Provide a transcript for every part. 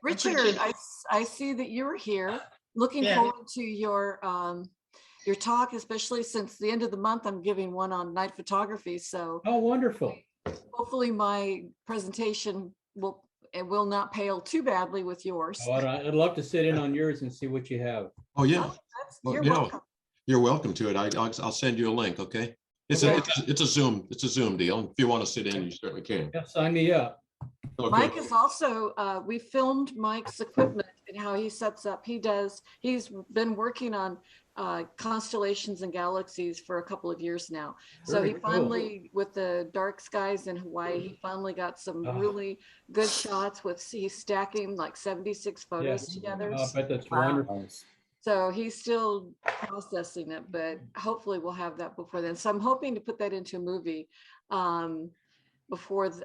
Richard, I see that you're here. Looking forward to your talk, especially since the end of the month, I'm giving one on night photography. So oh, wonderful. Hopefully my presentation will not pale too badly with yours. Oh, I'd love to sit in on yours and see what you have. Oh yeah. Well, you're welcome. You're welcome to it. I'll send you a link. Okay. It's a Zoom deal. If you want to sit in, you certainly can. Yeah, sign me up. Okay. Mike is also, we filmed Mike's equipment and how he sets up. He's been working on constellations and galaxies for a couple of years now. So he finally, with the dark skies in Hawaii, he finally got some really good shots with, he's stacking like 76 photos together. I bet that's wonderful. So he's still processing it, but hopefully we'll have that before then. So I'm hoping to put that into a movie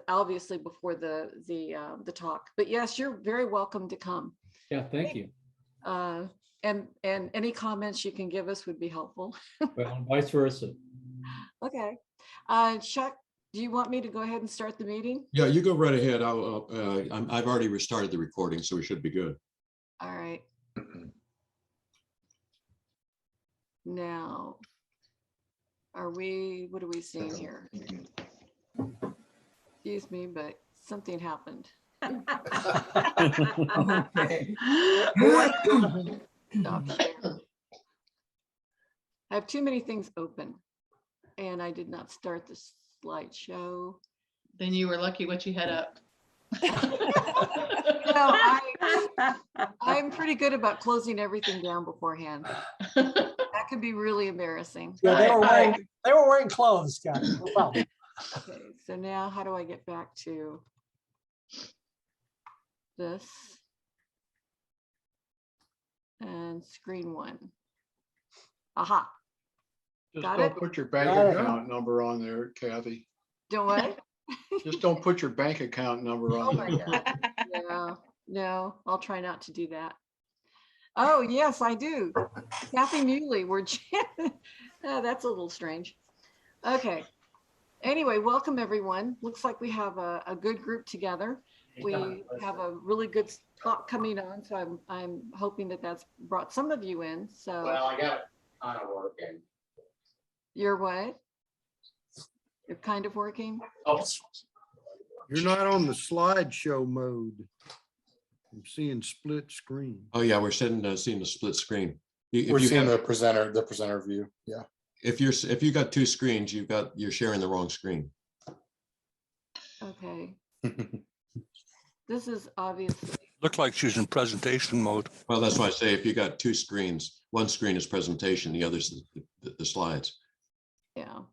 obviously before the talk. But yes, you're very welcome to come. Yeah, thank you. And any comments you can give us would be helpful. Well, vice versa. Okay. Chuck, do you want me to go ahead and start the meeting? Yeah, you go right ahead. I've already restarted the recording, so we should be good. All right. Now, what are we seeing here? Excuse me, but something happened. Okay. Stop share. I have too many things open and I did not start the slideshow. Then you were lucky what you had up. I'm pretty good about closing everything down beforehand. That could be really embarrassing. Yeah, they were wearing clothes, Scott. Well, okay, so now how do I get back to this? And screen one. Aha. Just Got don't it? put your bank account number on there, Kathy. Do what? Just don't put your bank account number Oh on my there. God. No, I'll try not to do that. Oh, yes, I do. Kathy Muley, that's a little strange. Okay. Anyway, welcome everyone. Looks like we have a good group together. We have a really good talk coming on, so I'm hoping that that's brought some of you in. So well, I got it kind of working. You're what? You're kind of working? Oh, You're not on the slideshow mode. I'm seeing split screen. Oh yeah, we're seeing the split screen. we're seeing the presenter view. Yeah. If you got two screens, you're sharing the wrong screen. Okay. This is obviously. Looked like she's in presentation mode. Well, that's why I say if you got two screens, one screen is presentation, the other's the slides. Yeah. Is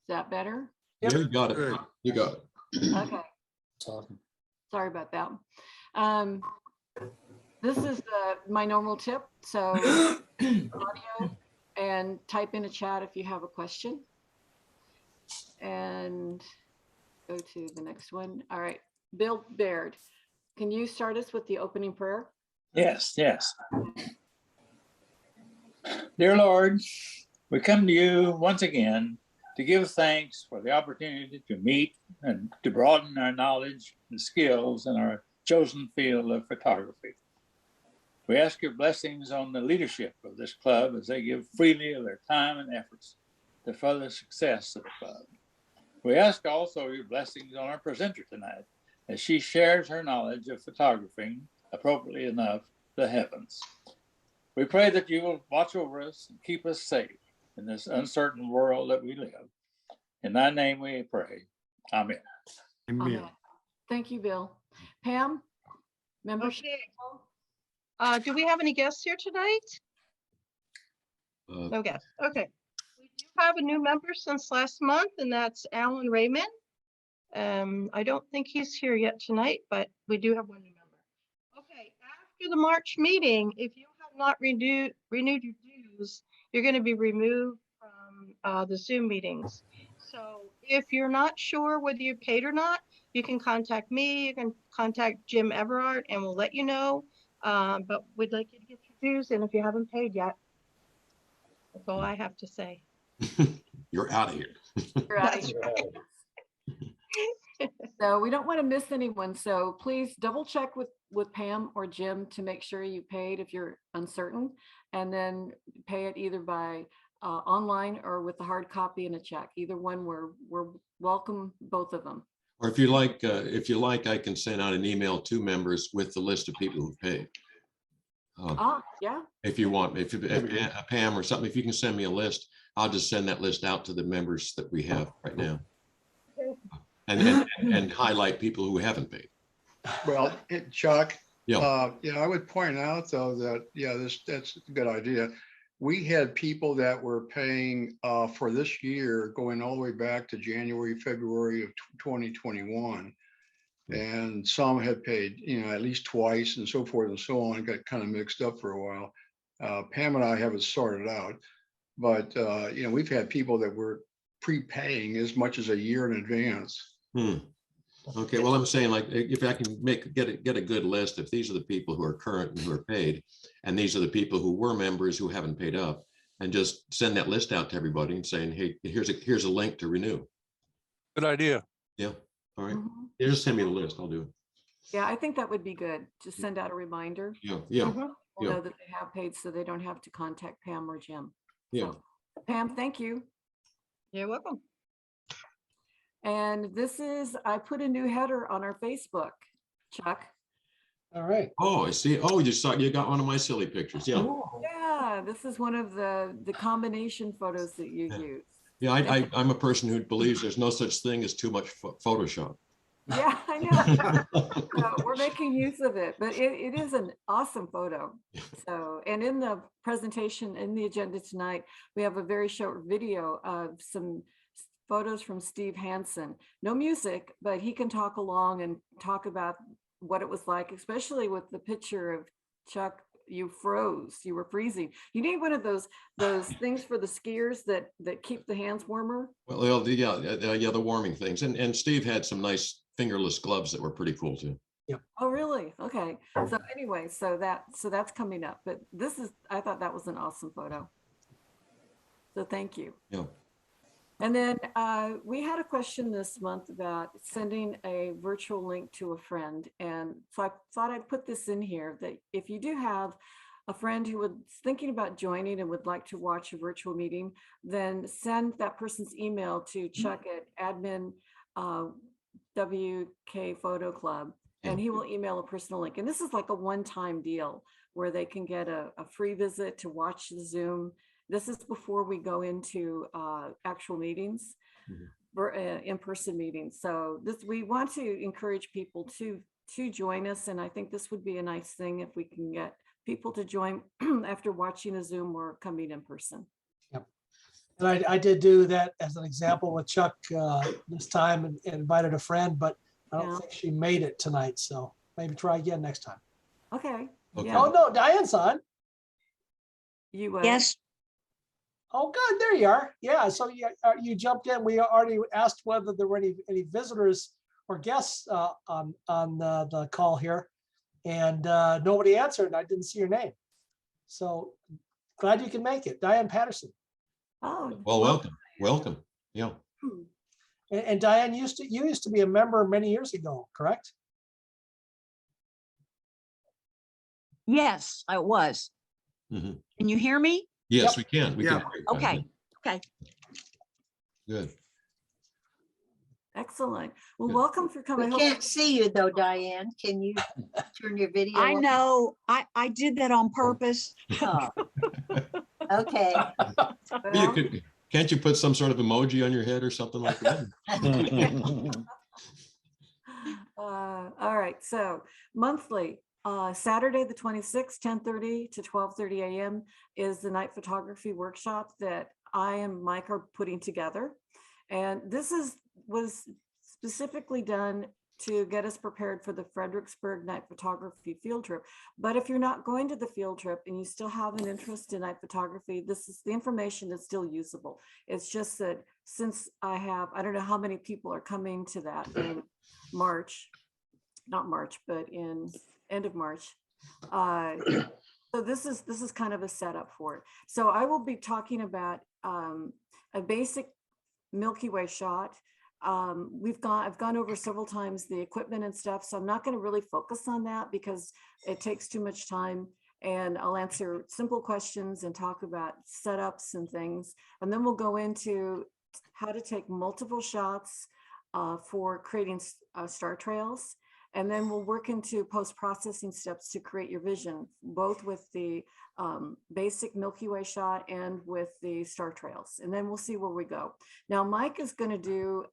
that better? Yep. You got it. You got it. Okay. Sorry about that. This is my normal tip. So audio and type in a chat if you have a question. And go to the next one. All right. Bill Baird, can you start us with the opening prayer? Yes. Dear Lord, we come to you once again to give thanks for the opportunity to meet and to broaden our knowledge and skills in our chosen field of photography. We ask your blessings on the leadership of this club as they give freely of their time and efforts to further success of the club. We ask also your blessings on our presenter tonight as she shares her knowledge of photographing, appropriately enough, the heavens. We pray that you will watch over us and keep us safe in this uncertain world that we live. In thy name we pray. Amen. Amen. Thank you, Bill. Pam, membership. Okay. Do we have any guests here tonight? No guests. Okay. We do have a new member since last month, and that's Alan Raymond. I don't think he's here yet tonight, but we do have one new member. Okay. After the March meeting, if you have not renewed your dues, you're going to be removed from the Zoom meetings. So if you're not sure whether you paid or not, you can contact me. You can contact Jim Everard, and we'll let you know. But we'd like you to get your dues, and if you haven't paid yet, that's all I have to say. You're out of here. You're out of here. So we don't want to miss anyone. So please double check with Pam or Jim to make sure you paid if you're uncertain, and then pay it either by online or with the hard copy and a check. Either one, we're welcome both of them. Or if you like, I can send out an email to members with the list of people who paid. Yeah. If you want, if Pam or something, if you can send me a list, I'll just send that list out to the members that we have right now. And highlight people who haven't paid. Well, Chuck, Yeah. I would point out though that, that's a good idea. We had people that were paying for this year going all the way back to January, February of 2021. And some had paid, at least twice and so forth and so on. It got kind of mixed up for a while. Pam and I have it sorted out, but we've had people that were prepaying as much as a year in advance. Okay, well, I'm saying, like, if I can get a good list, if these are the people who are current and who are paid, and these are the people who were members who haven't paid up, and just send that list out to everybody and saying, hey, here's a link to renew. Good idea. Yeah. All right. You just send me the list. I'll do it. Yeah, I think that would be good. Just send out a reminder. Yeah. We'll know that they have paid, so they don't have to contact Pam or Jim. Yeah. So, Pam, thank you. You're welcome. And I put a new header on our Facebook, Chuck. All right. Oh, I see. Oh, you got one of my silly pictures. Yeah. Yeah, this is one of the combination photos that you use. Yeah, I'm a person who believes there's no such thing as too much Photoshop. Yeah, I know. So we're making use of it, but it is an awesome photo. So, and in the presentation, in the agenda tonight, we have a very short video of some photos from Steve Hansen. No music, but he can talk along and talk about what it was like, especially with the picture of Chuck. You froze, you were freezing. You need one of those things for the skiers that keep the hands warmer. Well, the warming things. And Steve had some nice fingerless gloves that were pretty cool too. Yep. Oh, really? Okay. So anyway, so that's coming up. But I thought that was an awesome photo. So thank you. Yeah. And then we had a question this month about sending a virtual link to a friend. And so I thought I'd put this in here, that if you do have a friend who was thinking about joining and would like to watch a virtual meeting, then send that person's email to Chuck at admin WK Photo Club, and he will email a personal link. And this is like a one-time deal where they can get a free visit to watch the Zoom. This is before we go into actual meetings, in-person meetings. So we want to encourage people to join us. And I think this would be a nice thing if we can get people to join after watching a Zoom or coming in person. Yep. And I did do that as an example with Chuck this time and invited a friend, but I don't think she made it tonight. So maybe try again next time. Okay. Okay. Oh, no, Diane's on. Yes. Oh, good. There you are. Yeah. So you jumped in. We already asked whether there were any visitors or guests on the call here, and nobody answered. And I didn't see your name. So glad you can make it, Diane Patterson. Oh. Well, welcome. Yeah. And Diane, you used to be a member many years ago, correct? Yes, I was. Can you hear me? Yes, we can. We can. Okay. Okay. Good. Excellent. Well, welcome for coming. We can't see you though, Diane. Can you turn your video I on? know. I did that on purpose. Oh. Okay. Can't you put some sort of emoji on your head or something like that? All right. So monthly, Saturday, the 26th, 10:30 to 12:30 a.m. is the night photography workshop that I and Mike are putting together. And this was specifically done to get us prepared for the Fredericksburg night photography field trip. But if you're not going to the field trip and you still have an interest in night photography, this is the information that's still usable. It's just that since I don't know how many people are coming to that in March, not March, but in end of March. So this is kind of a setup for it. So I will be talking about a basic Milky Way shot, I've gone over several times the equipment and stuff, so I'm not going to really focus on that because it takes too much time. And I'll answer simple questions and talk about setups and things. And then we'll go into how to take multiple shots for creating star trails. And then we'll work into post-processing steps to create your vision, both with the basic Milky Way shot and with the star trails. And then we'll see where we go. Now, Mike is going to do,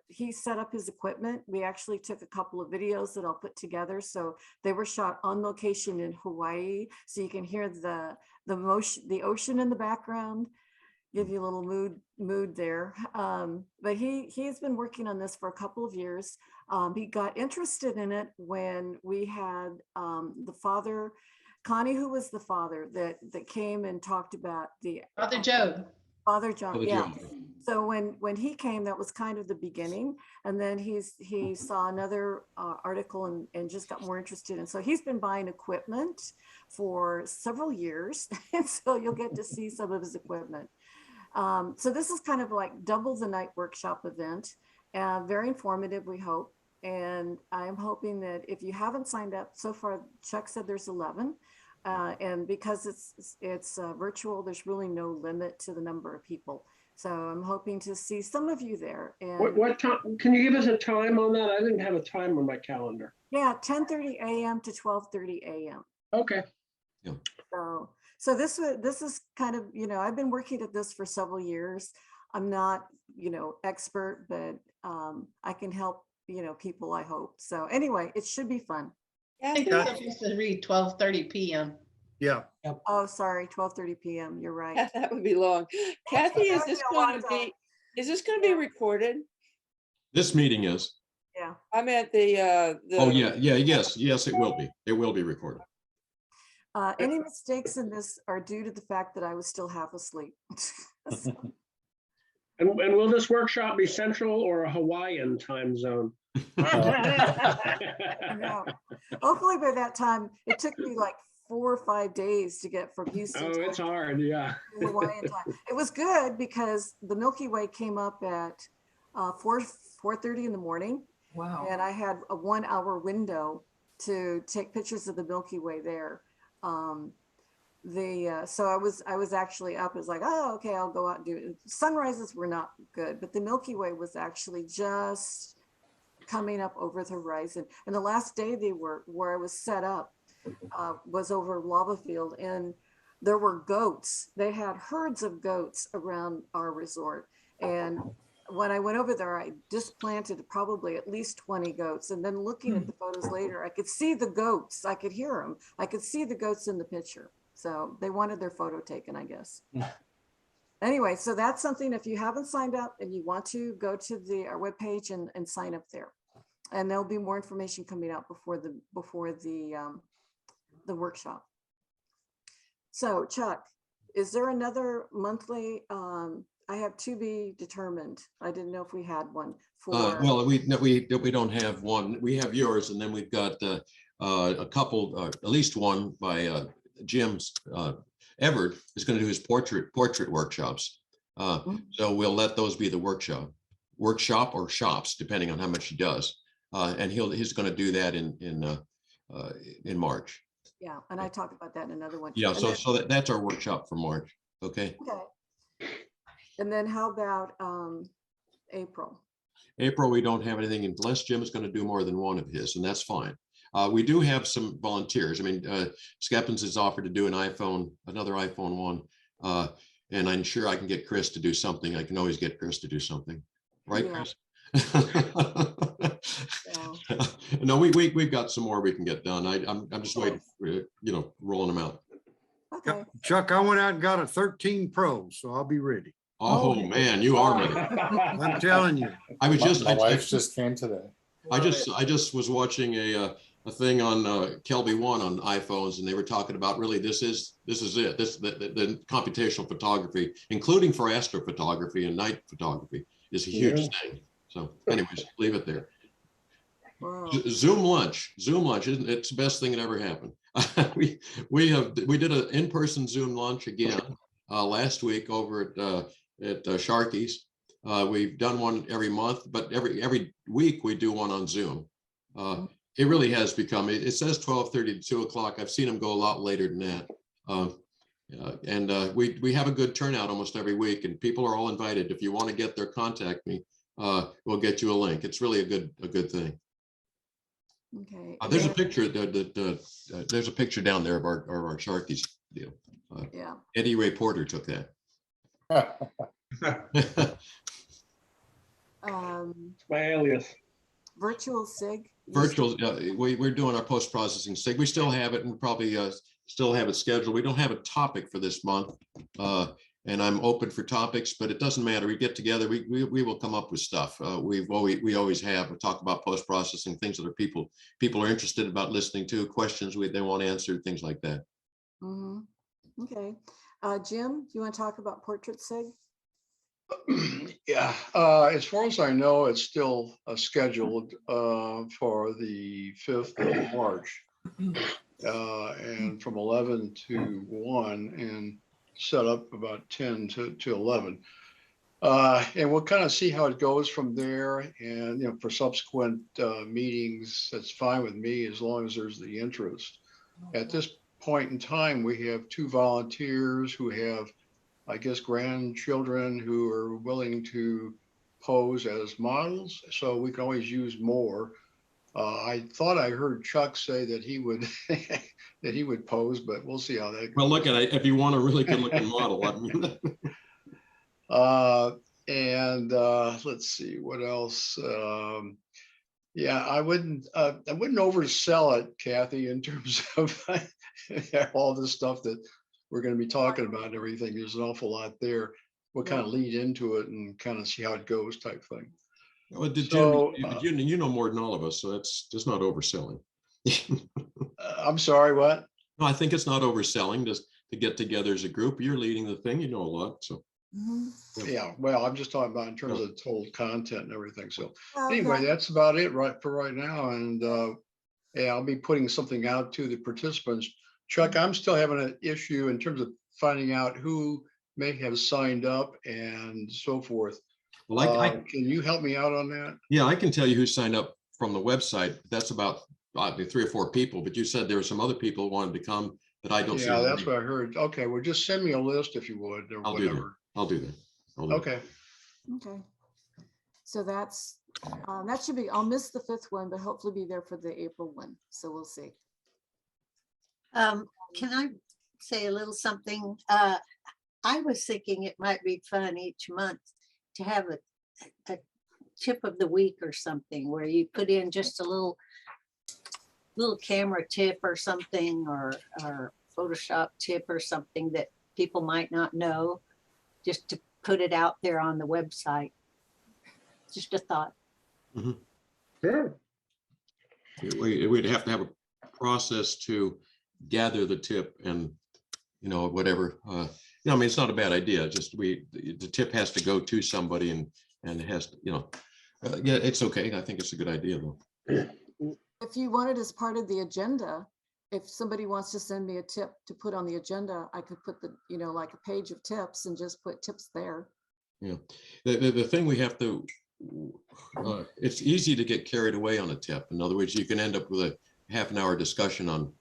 he set up his equipment. We actually took a couple of videos that I'll put together. So they were shot on location in Hawaii. So you can hear the motion, the ocean in the background, give you a little mood there. But he's been working on this for a couple of years. He got interested in it when we had the father, Connie, who was the father that came and talked about the Father Joe. Father John, Father yeah. Joe. So when he came, that was kind of the beginning, and then he saw another article and just got more interested. And so he's been buying equipment for several years, and so you'll get to see some of his equipment. So this is kind of like double the night workshop event, very informative, we hope. And I'm hoping that if you haven't signed up so far, Chuck said there's 11. And because it's virtual, there's really no limit to the number of people. So I'm hoping to see some of you there. And what time? Can you give us a time on that? I didn't have a time on my calendar. yeah, 10:30 a.m. to 12:30 a.m. Okay. Yeah. So this is kind of, I've been working at this for several years. I'm not, expert, but I can help, people, I hope. So anyway, it should be fun. I think they're supposed to read 12:30 p.m. Yeah. Oh, sorry, 12:30 p.m. You're right. That would be long. Kathy, is this going to be recorded? This meeting is. Yeah. I'm at the Oh, yeah, yes, it will be. It will be recorded. Any mistakes in this are due to the fact that I was still half asleep. And will this workshop be Central or a Hawaiian time zone? No. Hopefully by that time, it took me like 4 or 5 days to get from Houston. Oh, it's hard, yeah. To Hawaiian time. It was good because the Milky Way came up at 4:30 in the morning. Wow. And I had a 1 hour window to take pictures of the Milky Way there. So I was actually up. It was like, oh, okay, I'll go out and do it. Sunrises were not good, but the Milky Way was actually just coming up over the horizon. And the last day where I was set up was over lava field, and there were goats. They had herds of goats around our resort. And when I went over there, I displanted probably at least 20 goats. And then looking at the photos later, I could see the goats. I could hear them. I could see the goats in the picture. So they wanted their photo taken, I guess. Anyway, so that's something, if you haven't signed up and you want to, go to our webpage and sign up there. And there'll be more information coming out before the workshop. So Chuck, is there another monthly, I have to be determined. I didn't know if we had one for. Well, we don't have one. We have yours, and then we've got a couple, at least one by Jim's. Everett is going to do his portrait workshops. So we'll let those be the workshop or shops, depending on how much he does. And he's going to do that in March. Yeah, and I talked about that in another one. Yeah, And so then- that's our workshop for March. Okay. Okay. And then how about April? April, we don't have anything unless Jim is going to do more than one of his, and that's fine. We do have some volunteers. I mean, Skeppins has offered to do another iPhone one, and I'm sure I can get Chris to do something. I can always get Chris to do something, right, Yeah. Chris? No, we've got some more we can get done. I'm just waiting for, rolling them out. Okay. Chuck, I went out and got a 13 Pro, so I'll be ready. Oh man, you are ready. I'm telling you. I was just. My wife just came today. I just was watching a thing on Kelby One on iPhones, and they were talking about really this is it. The computational photography, including for astrophotography and night photography, is a huge thing. So, anyways, leave it there. Wow. Zoom lunch, isn't it? It's the best thing that ever happened. we did an in-person Zoom lunch again last week over at Sharky's, We've done one every month, but every week we do one on Zoom. It really has become, it says 12:30 to 2 o'clock. I've seen them go a lot later than that. We have a good turnout almost every week, and people are all invited. If you want to get there, contact me. We'll get you a link. It's really a good thing. Okay. There's a picture. There's a picture down there of our Sharkies deal. Yeah. Eddie Ray Porter took that. My alias. Virtual SIG. Virtual, we're doing our post-processing SIG. We still have it, and we probably still have it scheduled. We don't have a topic for this month, and I'm open for topics, but it doesn't matter. We get together, we will come up with stuff. We always have. We talk about post-processing, things that people are interested about listening to, questions they want answered, things like that. Okay. Jim, do you want to talk about portrait SIG? Yeah, as far as I know, it's still scheduled for the 5th of March, and from 11 to 1, and set up about 10 to 11. And we'll kind of see how it goes from there. And for subsequent meetings, that's fine with me as long as there's the interest. At this point in time, we have 2 volunteers who have, I guess, grandchildren who are willing to pose as models, so we can always use more. I thought I heard Chuck say that he would that he would pose, but we'll see how that goes. Well, look at it if you want a really good looking model. I mean. Let's see what else. Yeah, I wouldn't oversell it, Kathy, in terms of all this stuff that we're going to be talking about and everything. There's an awful lot there. We'll kind of lead into it and kind of see how it goes, type thing. Well, you know more than all of us, so it's just not overselling. I'm sorry, what? No, I think it's not overselling just to get together as a group. You're leading the thing, you know a lot, so. Yeah, well, I'm just talking about in terms of total content and everything. So anyway, that's about it for right now. And yeah, I'll be putting something out to the participants. Chuck, I'm still having an issue in terms of finding out who may have signed up and so forth. Well, can you help me out on that? Yeah, I can tell you who signed up from the website. That's about 3 or 4 people, but you said there were some other people who wanted to come that I don't see. Yeah, that's what I heard. Okay, well, just send me a list if you would, or whatever. I'll do that. Okay. Okay. So that's that should be. I'll miss the 5th one, but hopefully be there for the April one. So we'll see. Can I say a little something? I was thinking it might be fun each month to have a tip of the week or something where you put in just a little camera tip or something, or Photoshop tip or something that people might not know, just to put it out there on the website. Just a thought. Sure. We'd have to have a process to gather the tip and, whatever. I mean, it's not a bad idea. Just the tip has to go to somebody and it has to, yeah, it's okay. I think it's a good idea though. If you want it as part of the agenda, if somebody wants to send me a tip to put on the agenda, I could put like a page of tips and just put tips there. Yeah. The thing we have to, it's easy to get carried away on a tip. In other words, you can end up with a half-an-hour discussion on,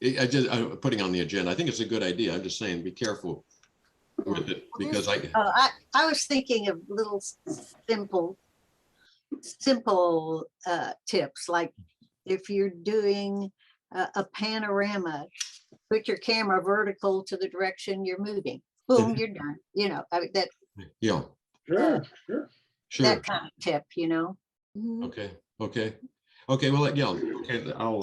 I'm putting on the agenda. I think it's a good idea. I'm just saying, be careful with it because I was thinking of little simple tips, like if you're doing a panorama, put your camera vertical to the direction you're moving. Boom, you're done. I mean, that. Yeah. Sure. That kind of tip, Okay. Well, yeah. Okay. I'll.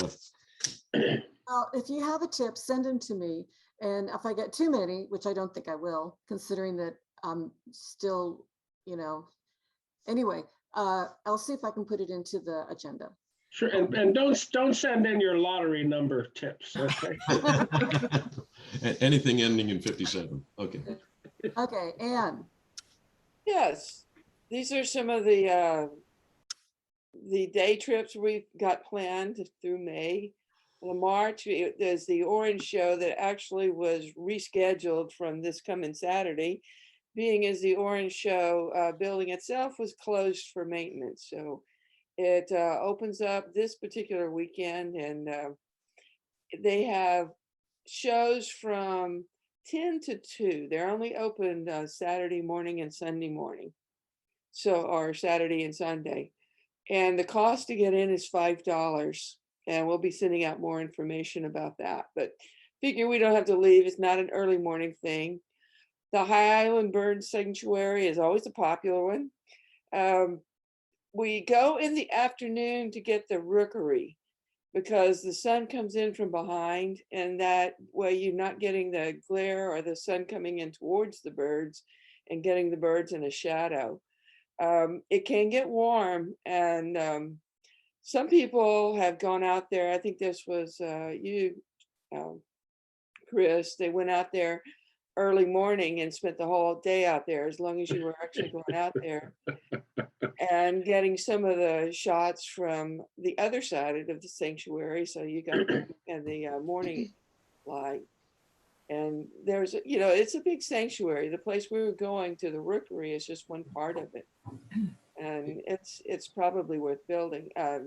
Well, if you have a tip, send them to me. And if I get too many, which I don't think I will, considering that I'm still, anyway, I'll see if I can put it into the agenda. Sure, and don't send in your lottery number tips, okay? Anything ending in 57. Okay. Okay, Anne. Yes, these are some of the day trips we've got planned through May. In March, there's the Orange Show that actually was rescheduled from this coming Saturday being as the Orange Show building itself was closed for maintenance. So it opens up this particular weekend, and they have shows from 10 to 2. They're only open Saturday morning and Sunday morning. So, or Saturday and Sunday. And the cost to get in is $5. And we'll be sending out more information about that. But figure we don't have to leave. It's not an early morning thing. The High Island Bird Sanctuary is always a popular one. We go in the afternoon to get the rookery, because the sun comes in from behind, and that way you're not getting the glare or the sun coming in towards the birds and getting the birds in a shadow. It can get warm, and some people have gone out there. I think this was you, Chris. They went out there early morning and spent the whole day out there, as long as you were actually going out there and getting some of the shots from the other side of the sanctuary. So you got the morning light. And there's, it's a big sanctuary. The place we were going to, the rookery, is just one part of it. And it's probably worth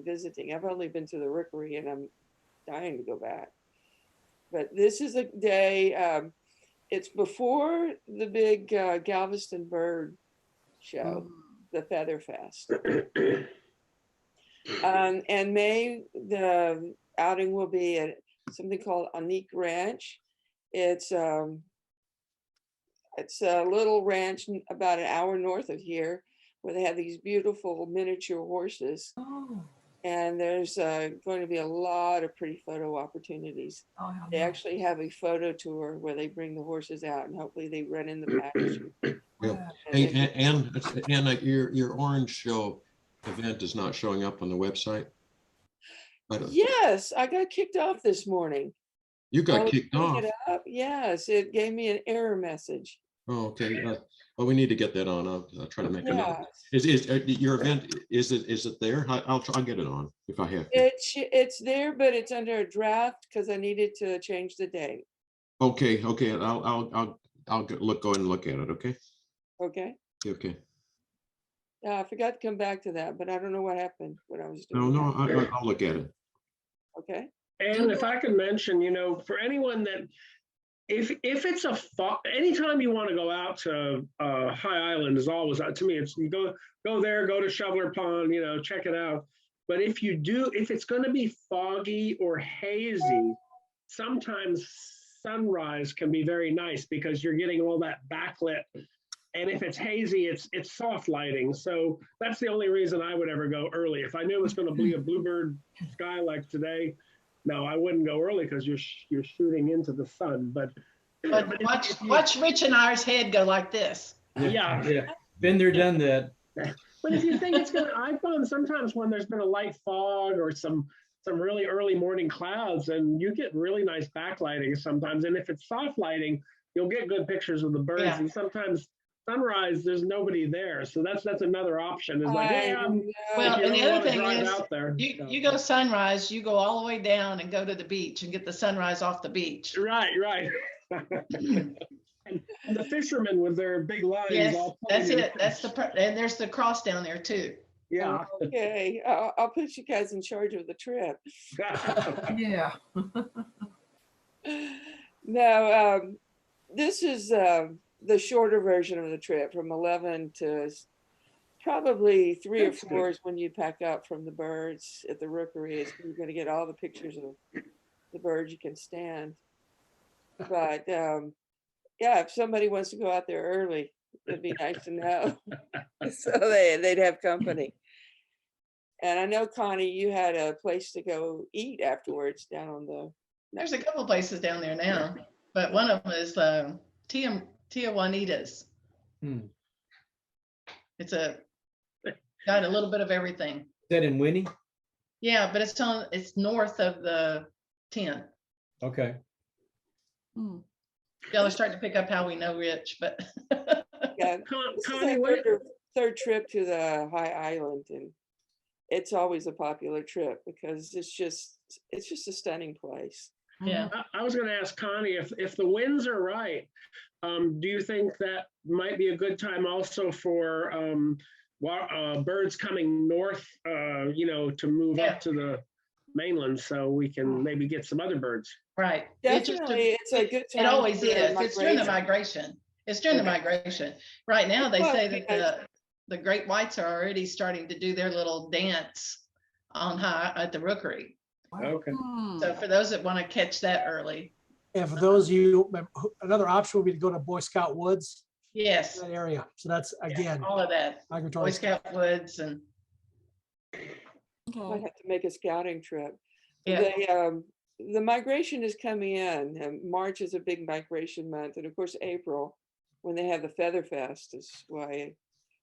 visiting. I've only been to the rookery, and I'm dying to go back. But this is a day, it's before the big Galveston Bird Show, the Feather Fest. And May, the outing will be at something called Anique Ranch. It's a little ranch about an hour north of here, where they have these beautiful miniature horses. And there's going to be a lot of pretty photo opportunities. They actually have a photo tour where they bring the horses out, and hopefully they run in the back. Yeah. Hey, and your Orange Show event is not showing up on the website? Yes, I got kicked off this morning. You got kicked off? Yes, it gave me an error message. Oh, okay. Well, we need to get that on. I'll try to make a note. Yes. Is your event, is it there? I'll get it on if I have to. It's there, but it's under a draft because I needed to change the date. Okay. I'll go and look at it. Okay. Okay. Okay. Yeah, I forgot to come back to that, but I don't know what happened when I was doing No, that. I'll look at it. Okay. And if I could mention, for anyone that, if it's anytime you want to go out to High Island is always, to me, it's you go there, go to Shoveler Pond, check it out. But if it's going to be foggy or hazy, sometimes sunrise can be very nice because you're getting all that backlit. And if it's hazy, it's soft lighting. So that's the only reason I would ever go early. If I knew it was going to be a bluebird sky like today, no, I wouldn't go early because you're shooting into the sun. But watch Rich and I's head go like this. Yeah. Been there, done that. But if you think it's gonna, I found sometimes when there's been a light fog or some really early morning clouds, and you get really nice backlighting sometimes. And if it's soft lighting, you'll get good pictures of the birds. Yeah. And sometimes sunrise, there's nobody there. So that's another option. Is like, hey, well, and the other thing is, out there, you go sunrise, you go all the way down and go to the beach and get the sunrise off the beach. Right. and the fishermen with their big lines. Yes, all that's pointing. it. And there's the cross down there too. Yeah. Okay, I'll put you guys in charge of the trip. Yeah. No, this is the shorter version of the trip, from 11 to probably 3 or 4 is when you pack up from the birds at the rookery. You're going to get all the pictures of the birds you can stand. But yeah, if somebody wants to go out there early, it'd be nice to know. So they'd have company. And I know, Connie, you had a place to go eat afterwards down on the. There's a couple places down there now, but one of them is Tia Juanita's. It's got a little bit of everything. Is that in Winnie? Yeah, but it's north of the 10. Okay. Yeah, they're starting to pick up how we know Rich, but Yeah, this is our third trip to the High Island, and it's always a popular trip because it's just a stunning place. Yeah. I was going to ask Connie if the winds are right. Do you think that might be a good time also for birds coming north? To move up to the mainland, so we can maybe get some other birds. Right. Definitely, it's a good time. It always for is. It's during the migration. migration. It's during the migration. Right now, they Well, say because- that the great whites are already starting to do their little dance on high at the rookery. Okay. So for those that want to catch that early, And for those of you, another option would be to go to Boy Scout Woods, yes, that area. So that's again, all of that. Boy migratory. Scout woods and Might have to make a scouting trip. yeah. The migration is coming in, and March is a big migration month, and of course April, when they have the Feather Fest, is why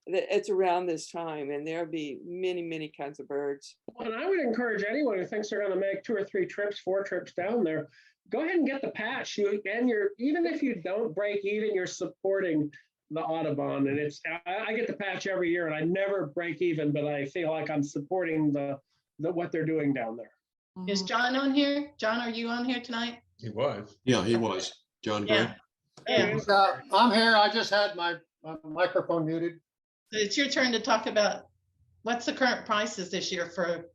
it's around this time, and there'll be many kinds of birds. And I would encourage anyone who thinks they're going to make 2 or 3 trips, 4 trips down there, go ahead and get the patch. Even if you don't break even, you're supporting the Audubon, and I get the patch every year, and I never break even, but I feel like I'm supporting the what they're doing down there. Is John on here? John, are you on here tonight? He was. Yeah, he was. John Gray. Yeah. I'm here. I just had my microphone muted. It's your turn to talk about what's the current prices this year for,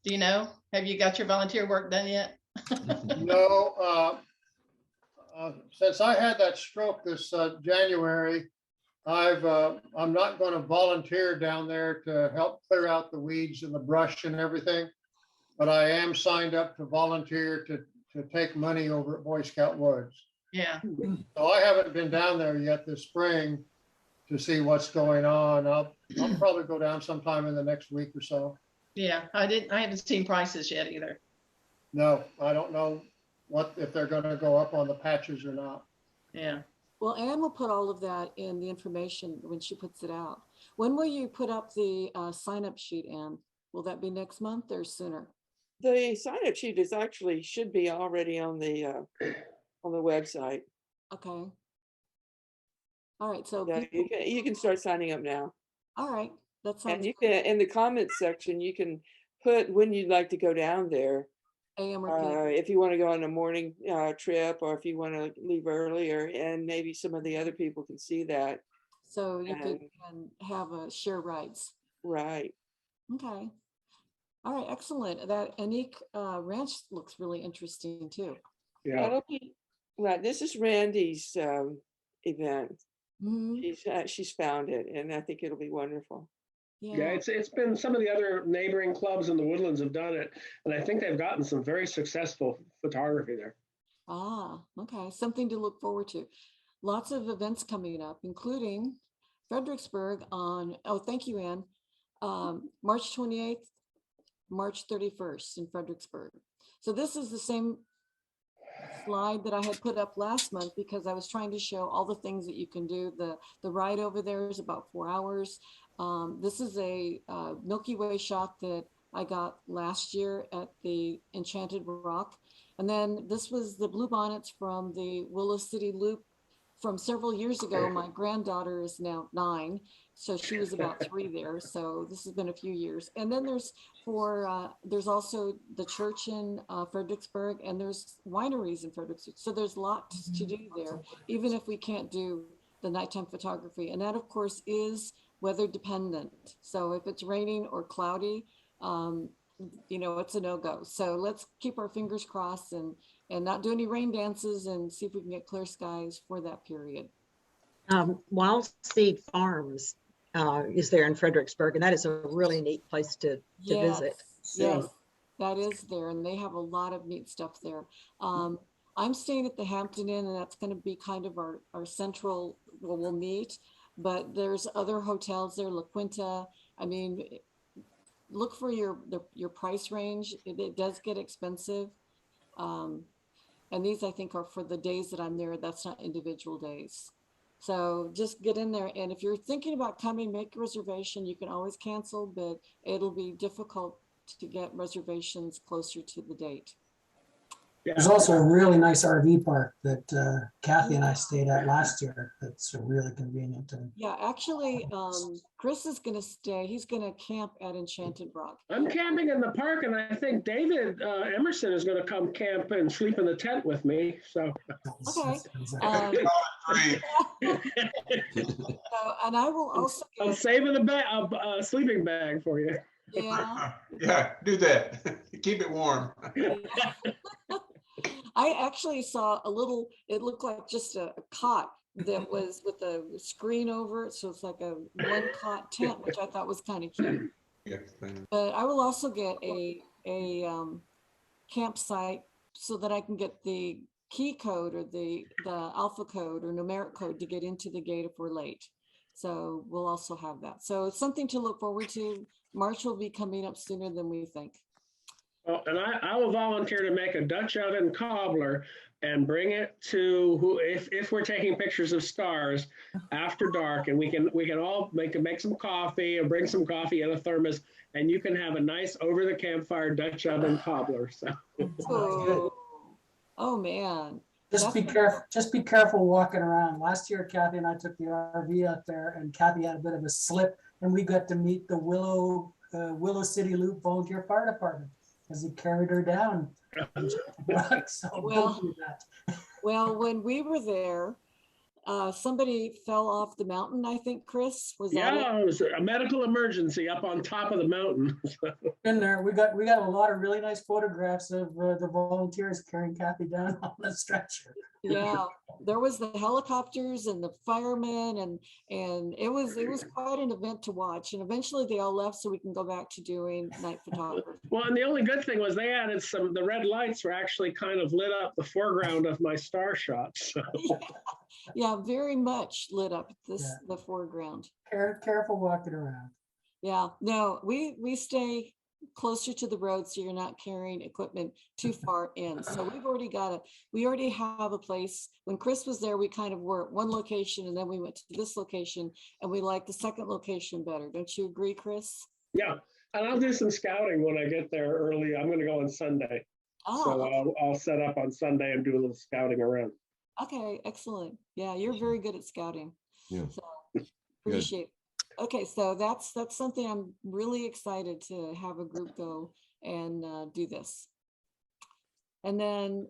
do you know? Have you got your volunteer work done yet? No, since I had that stroke this January, I'm not going to volunteer down there to help clear out the weeds and the brush and everything, but I am signed up to volunteer to take money over at Boy Scout Woods. Yeah. So I haven't been down there yet this spring to see what's going on. I'll probably go down sometime in the next week or so. Yeah, I haven't seen prices yet either. No, I don't know if they're going to go up on the patches or not. Yeah. Well, Anne will put all of that in the information when she puts it out. When will you put up the sign-up sheet, Anne? Will that be next month or sooner? The sign-up sheet should be already on the website. Okay. All right, so Yeah, you can start signing up now. all right, that sounds And you can, in the comments section, you can put when you'd like to go down there. AM or PM. If you want to go on a morning trip, or if you want to leave earlier, and maybe some of the other people can see that. So you could have a share rides. Right. Okay. All right, excellent. That Anik Ranch looks really interesting too. Yeah. Right. This is Randy's event. Mm-hmm. She's found it, and I think it'll be wonderful. Yeah, it's been some of the other neighboring clubs in the Woodlands have done it, and I think they've gotten some very successful photography there. Ah, okay. Something to look forward to. Lots of events coming up, including Fredericksburg on, oh, thank you, Anne. March 28th, March 31st in Fredericksburg. So this is the same slide that I had put up last month because I was trying to show all the things that you can do. The ride over there is about 4 hours. This is a Milky Way shot that I got last year at the Enchanted Rock. And then this was the bluebonnets from the Willow City Loop from several years ago. My granddaughter is now 9, so she was about 3 there. So this has been a few years. And then there's also the church in Fredericksburg, and there's wineries in Fredericksburg. So there's lots to do there, even if we can't do the nighttime photography. And that, of course, is weather dependent. So if it's raining or cloudy, it's a no-go. So let's keep our fingers crossed and not do any rain dances and see if we can get clear skies for that period. Wild Seed Farms is there in Fredericksburg, and that is a really neat place to visit. Yes, that is there, and they have a lot of neat stuff there. I'm staying at the Hampton Inn, and that's going to be kind of our central where we'll meet, but there's other hotels there, La Quinta. I mean, look for your price range. It does get expensive. And these, I think, are for the days that I'm there. That's not individual days. So just get in there. And if you're thinking about coming, make a reservation. You can always cancel, but it'll be difficult to get reservations closer to the date. There's also a really nice RV park that Kathy and I stayed at last year. That's really convenient. And Yeah, actually, Chris is gonna stay. He's gonna camp at Enchanted Rock. I'm camping in the park, and I think David Emerson is going to come camp and sleep in the tent with me. So, Okay. And I will also. I'm saving a sleeping bag for you. Yeah. Yeah, do that. Keep it warm. I actually saw a little, it looked like just a cot that was with a screen over it. So it's like a one cot tent, which I thought was kind of cute. But I will also get a campsite so that I can get the key code or the alpha code or numeric code to get into the gate if we're late. So we'll also have that. So it's something to look forward to. March will be coming up sooner than we think. Well, and I will volunteer to make a Dutch oven cobbler and bring it to if we're taking pictures of stars after dark, and we can all make some coffee and bring some coffee in a thermos, and you can have a nice over the campfire Dutch oven cobbler. So. Oh man. Just be careful. Just be careful walking around. Last year, Kathy and I took the RV out there, and Kathy had a bit of a slip, and we got to meet the Willow City Loop Volunteer Fire Department as he carried her down. So don't do that. Well, when we were there, somebody fell off the mountain, I think, Chris, was that it? Yeah, it was a medical emergency up on top of the mountain. In there, we got a lot of really nice photographs of the volunteers carrying Kathy down on the stretcher. Yeah, there was the helicopters and the firemen, and it was quite an event to watch. And eventually they all left so we can go back to doing night photography. Well, and the only good thing was they added the red lights were actually kind of lit up the foreground of my star shots. So. Yeah, very much lit up the foreground. Careful walking around. Yeah, no, we stay closer to the road so you're not carrying equipment too far in. So we already have a place. When Chris was there, we kind of were at one location, and then we went to this location, and we like the second location better. Don't you agree, Chris? Yeah, and I'll do some scouting when I get there early. I'm going to go on Sunday. Oh, so okay. I'll set up on Sunday and do a little scouting around. Okay, excellent. Yeah, you're very good at scouting. Yeah. So appreciate it. Okay, so that's something I'm really excited to have a group go and do this. And then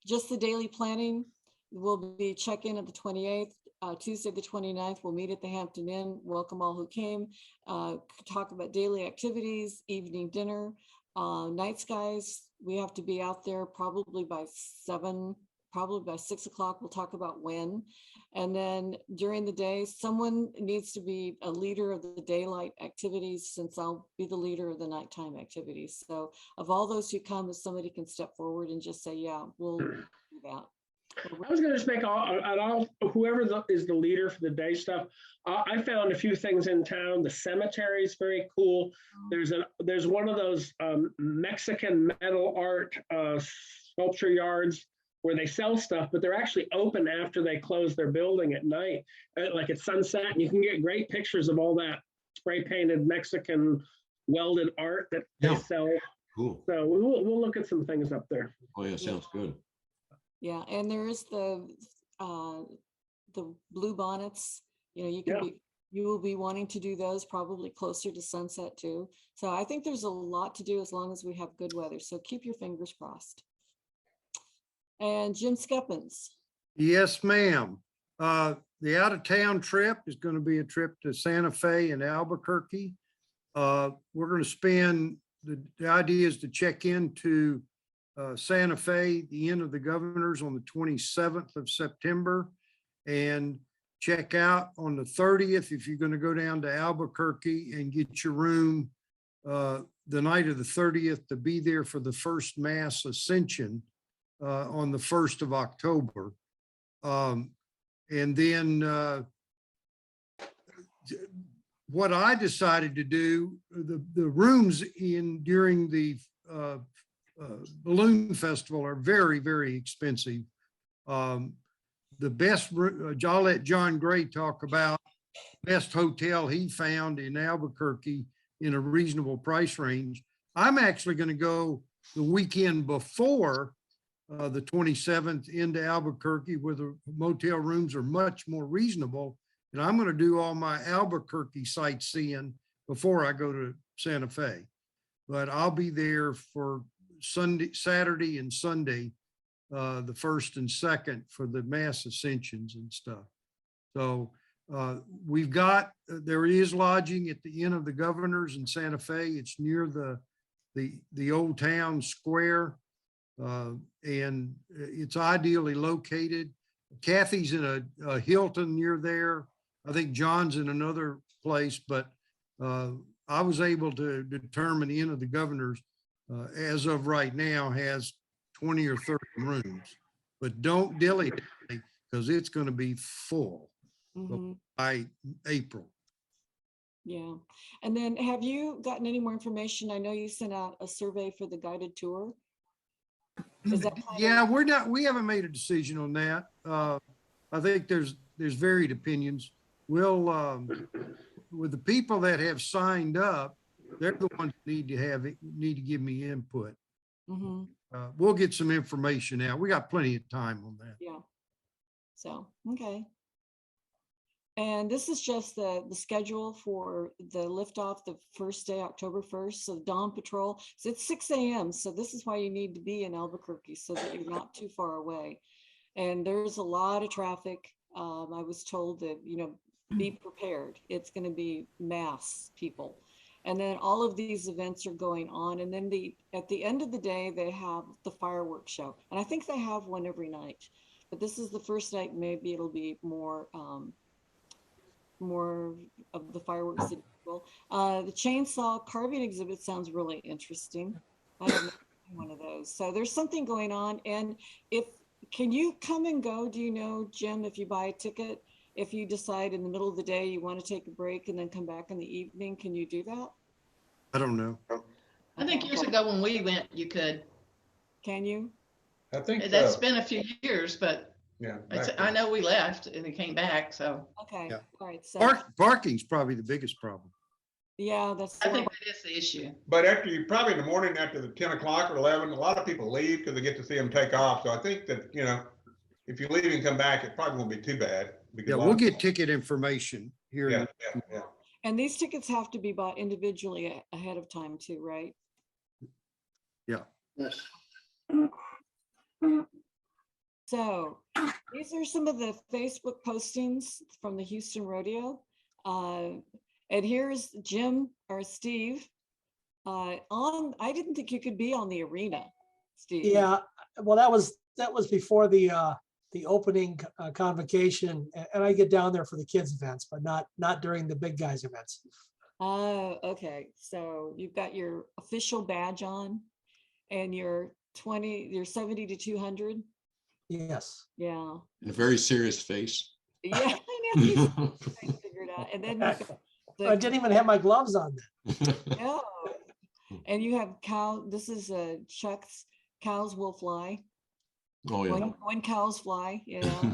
just the daily planning, we'll be check-in at the 28th. Tuesday the 29th, we'll meet at the Hampton Inn. Welcome all who came. Talk about daily activities, evening dinner, night skies. We have to be out there probably by 6 o'clock. We'll talk about when. And then during the day, someone needs to be a leader of the daylight activities, since I'll be the leader of the nighttime activities. So of all those who come, if somebody can step forward and just say, yeah, we'll do that. I was going to just make whoever is the leader for the day stuff. I found a few things in town. The cemetery is very cool. There's one of those Mexican metal art sculpture yards where they sell stuff, but they're actually open after they close their building at night, like at sunset. And you can get great pictures of all that spray painted Mexican welded art that they sell. Cool. So we'll look at some things up there. Oh yeah, sounds good. Yeah, and there is the blue bonnets. You know, you will be wanting to do those probably closer to sunset too. So I think there's a lot to do as long as we have good weather. So keep your fingers crossed. And Jim Skeppins. Yes, ma'am. The out-of-town trip is going to be a trip to Santa Fe and Albuquerque. We're going to spend, the idea is to check into Santa Fe, the Inn of the Governors, on the 27th of September, and check out on the 30th if you're going to go down to Albuquerque and get your room the night of the 30th to be there for the first Mass Ascension on the 1st of October. And then what I decided to do, the rooms during the balloon festival are very, very expensive. The best, I'll let John Gray talk about best hotel he found in Albuquerque in a reasonable price range. I'm actually going to go the weekend before the 27th into Albuquerque, where the motel rooms are much more reasonable. And I'm going to do all my Albuquerque sightseeing before I go to Santa Fe. But I'll be there for Saturday and Sunday, the 1st and 2nd for the mass ascensions and stuff. So we've got, there is lodging at the Inn of the Governors in Santa Fe. It's near the old town square, and it's ideally located. Kathy's in a Hilton near there. I think John's in another place, but I was able to determine the Inn of the Governors as of right now has 20 or 30 rooms, but don't dilly because it's going to be full by April. Yeah. And then have you gotten any more information? I know you sent out a survey for the guided tour. Is that Yeah, we haven't made a decision on that. I think there's varied opinions. We'll, with the people that have signed up, they're the ones that need to give me input. We'll get some information out. We got plenty of time on that. Yeah. So, okay. And this is just the schedule for the liftoff the first day, October 1st. So dawn patrol. So it's 6 a.m. So this is why you need to be in Albuquerque so that you're not too far away. And there's a lot of traffic. I was told that, you know, be prepared. It's going to be mass people. And then all of these events are going on. And then at the end of the day, they have the fireworks show. And I think they have one every night. But this is the first night. Maybe it'll be more of the fireworks. The chainsaw carving exhibit sounds really interesting. I don't know one of those. So there's something going on. And can you come and go? Do you know, Jim, if you buy a ticket, if you decide in the middle of the day you want to take a break and then come back in the evening, can you do that? I don't know. I think years ago when we went, you could. Can you? I think That's been a few years, but yeah, I know we left and we came back. So okay, yeah. All right. So parking's probably the biggest problem. Yeah, that's. I think that is the issue. But probably in the morning after the 10 o'clock or 11, a lot of people leave because they get to see them take off. So I think that, you know, if you leave and come back, it probably won't be too bad. Yeah, we'll get ticket information here. Yeah. And these tickets have to be bought individually ahead of time too, right? Yeah. Yes. So these are some of the Facebook postings from the Houston Rodeo. And here's Jim or Steve I didn't think you could be on the arena, Steve. Yeah, well, that was before the opening convocation, and I get down there for the kids events, but not during the big guys events. Oh, okay. So you've got your official badge on and you're 70 to 200. Yes. Yeah. And a very serious face. Yeah, I know. Figured out. And then I didn't even have my gloves on then. Yeah. And you have this is Chuck's Cows Will Fly. Oh yeah. When cows fly, you know.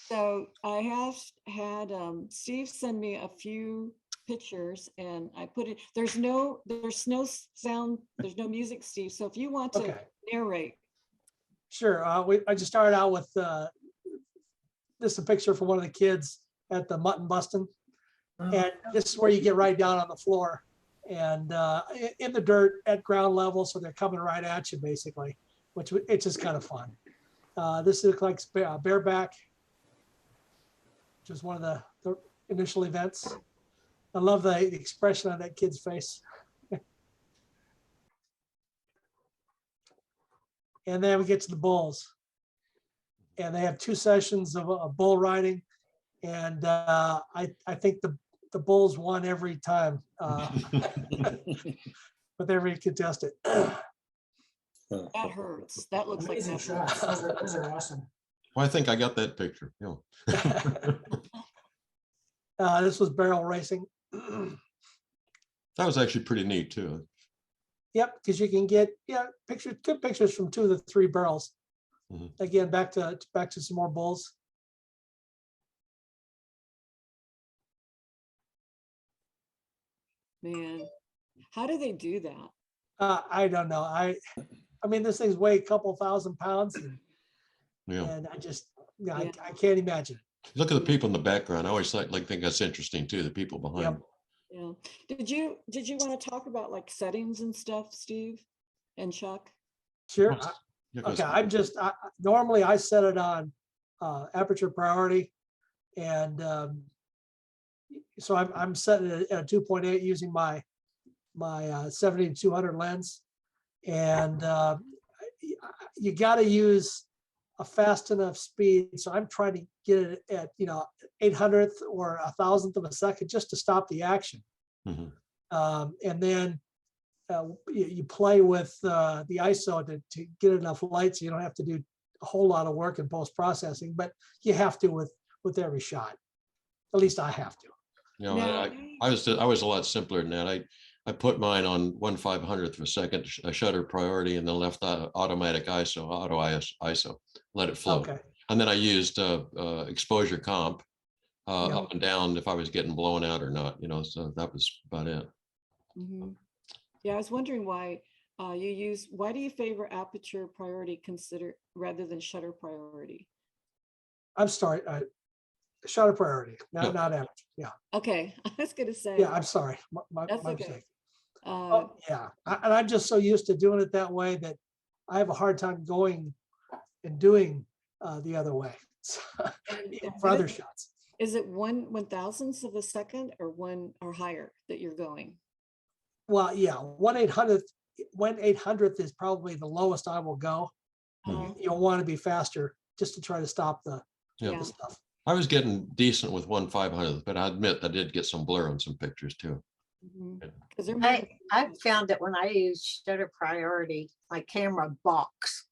So I have had Steve send me a few pictures and I put it, there's no sound, there's no music, Steve. So if you want to narrate. Sure. I just started out with this is a picture from one of the kids at the mutton busting. And this is where you get right down on the floor and in the dirt at ground level. So they're coming right at you basically, which it's just kind of fun. This looks like bareback, which is one of the initial events. I love the expression on that kid's face. And then we get to the bulls. And they have 2 sessions of bull riding. And I think the bulls won every time with every contestant. That hurts. That looks like that shots. Those are awesome. Well, I think I got that picture. Yeah. This was barrel racing. That was actually pretty neat too. Yep, because you can get good pictures from 2 of the 3 barrels. Again, back to some more bulls. Man, how do they do that? I don't know. I mean, this thing's weigh a couple thousand pounds, Yeah. and I can't imagine. Look at the people in the background. I always think that's interesting too, the people behind. Yeah. Did you want to talk about like settings and stuff, Steve and Chuck? Sure. Yeah, go Okay, ahead. normally I set it on aperture priority, and so I'm setting it at 2.8 using my 70-200 lens, and you got to use a fast enough speed. So I'm trying to get it at 800th or 1,000th of a second just to stop the action, and then you play with the ISO to get enough light so you don't have to do a whole lot of work in post processing, but you have to with every shot. At least I have to. I was a lot simpler than that. I put mine on 1/500th of a second shutter priority, and then left automatic ISO, auto ISO, let it flow. Okay. And then I used exposure comp up and down if I was getting blown out or not. So that was about it. Yeah, I was wondering why why do you favor aperture priority rather than shutter priority? I'm sorry, shutter priority, not average. Yeah. Okay, I was gonna say. Yeah, I'm sorry. That's my okay. mistake. Yeah, and I'm just so used to doing it that way that I have a hard time going and doing the other way for other shots. Is it 1/1000th of a second or higher that you're going? Well, yeah, 1/800th is probably the lowest I will go. You'll want to be faster just to try to stop the stuff. I was getting decent with 1/500th, but I admit I did get some blur on some pictures too. I found that when I use shutter priority, my camera balks.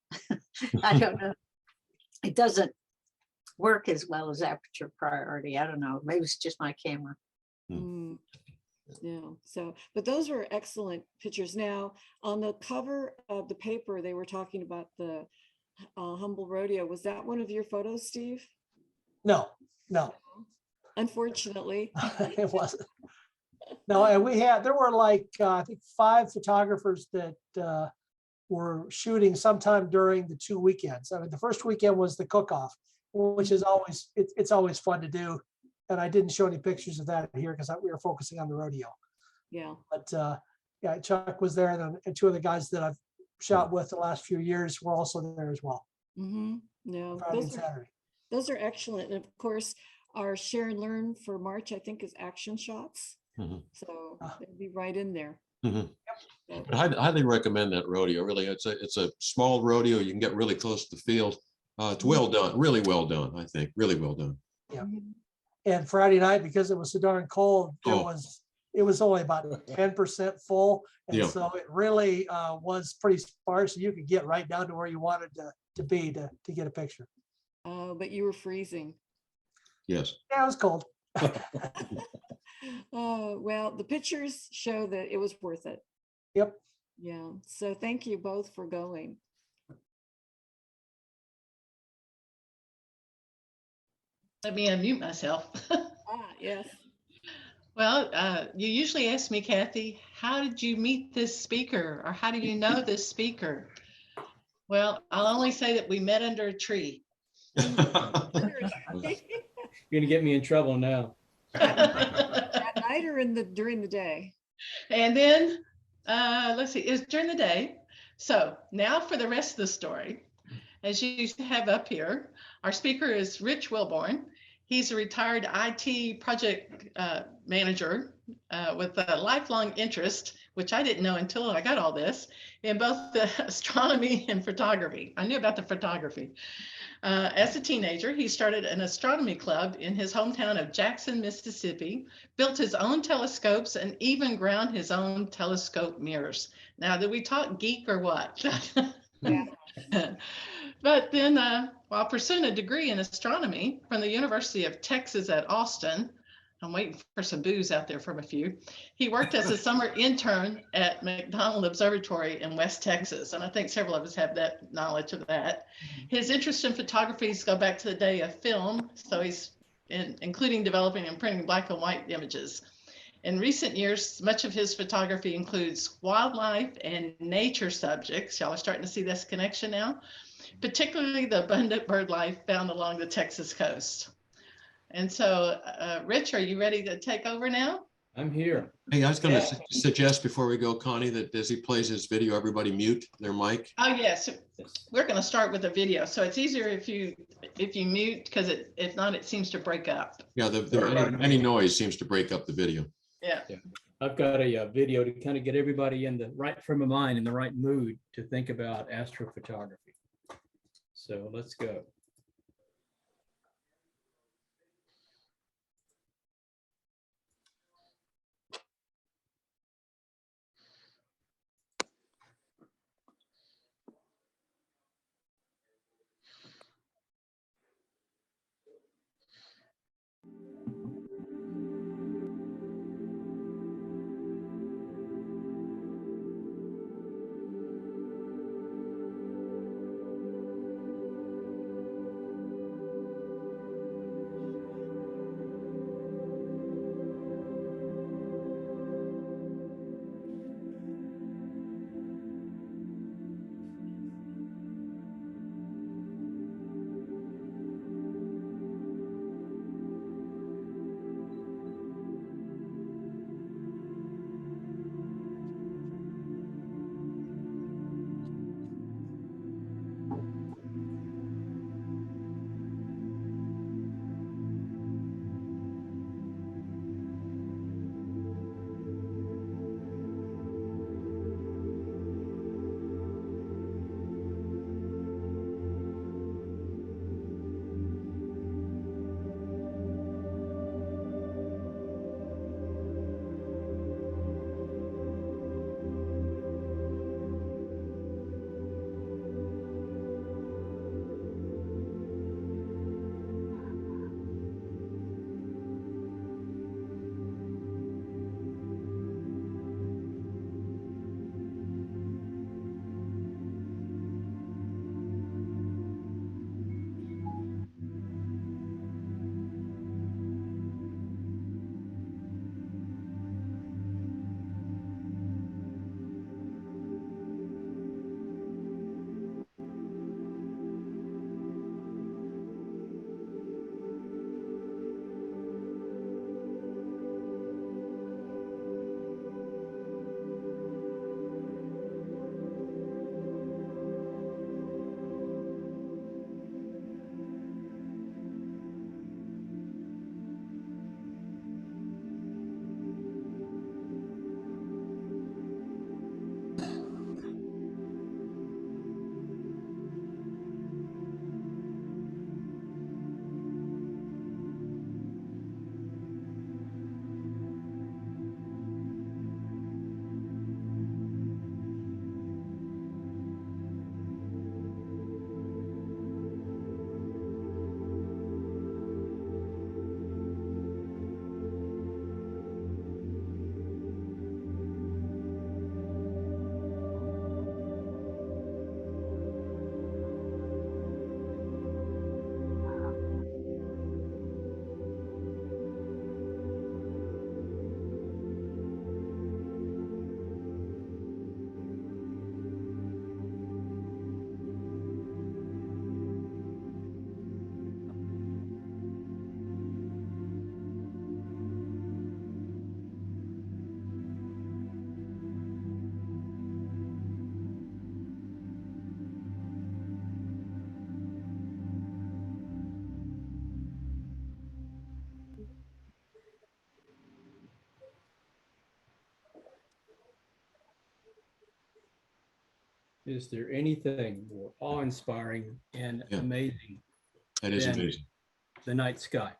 I don't know. It doesn't work as well as aperture priority. I don't know. Maybe it's just my camera. Yeah. But those were excellent pictures. Now, on the cover of the paper, they were talking about the Humble Rodeo. Was that one of your photos, Steve? No. Unfortunately. It wasn't. No, and there were like, I think 5 photographers that were shooting sometime during the 2 weekends. I mean, the first weekend was the cook-off, which is always, it's always fun to do. And I didn't show any pictures of that here because we were focusing on the rodeo. Yeah. But yeah, Chuck was there, and 2 of the guys that I've shot with the last few years were also there as well. No, Friday and Saturday. Those are excellent. And of course, our share and learn for March, I think, is action shots. So they'll be right in there. But I highly recommend that rodeo. Really, it's a small rodeo. You can get really close to the field. It's well done, really well done. I think really well done. Yeah. And Friday night, because it was so darn cold, it was only about 10% full, and so it really was pretty sparse. You could get right down to where you wanted to be to get a picture. Oh, but you were freezing. Yes. Yeah, it was cold. Oh, well, the pictures show that it was worth it. Yep. Yeah. So thank you both for going. Let me unmute myself. Yes. Well, you usually ask me, Kathy, how did you meet this speaker, or how do you know this speaker? Well, I'll only say that we met under a tree. You're gonna get me in trouble now. At night or during the day? And then, let's see, it's during the day. So now for the rest of the story. As you have up here, our speaker is Rich Wilborn. He's a retired IT project manager with a lifelong interest, which I didn't know until I got all this, in both the astronomy and photography. I knew about the photography. As a teenager, he started an astronomy club in his hometown of Jackson, Mississippi, built his own telescopes, and even ground his own telescope mirrors. Now, did we talk geek or what? Yeah. But then, while pursuing a degree in astronomy from the University of Texas at Austin, I'm waiting for some booze out there from a few, he worked as a summer intern at McDonald Observatory in West Texas. And I think several of us have that knowledge of that. His interest in photography go back to the day of film. So he's including developing and printing black and white images. In recent years, much of his photography includes wildlife and nature subjects. Y'all are starting to see this connection now, particularly the abundant bird life found along the Texas coast. And so, Rich, are you ready to take over now? I'm here. Hey, I was going to Yeah. suggest before we go, Connie, that as he plays his video, everybody mute their mic. Oh, yes. We're going to start with a video. So it's easier if you mute, because if not, it seems to break up. Yeah, any noise seems to break up the video. Yeah. I've got a video to kind of get everybody in the right frame of mind, in the right mood to think about astrophotography. So let's go. Is there anything more awe-inspiring and amazing That is than amazing. the night sky?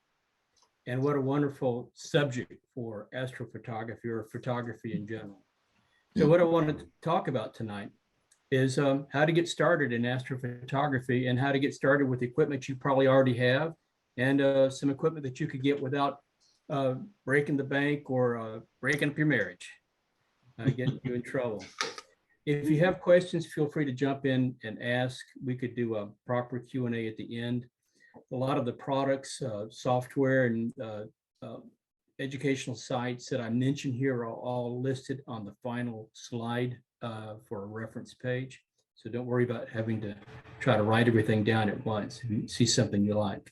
And what a wonderful subject for astrophotography or photography in general. So what I wanted to talk about tonight is how to get started in astrophotography and how to get started with equipment you probably already have, and some equipment that you could get without breaking the bank or breaking up your marriage, getting you in trouble. If you have questions, feel free to jump in and ask. We could do a proper Q&A at the end. A lot of the products, software, and educational sites that I mentioned here are all listed on the final slide for a reference page. So don't worry about having to try to write everything down at once if you see something you like.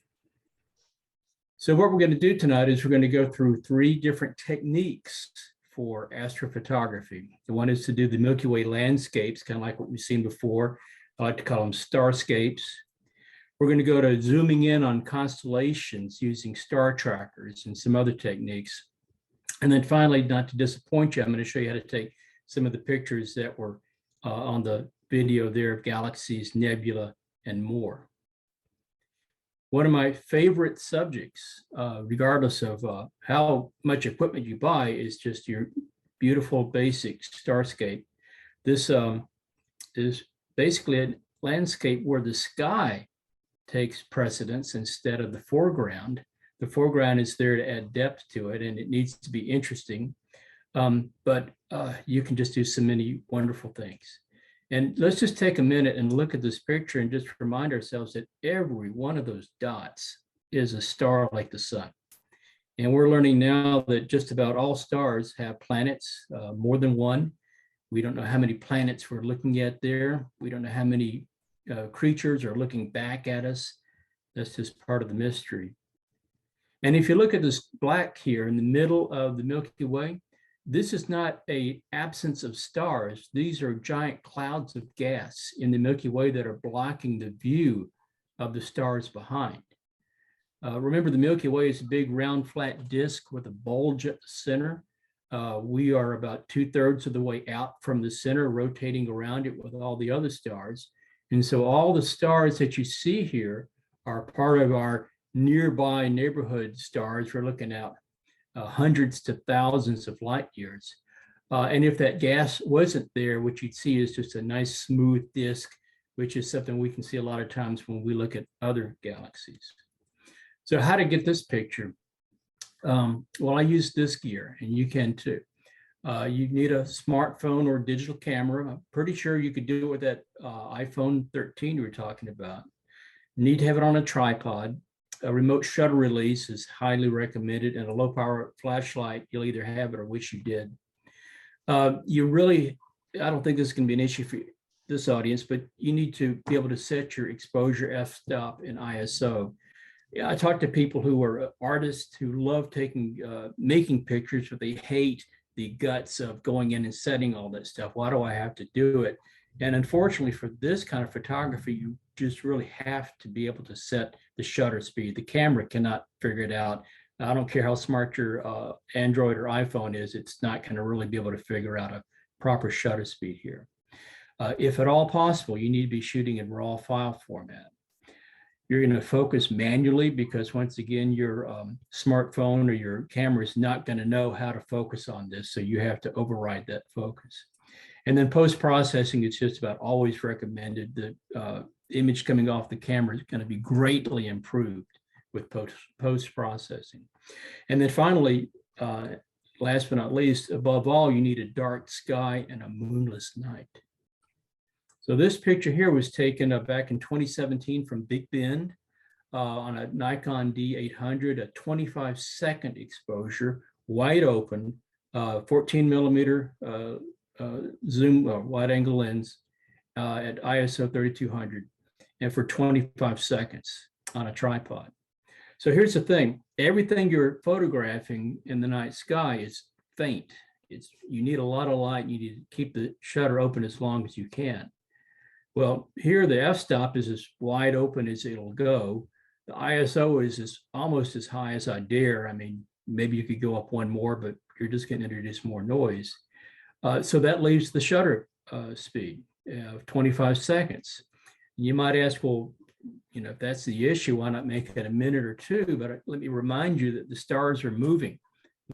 So what we're going to do tonight is we're going to go through 3 different techniques for astrophotography. The one is to do the Milky Way landscapes, kind of like what we've seen before. I like to call them starscapes. We're going to go to zooming in on constellations using star trackers and some other techniques. And then finally, not to disappoint you, I'm going to show you how to take some of the pictures that were on the video there of galaxies, nebula, and more. One of my favorite subjects, regardless of how much equipment you buy, is just your beautiful basic starscape. This is basically a landscape where the sky takes precedence instead of the foreground. The foreground is there to add depth to it, and it needs to be interesting. But you can just do so many wonderful things. And let's just take a minute and look at this picture and just remind ourselves that every one of those dots is a star like the sun. And we're learning now that just about all stars have planets, more than one. We don't know how many planets we're looking at there. We don't know how many creatures are looking back at us. That's just part of the mystery. And if you look at this black here in the middle of the Milky Way, this is not an absence of stars. These are giant clouds of gas in the Milky Way that are blocking the view of the stars behind. Remember, the Milky Way is a big round flat disk with a bulge at the center. We are about 2/3 of the way out from the center, rotating around it with all the other stars. And so all the stars that you see here are part of our nearby neighborhood stars. We're looking at hundreds to thousands of light years. And if that gas wasn't there, what you'd see is just a nice smooth disk, which is something we can see a lot of times when we look at other galaxies. So how to get this picture? Well, I use this gear, and you can too. You need a smartphone or digital camera. I'm pretty sure you could do it with that iPhone 13 we were talking about. You need to have it on a tripod. A remote shutter release is highly recommended, and a low power flashlight, you'll either have it or wish you did. I don't think this is going to be an issue for this audience, but you need to be able to set your exposure, f-stop, and ISO. Yeah, I talk to people who are artists who love making pictures, but they hate the guts of going in and setting all that stuff. Why do I have to do it? And unfortunately, for this kind of photography, you just really have to be able to set the shutter speed. The camera cannot figure it out. I don't care how smart your Android or iPhone is, it's not going to really be able to figure out a proper shutter speed here. If at all possible, you need to be shooting in raw file format. You're going to focus manually because, once again, your smartphone or your camera is not going to know how to focus on this. So you have to override that focus. And then post-processing is just about always recommended. The image coming off the camera is going to be greatly improved with post-processing. And then finally, last but not least, above all, you need a dark sky and a moonless night. So this picture here was taken back in 2017 from Big Bend on a Nikon D800, a 25-second exposure, wide open, 14 millimeter zoom wide angle lens at ISO 3200, and for 25 seconds on a tripod. So here's the thing, everything you're photographing in the night sky is faint. You need a lot of light, you need to keep the shutter open as long as you can. Well, here the f-stop is as wide open as it'll go. The ISO is almost as high as I dare. I mean, maybe you could go up one more, but you're just going to introduce more noise. So that leaves the shutter speed of 25 seconds. You might ask, well, if that's the issue, why not make it a minute or two? But let me remind you that the stars are moving.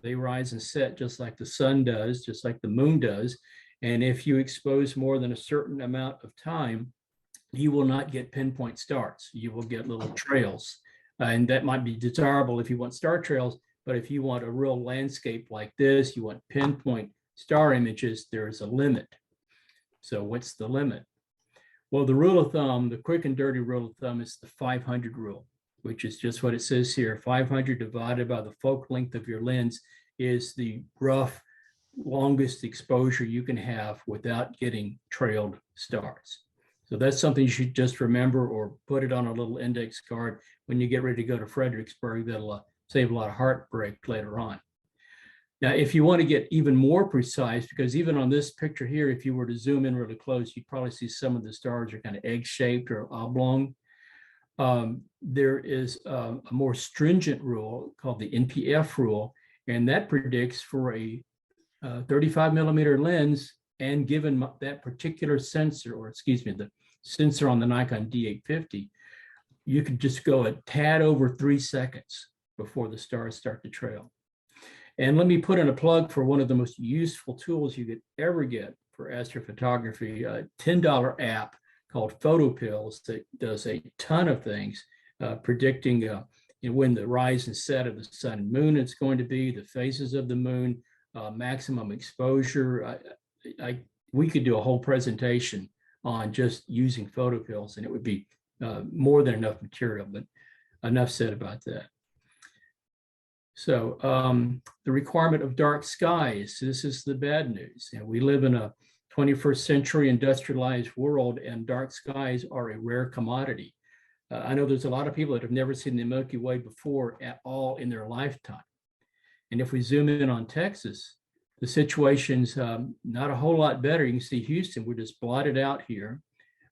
They rise and set just like the sun does, just like the moon does. And if you expose more than a certain amount of time, you will not get pinpoint stars. You will get little trails. And that might be desirable if you want star trails, but if you want a real landscape like this, you want pinpoint star images, there is a limit. So what's the limit? Well, the rule of thumb, the quick and dirty rule of thumb, is the 500 rule. which is just what it says here. 500 divided by the focal length of your lens is the rough longest exposure you can have without getting trailed stars. So that's something you should just remember or put it on a little index card when you get ready to go to Fredericksburg. That'll save a lot of heartbreak later on. Now, if you want to get even more precise, because even on this picture here, if you were to zoom in really close, you'd probably see some of the stars are kind of egg-shaped or oblong. There is a more stringent rule called the NPF rule, and that predicts for a 35 millimeter lens, and given that particular sensor, or excuse me, the sensor on the Nikon D850, you could just go a tad over 3 seconds before the stars start to trail. And let me put in a plug for one of the most useful tools you could ever get for astrophotography, a $10 app called PhotoPills that does a ton of things, predicting when the rise and set of the sun and moon is going to be, the phases of the moon, maximum exposure. We could do a whole presentation on just using PhotoPills, and it would be more than enough material, but enough said about that. So the requirement of dark skies, this is the bad news. And we live in a 21st century industrialized world, and dark skies are a rare commodity. I know there's a lot of people that have never seen the Milky Way before at all in their lifetime. And if we zoom in on Texas, the situation's not a whole lot better. You can see Houston, we're just blotted out here.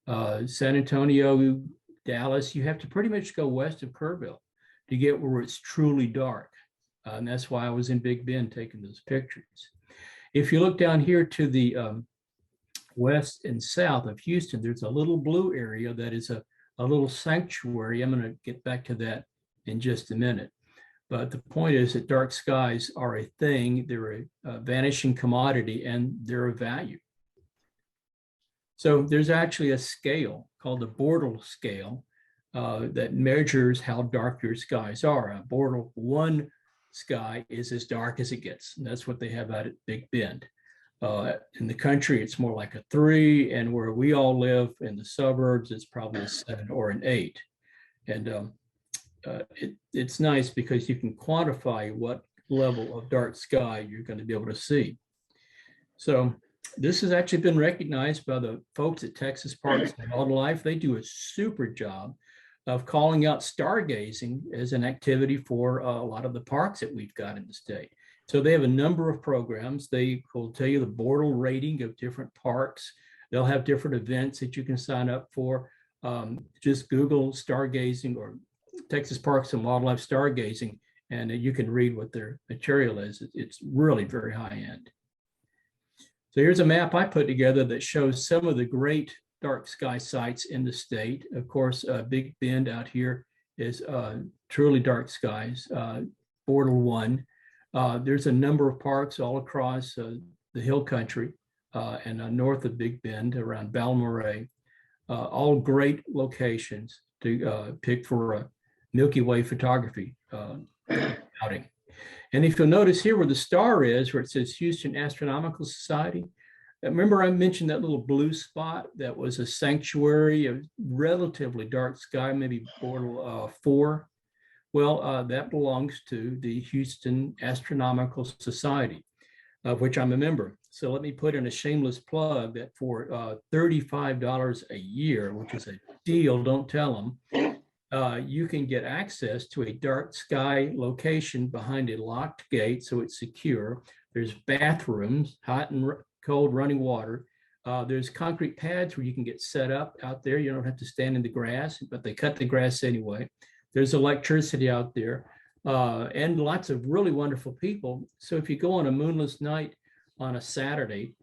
San Antonio, Dallas, you have to pretty much go west of Kerrville to get where it's truly dark. And that's why I was in Big Bend taking those pictures. If you look down here to the west and south of Houston, there's a little blue area that is a little sanctuary. I'm going to get back to that in just a minute. But the point is that dark skies are a thing. They're a vanishing commodity, and they're of value. So there's actually a scale called the Bortle scale that measures how dark your skies are. A Bortle 1 sky is as dark as it gets. And that's what they have out at Big Bend. In the country, it's more like a 3, and where we all live in the suburbs, it's probably a 7 or an 8. And it's nice because you can quantify what level of dark sky you're going to be able to see. So this has actually been recognized by the folks at Texas Parks and Wildlife. They do a super job of calling out stargazing as an activity for a lot of the parks that we've got in the state. So they have a number of programs. They will tell you the Bortle rating of different parks. They'll have different events that you can sign up for. Just Google stargazing or Texas Parks and Wildlife stargazing, and you can read what their material is. It's really very high end. So here's a map I put together that shows some of the great dark sky sites in the state. Of course, Big Bend out here is truly dark skies, Bortle 1. There's a number of parks all across the hill country and north of Big Bend around Balmoral, all great locations to pick for a Milky Way photography outing. And if you'll notice here where the star is, where it says Houston Astronomical Society, remember I mentioned that little blue spot that was a sanctuary of relatively dark sky, maybe Bortle 4? Well, that belongs to the Houston Astronomical Society, of which I'm a member. So let me put in a shameless plug that for $35 a year, which is a deal, don't tell them, you can get access to a dark sky location behind a locked gate, so it's secure. There's bathrooms, hot and cold running water. There's concrete pads where you can get set up out there. You don't have to stand in the grass, but they cut the grass anyway. There's electricity out there and lots of really wonderful people. So if you go on a moonless night on a Saturday,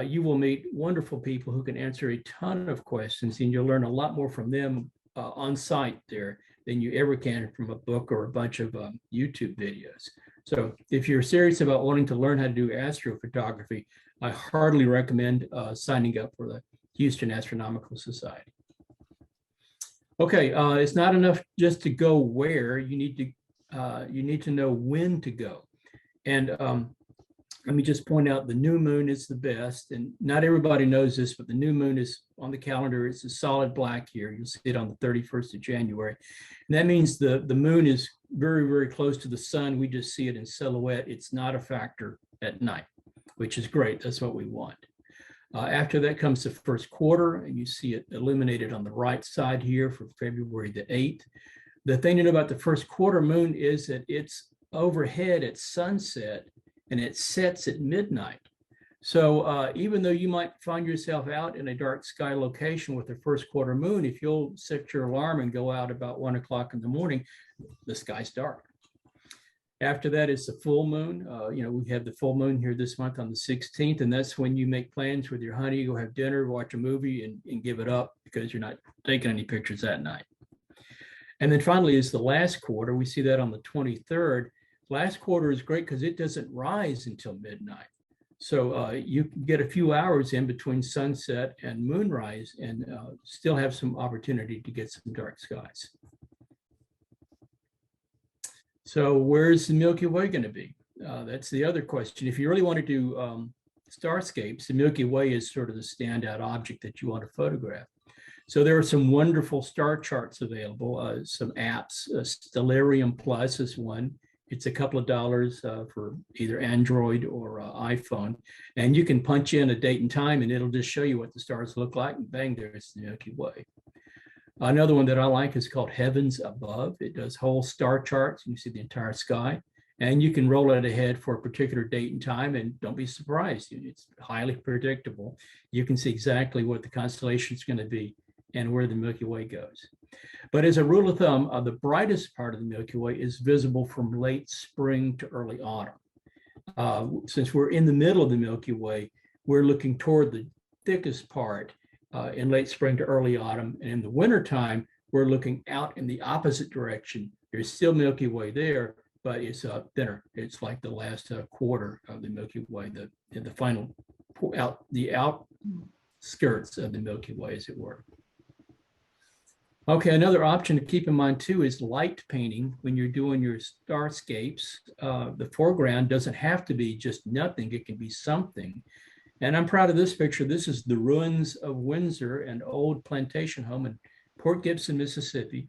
you will meet wonderful people who can answer a ton of questions, and you'll learn a lot more from them on site there than you ever can from a book or a bunch of YouTube videos. So if you're serious about wanting to learn how to do astrophotography, I heartily recommend signing up for the Houston Astronomical Society. Okay, it's not enough just to go where, you need to know when to go. And let me just point out the new moon is the best, and not everybody knows this, but the new moon is on the calendar. It's a solid black here. You'll see it on the 31st of January. And that means the moon is very, very close to the sun. We just see it in silhouette. It's not a factor at night, which is great. That's what we want. After that comes the first quarter, and you see it illuminated on the right side here for February the 8th. The thing to know about the first quarter moon is that it's overhead at sunset and it sets at midnight. So even though you might find yourself out in a dark sky location with the first quarter moon, if you'll set your alarm and go out about 1 o'clock in the morning, the sky's dark. After that is the full moon. We have the full moon here this month on the 16th, and that's when you make plans with your honey, go have dinner, watch a movie, and give it up because you're not taking any pictures that night. And then finally is the last quarter. We see that on the 23rd. Last quarter is great because it doesn't rise until midnight. So you can get a few hours in between sunset and moonrise and still have some opportunity to get some dark skies. So where's the Milky Way going to be? That's the other question. If you really want to do starscapes, the Milky Way is sort of the standout object that you want to photograph. So there are some wonderful star charts available, some apps. Stellarium Plus is one. It's a couple of dollars for either Android or iPhone. And you can punch in a date and time and it'll just show you what the stars look like, and bang, there's the Milky Way. Another one that I like is called Heavens Above. It does whole star charts. You can see the entire sky, and you can roll it ahead for a particular date and time, and don't be surprised. It's highly predictable. You can see exactly what the constellation is going to be and where the Milky Way goes. But as a rule of thumb, the brightest part of the Milky Way is visible from late spring to early autumn. Since we're in the middle of the Milky Way, we're looking toward the thickest part in late spring to early autumn. And in the wintertime, we're looking out in the opposite direction. There's still Milky Way there, but it's thinner. It's like the last quarter of the Milky Way, the final outskirts of the Milky Way, as it were. Okay, another option to keep in mind too is light painting when you're doing your starscapes. The foreground doesn't have to be just nothing, it can be something. And I'm proud of this picture. This is the ruins of Windsor, an old plantation home in Port Gibson, Mississippi,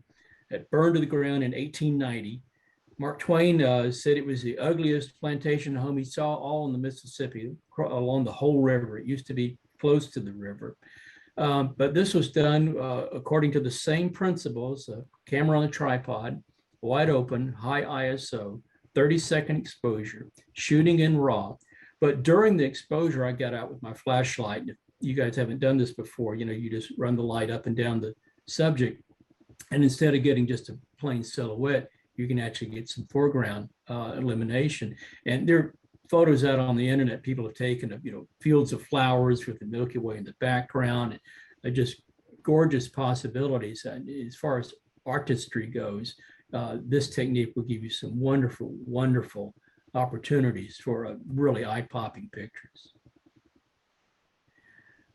that burned to the ground in 1890. Mark Twain said it was the ugliest plantation home he saw all in the Mississippi, along the whole river. It used to be close to the river. But this was done according to the same principles: a camera on a tripod, wide open, high ISO, 30-second exposure, shooting in RAW. But during the exposure, I got out with my flashlight. If you guys haven't done this before, you just run the light up and down the subject. And instead of getting just a plain silhouette, you can actually get some foreground illumination. And there are photos out on the internet people have taken of, fields of flowers with the Milky Way in the background. And just gorgeous possibilities. And as far as artistry goes, this technique will give you some wonderful, wonderful opportunities for really eye-popping pictures.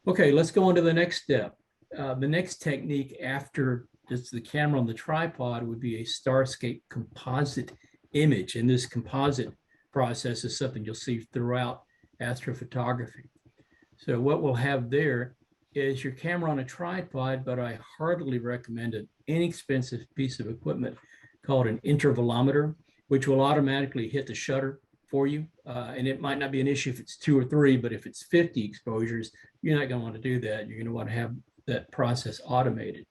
Okay, let's go on to the next step. The next technique after just the camera on the tripod would be a starscape composite image. And this composite process is something you'll see throughout astrophotography. So what we'll have there is your camera on a tripod, but I heartily recommend an inexpensive piece of equipment called an intervalometer, which will automatically hit the shutter for you. And it might not be an issue if it's 2 or 3, but if it's 50 exposures, you're not going to want to do that. You're going to want to have that process automated.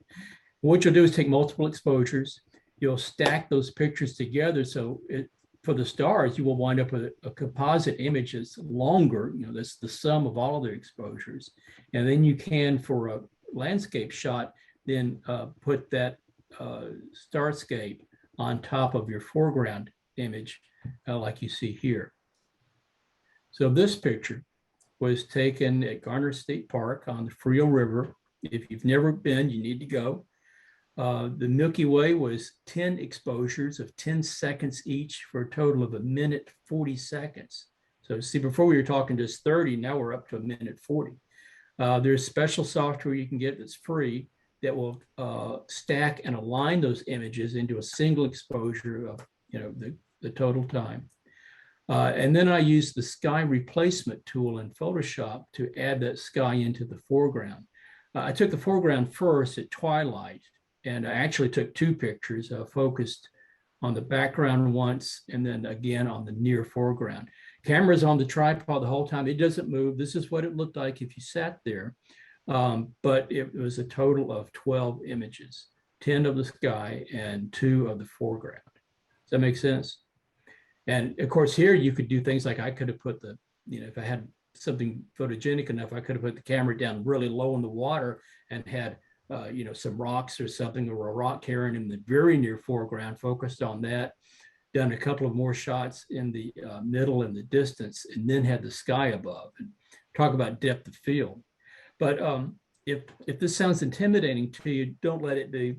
What you'll do is take multiple exposures. You'll stack those pictures together. So for the stars, you will wind up with a composite image that's longer. That's the sum of all of their exposures. And then you can, for a landscape shot, then put that starscape on top of your foreground image, like you see here. So this picture was taken at Garner State Park on the Frio River. If you've never been, you need to go. The Milky Way was 10 exposures of 10 seconds each for a total of 1 minute 40 seconds. So see, before we were talking just 30, now we're up to 1 minute 40. There's special software you can get that's free that will stack and align those images into a single exposure of the total time. And then I used the sky replacement tool in Photoshop to add that sky into the foreground. I took the foreground first at twilight, and I actually took 2 pictures, focused on the background once, and then again on the near foreground. Camera's on the tripod the whole time. It doesn't move. This is what it looked like if you sat there. But it was a total of 12 images, 10 of the sky and 2 of the foreground. Does that make sense? And of course, here you could do things like I could have put the, if I had something photogenic enough, I could have put the camera down really low in the water and had, some rocks or something, or a rock cairn in the very near foreground, focused on that, done a couple of more shots in the middle and the distance, and then had the sky above. And talk about depth of field. But if this sounds intimidating to you, don't let it be.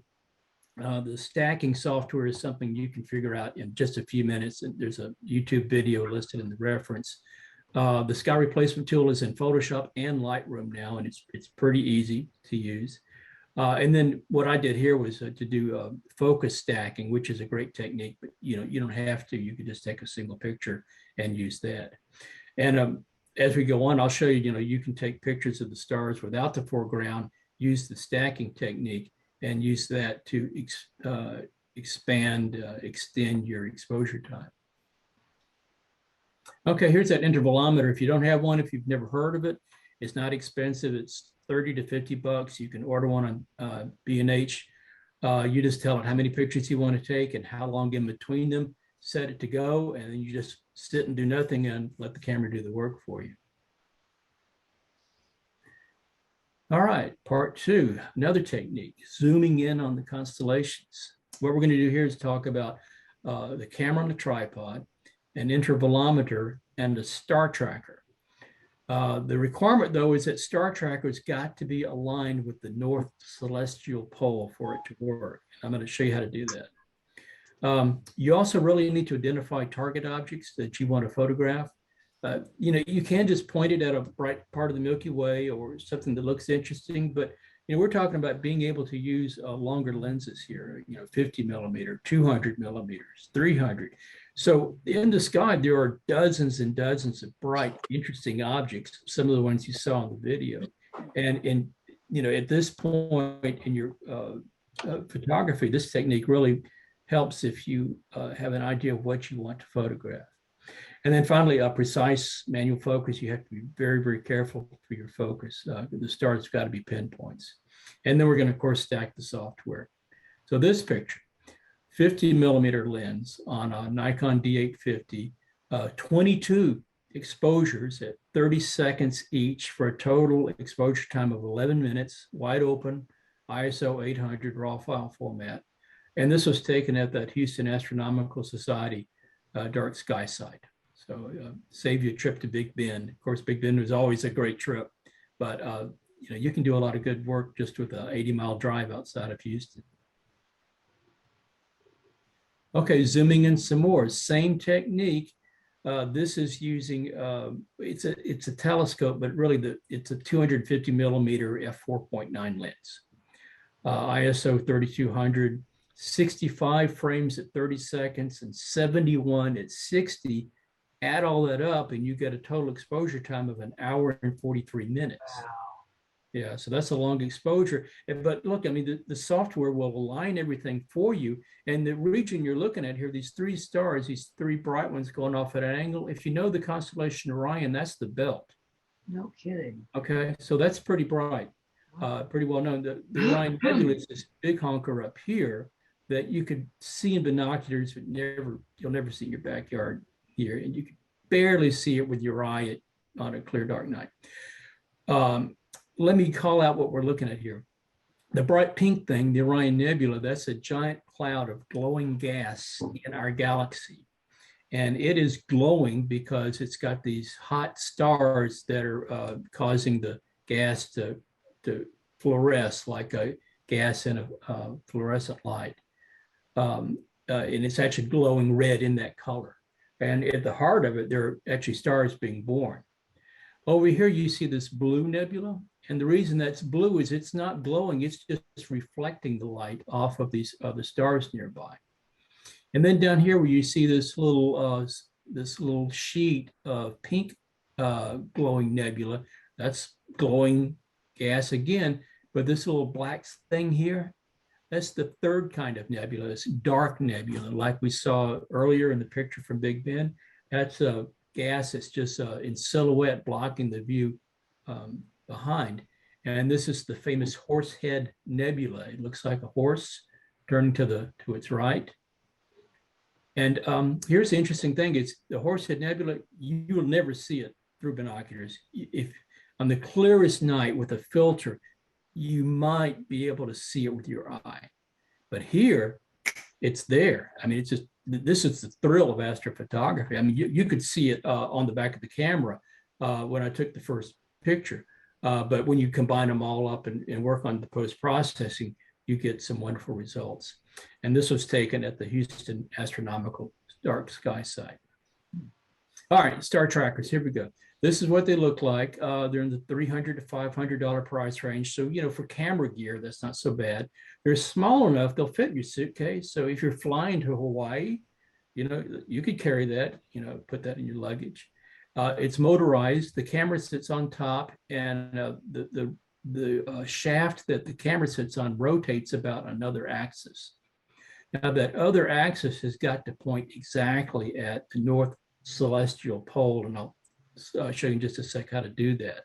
The stacking software is something you can figure out in just a few minutes. And there's a YouTube video listed in the reference. The sky replacement tool is in Photoshop and Lightroom now, and it's pretty easy to use. And then what I did here was to do focus stacking, which is a great technique, but you don't have to. You can just take a single picture and use that. And as we go on, I'll show you, you can take pictures of the stars without the foreground, use the stacking technique, and use that to extend your exposure time. Okay, here's that intervalometer. If you don't have one, if you've never heard of it, it's not expensive. It's 30 to 50 bucks. You can order one on B&H. You just tell it how many pictures you want to take and how long in between them, set it to go, and then you just sit and do nothing and let the camera do the work for you. All right, part 2, another technique, zooming in on the constellations. What we're going to do here is talk about the camera on the tripod, an intervalometer, and a star tracker. The requirement, though, is that star tracker's got to be aligned with the north celestial pole for it to work. I'm going to show you how to do that. You also really need to identify target objects that you want to photograph. You can just point it at a bright part of the Milky Way or something that looks interesting, but we're talking about being able to use longer lenses here, 50 millimeter, 200 millimeters, 300. So in the sky, there are dozens and dozens of bright, interesting objects, some of the ones you saw in the video. And at this point in your photography, this technique really helps if you have an idea of what you want to photograph. And then finally, a precise manual focus. You have to be very, very careful for your focus. The stars have got to be pinpoints. And then we're going to, of course, stack the software. So this picture, 50 millimeter lens on a Nikon D850, 22 exposures at 30 seconds each for a total exposure time of 11 minutes, wide open, ISO 800 raw file format. And this was taken at that Houston Astronomical Society dark sky site. So save you a trip to Big Bend. Of course, Big Bend was always a great trip, but you can do a lot of good work just with an 80-mile drive outside of Houston. Okay, zooming in some more, same technique. This is using, it's a telescope, but really it's a 250 millimeter f4.9 lens. ISO 3200, 65 frames at 30 seconds and 71 at 60. Add all that up and you get a total exposure time of 1 hour and 43 minutes. Wow. Yeah, so that's a long exposure. But look, I mean, the software will align everything for you. And the region you're looking at here, these 3 stars, these 3 bright ones going off at an angle, if you know the constellation Orion, that's the belt. No kidding. Okay, so that's pretty bright, pretty well known. The Orion Nebula is this big honker up here that you could see in binoculars, but you'll never see in your backyard here, and you can barely see it with your eye on a clear dark night. Let me call out what we're looking at here. The bright pink thing, the Orion Nebula, that's a giant cloud of glowing gas in our galaxy. And it is glowing because it's got these hot stars that are causing the gas to fluoresce like a gas in a fluorescent light. And it's actually glowing red in that color. And at the heart of it, there are actually stars being born. Over here, you see this blue nebula. And the reason that's blue is it's not glowing, it's just reflecting the light off of these other stars nearby. And then down here where you see this little this little sheet of pink glowing nebula. That's glowing gas again, but this little black thing here, that's the third kind of nebula. It's dark nebula, like we saw earlier in the picture from Big Ben. That's a gas that's just in silhouette blocking the view behind. And this is the famous Horsehead Nebula. It looks like a horse turning to its right. And here's the interesting thing: it's the Horsehead Nebula. You'll never see it through binoculars. If on the clearest night with a filter, you might be able to see it with your eye. But here, it's there. I mean, it's just, this is the thrill of astrophotography. I mean, you could see it on the back of the camera when I took the first picture. But when you combine them all up and work on the post-processing, you get some wonderful results. And this was taken at the Houston Astronomical Dark Sky site. All right, star trackers, here we go. This is what they look like. They're in the $300 to $500 price range. So, you know, for camera gear, that's not so bad. They're small enough, they'll fit in your suitcase. So if you're flying to Hawaii, you know, you could carry that, you know, put that in your luggage. It's motorized. The camera sits on top, and the shaft that the camera sits on rotates about another axis. Now that other axis has got to point exactly at the North Celestial Pole, and I'll show you in just a sec how to do that.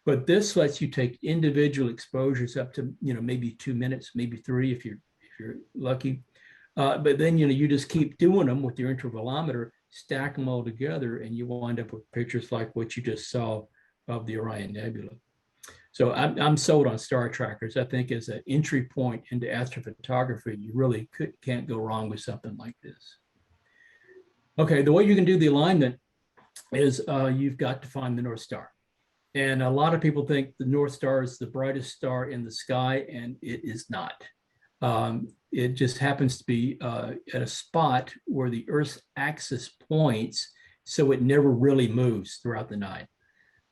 But this lets you take individual exposures up to, you know, maybe 2 minutes, maybe 3 if you're lucky. But then, you know, you just keep doing them with your intervalometer, stack them all together, and you wind up with pictures like what you just saw of the Orion Nebula. So I'm sold on star trackers. I think as an entry point into astrophotography, you really can't go wrong with something like this. Okay, the way you can do the alignment is you've got to find the North Star. And a lot of people think the North Star is the brightest star in the sky, and it is not. It just happens to be at a spot where the Earth's axis points, so it never really moves throughout the night.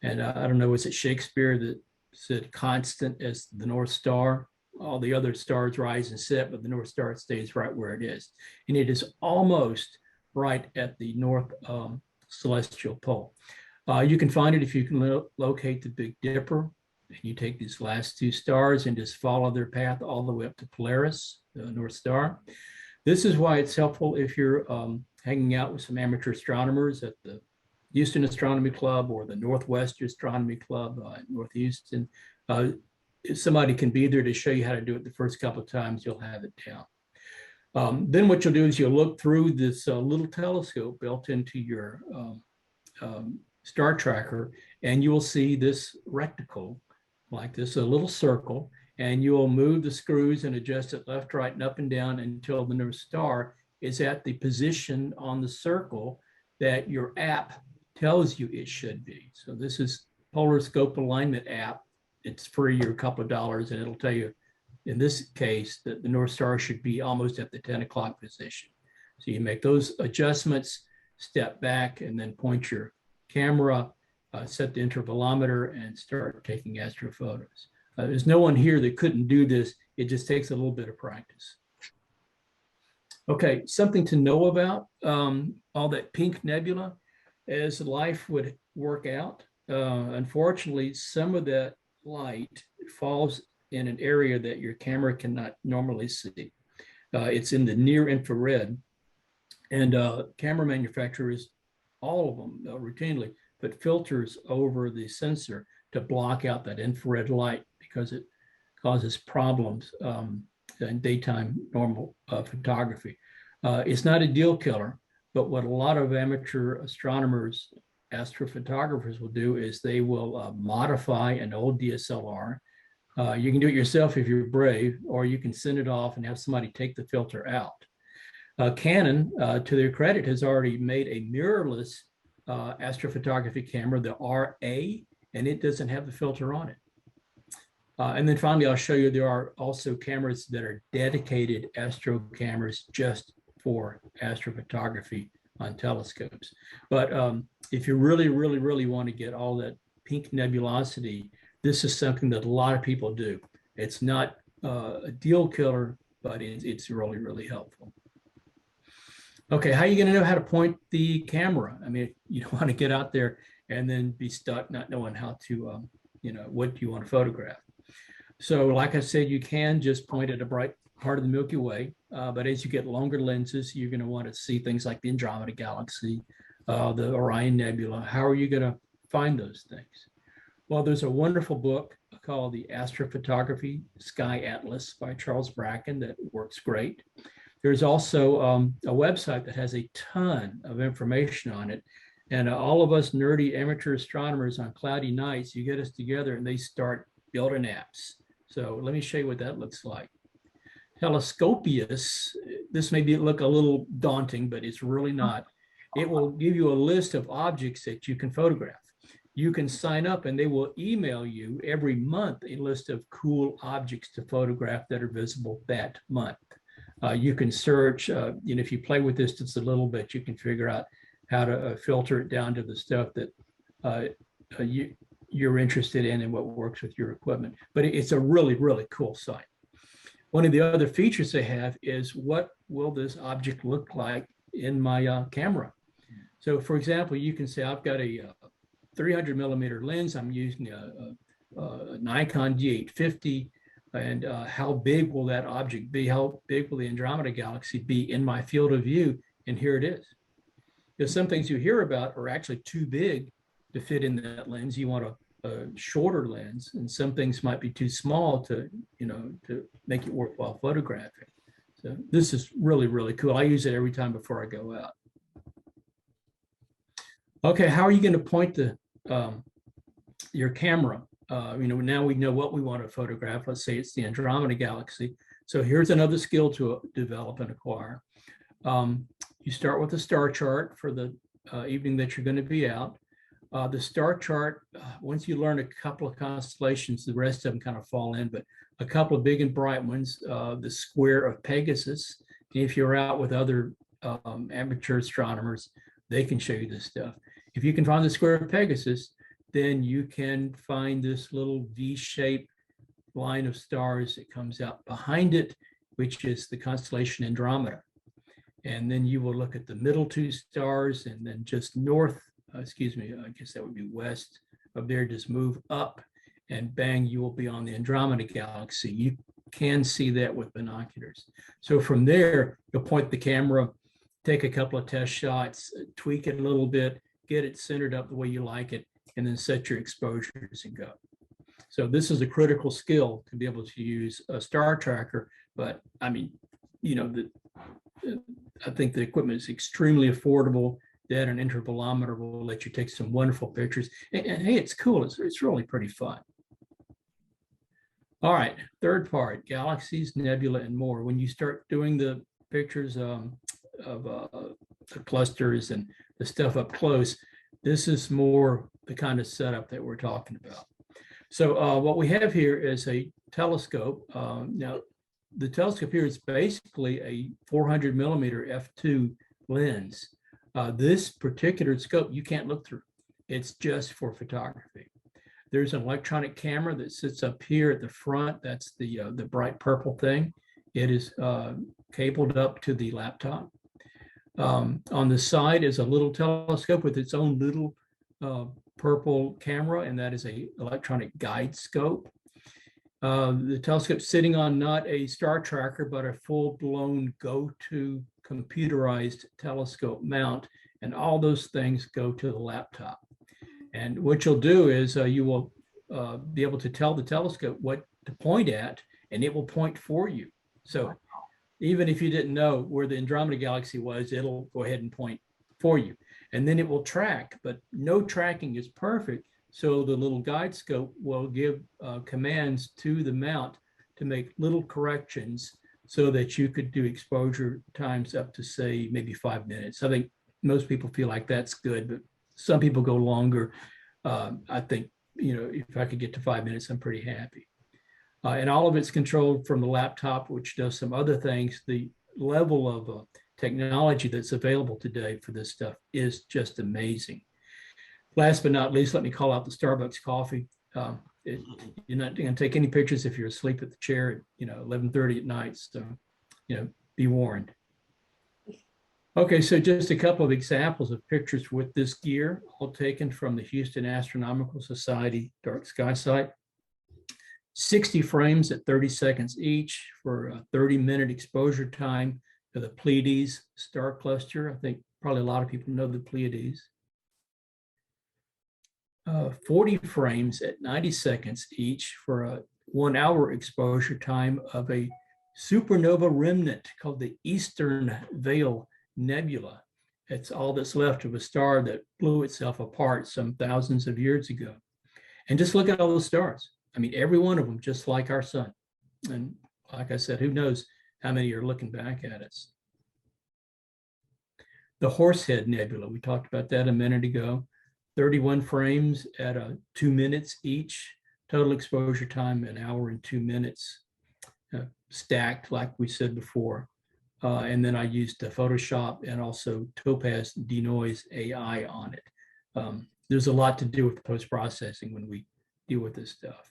And I don't know, was it Shakespeare that said constant as the North Star? All the other stars rise and set, but the North Star stays right where it is. And it is almost right at the North Celestial Pole. You can find it if you can locate the Big Dipper, and you take these last 2 stars and just follow their path all the way up to Polaris, the North Star. This is why it's helpful if you're hanging out with some amateur astronomers at the Houston Astronomy Club or the Northwest Astronomy Club in North Houston. If somebody can be there to show you how to do it the first couple of times, you'll have it down. Then what you'll do is you'll look through this little telescope built into your star tracker, and you will see this reticle like this, a little circle, and you will move the screws and adjust it left, right, and up and down until the North Star is at the position on the circle that your app tells you it should be. So this is Polar Scope Alignment app. It's free, or a couple of dollars, and it'll tell you, in this case, that the North Star should be almost at the 10 o'clock position. So you make those adjustments, step back, and then point your camera, set the intervalometer, and start taking astrophotos. There's no one here that couldn't do this. It just takes a little bit of practice. Okay, something to know about all that pink nebula as life would work out. Unfortunately, some of that light falls in an area that your camera cannot normally see. It's in the near infrared, and camera manufacturers, all of them routinely put filters over the sensor to block out that infrared light because it causes problems in daytime normal photography. It's not a deal killer, but what a lot of amateur astronomers, astrophotographers will do is they will modify an old DSLR. You can do it yourself if you're brave, or you can send it off and have somebody take the filter out. Canon, to their credit, has already made a mirrorless astrophotography camera, the RA, and it doesn't have the filter on it. And then finally, I'll show you there are also cameras that are dedicated astro cameras just for astrophotography on telescopes. But if you really, really, really want to get all that pink nebulosity, this is something that a lot of people do. It's not a deal killer, but it's really, really helpful. Okay, how are you going to know how to point the camera? I mean, you don't want to get out there and then be stuck not knowing how to, what you want to photograph. So like I said, you can just point at a bright part of the Milky Way, but as you get longer lenses, you're going to want to see things like the Andromeda Galaxy, the Orion Nebula. How are you going to find those things? Well, there's a wonderful book called the Astrophotography Sky Atlas by Charles Bracken that works great. There's also a website that has a ton of information on it. And all of us nerdy amateur astronomers on cloudy nights, you get us together and they start building apps. So let me show you what that looks like. Telescopius, this may look a little daunting, but it's really not. It will give you a list of objects that you can photograph. You can sign up and they will email you every month a list of cool objects to photograph that are visible that month. You can search, if you play with this just a little bit, you can figure out how to filter it down to the stuff that you're interested in and what works with your equipment. But it's a really, really cool site. One of the other features they have is what will this object look like in my camera? So for example, you can say I've got a 300 millimeter lens. I'm using a Nikon D850. And how big will that object be? How big will the Andromeda Galaxy be in my field of view? And here it is. Because some things you hear about are actually too big to fit in that lens. You want a shorter lens, and some things might be too small to make it worthwhile photographing. So this is really, really cool. I use it every time before I go out. Okay, how are you going to point your camera? Now we know what we want to photograph. Let's say it's the Andromeda Galaxy. So here's another skill to develop and acquire. You start with a star chart for the evening that you're going to be out. The star chart, once you learn a couple of constellations, the rest of them kind of fall in, but a couple of big and bright ones, the square of Pegasus. If you're out with other amateur astronomers, they can show you this stuff. If you can find the square of Pegasus, then you can find this little V-shaped line of stars that comes out behind it, which is the constellation Andromeda. And then you will look at the middle two stars, and then just north, I guess that would be west of there, just move up and bang, you will be on the Andromeda Galaxy. You can see that with binoculars. So from there, you'll point the camera, take a couple of test shots, tweak it a little bit, get it centered up the way you like it, and then set your exposures and go. So this is a critical skill to be able to use a star tracker. But I mean, I think the equipment is extremely affordable. That an intervalometer will let you take some wonderful pictures. And hey, it's cool. It's really pretty fun. All right, third part, galaxies, nebula, and more. When you start doing the pictures of the clusters and the stuff up close, this is more the kind of setup that we're talking about. So what we have here is a telescope. Now, the telescope here is basically a 400 millimeter f2 lens. This particular scope you can't look through. It's just for photography. There's an electronic camera that sits up here at the front. That's the bright purple thing. It is cabled up to the laptop. On the side is a little telescope with its own little purple camera, and that is a electronic guide scope. The telescope sitting on not a star tracker, but a full-blown go-to computerized telescope mount, and all those things go to the laptop. And what you'll do is you will be able to tell the telescope what to point at, and it will point for you. So even if you didn't know where the Andromeda Galaxy was, it'll go ahead and point for you. And then it will track, but no tracking is perfect. So the little guide scope will give commands to the mount to make little corrections so that you could do exposure times up to, say, maybe 5 minutes. I think most people feel like that's good, but some people go longer. I think, if I could get to 5 minutes, I'm pretty happy. And all of it's controlled from the laptop, which does some other things. The level of technology that's available today for this stuff is just amazing. Last but not least, let me call out the Starbucks coffee. You're not going to take any pictures if you're asleep at the chair at 11:30 at night. So, be warned. Okay, so just a couple of examples of pictures with this gear, all taken from the Houston Astronomical Society dark sky site. 60 frames at 30 seconds each for a 30-minute exposure time to the Pleiades star cluster. I think probably a lot of people know the Pleiades. 40 frames at 90 seconds each for a 1 hour exposure time of a supernova remnant called the Eastern Veil Nebula. It's all that's left of a star that blew itself apart some thousands of years ago. And just look at all those stars. I mean, every one of them just like our sun. And like I said, who knows how many are looking back at us. The Horsehead Nebula, we talked about that a minute ago. 31 frames at 2 minutes each. Total exposure time, 1 hour and 2 minutes. Stacked, like we said before. And then I used Photoshop and also Topaz Denoise AI on it. There's a lot to do with post-processing when we deal with this stuff.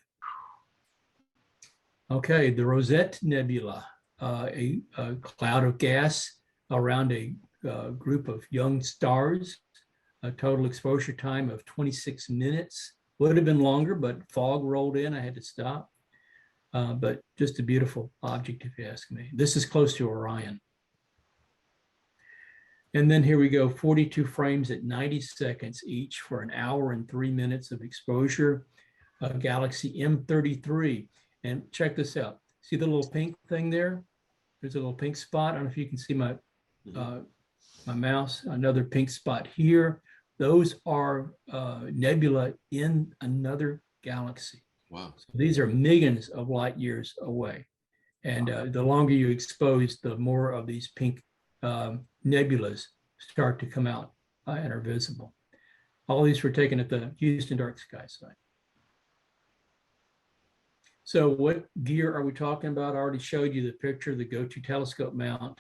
Okay, the Rosette Nebula, a cloud of gas around a group of young stars, a total exposure time of 26 minutes. Would have been longer, but fog rolled in, I had to stop. But just a beautiful object, if you ask me. This is close to Orion. And then here we go, 42 frames at 90 seconds each for 1 hour and 3 minutes of exposure. Galaxy M33. And check this out. See the little pink thing there? There's a little pink spot. I don't know if you can see my mouse. Another pink spot here. Those are nebula in another galaxy. Wow. So these are millions of light years away. And the longer you expose, the more of these pink nebulas start to come out and are visible. All these were taken at the Houston Dark Sky site. So what gear are we talking about? I already showed you the picture, the go-to telescope mount.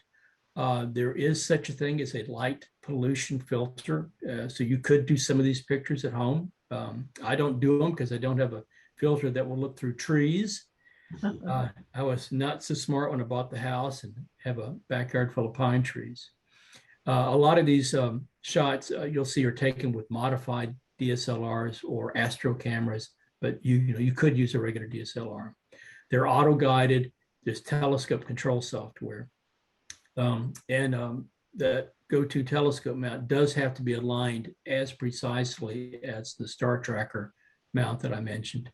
There is such a thing as a light pollution filter. So you could do some of these pictures at home. I don't do them because I don't have a filter that will look through trees. I was not so smart when I bought the house and have a backyard full of pine trees. A lot of these shots you'll see are taken with modified DSLRs or Astro cameras, but you could use a regular DSLR. They're auto-guided. There's telescope control software. The go-to telescope mount does have to be aligned as precisely as the star tracker mount that I mentioned.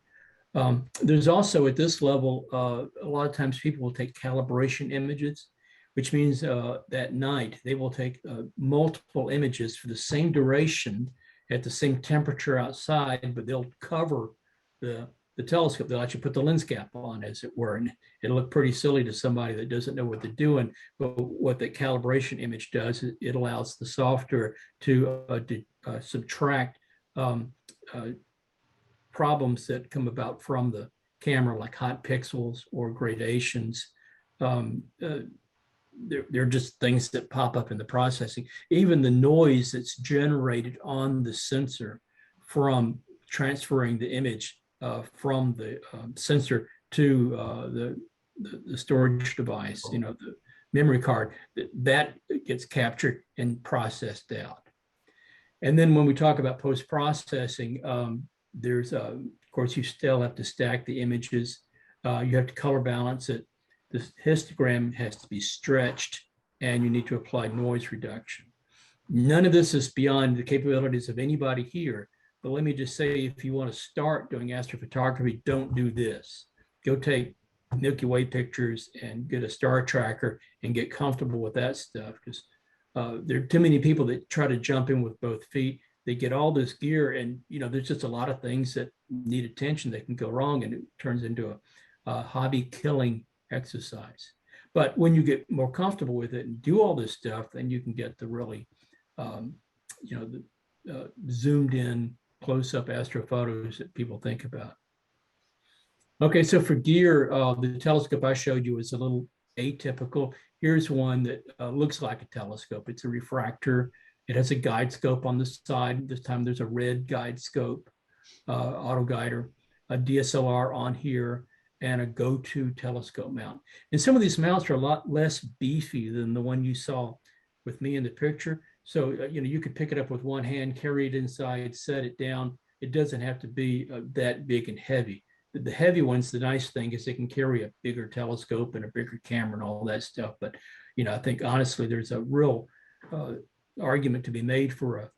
There's also at this level, a lot of times people will take calibration images, which means that night they will take multiple images for the same duration at the same temperature outside, but they'll cover the telescope. They'll actually put the lens cap on, as it were, and it'll look pretty silly to somebody that doesn't know what they're doing. But what the calibration image does, it allows the software to subtract problems that come about from the camera, like hot pixels or gradations. They're just things that pop up in the processing. Even the noise that's generated on the sensor from transferring the image from the sensor to the storage device, the memory card, that gets captured and processed out. And then when we talk about post-processing, there's, of course, you still have to stack the images. You have to color balance it. The histogram has to be stretched, and you need to apply noise reduction. None of this is beyond the capabilities of anybody here. But let me just say, if you want to start doing astrophotography, don't do this. Go take Milky Way pictures and get a star tracker and get comfortable with that stuff, because there are too many people that try to jump in with both feet. They get all this gear, and there's just a lot of things that need attention that can go wrong, and it turns into a hobby-killing exercise. But when you get more comfortable with it and do all this stuff, then you can get the really, zoomed in, close-up astrophotos that people think about. Okay, so for gear, the telescope I showed you is a little atypical. Here's one that looks like a telescope. It's a refractor. It has a guide scope on the side. This time there's a red guide scope, auto guider, a DSLR on here, and a go-to telescope mount. And some of these mounts are a lot less beefy than the one you saw with me in the picture. So, you could pick it up with one hand, carry it inside, set it down. It doesn't have to be that big and heavy. The heavy ones, the nice thing is they can carry a bigger telescope and a bigger camera and all that stuff. But, I think honestly, there's a real argument to be made for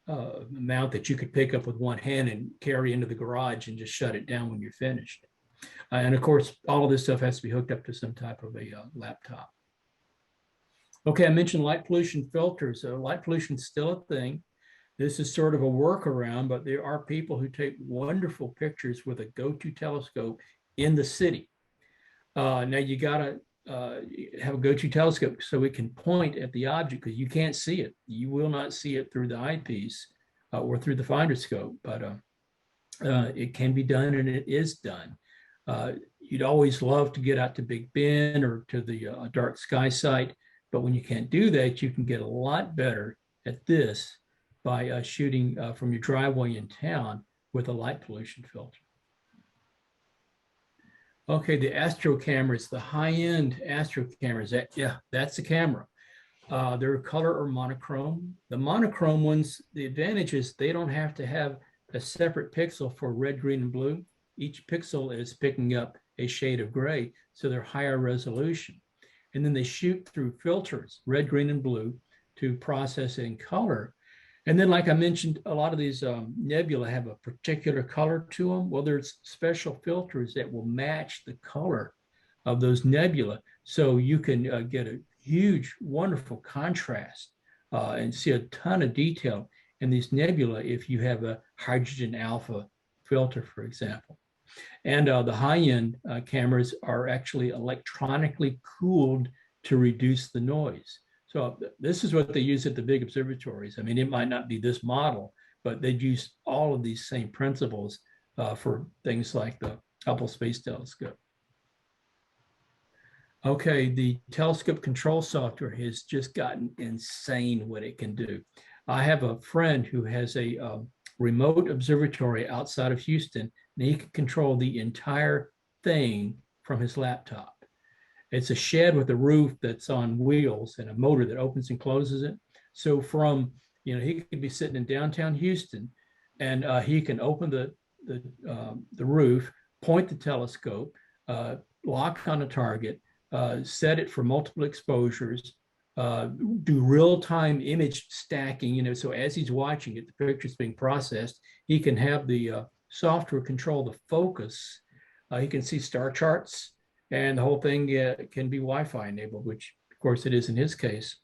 a mount that you could pick up with one hand and carry into the garage and just shut it down when you're finished. And of course, all of this stuff has to be hooked up to some type of a laptop. Okay, I mentioned light pollution filters. Light pollution is still a thing. This is sort of a workaround, but there are people who take wonderful pictures with a go-to telescope in the city. Now you gotta have a go-to telescope so we can point at the object, because you can't see it. You will not see it through the eyepiece or through the finder scope, but it can be done, and it is done. You'd always love to get out to Big Bend or to the dark sky site, but when you can't do that, you can get a lot better at this by shooting from your driveway in town with a light pollution filter. Okay, the Astro cameras, the high-end Astro cameras, that's the camera. They're color or monochrome. The monochrome ones, the advantage is they don't have to have a separate pixel for red, green, and blue. Each pixel is picking up a shade of gray, so they're higher resolution. And then they shoot through filters, red, green, and blue, to process in color. And then, like I mentioned, a lot of these nebula have a particular color to them. Well, there's special filters that will match the color of those nebula. So you can get a huge, wonderful contrast and see a ton of detail in these nebula if you have a hydrogen alpha filter, for example. And the high-end cameras are actually electronically cooled to reduce the noise. So this is what they use at the big observatories. I mean, it might not be this model, but they'd use all of these same principles for things like the Hubble Space Telescope. Okay, the telescope control software has just gotten insane what it can do. I have a friend who has a remote observatory outside of Houston, and he can control the entire thing from his laptop. It's a shed with a roof that's on wheels and a motor that opens and closes it. So from, he could be sitting in downtown Houston, and he can open the roof, point the telescope, lock on a target, set it for multiple exposures, do real-time image stacking, so as he's watching it, the picture's being processed, he can have the software control the focus. He can see star charts, and the whole thing can be Wi-Fi enabled, which of course it is in his case.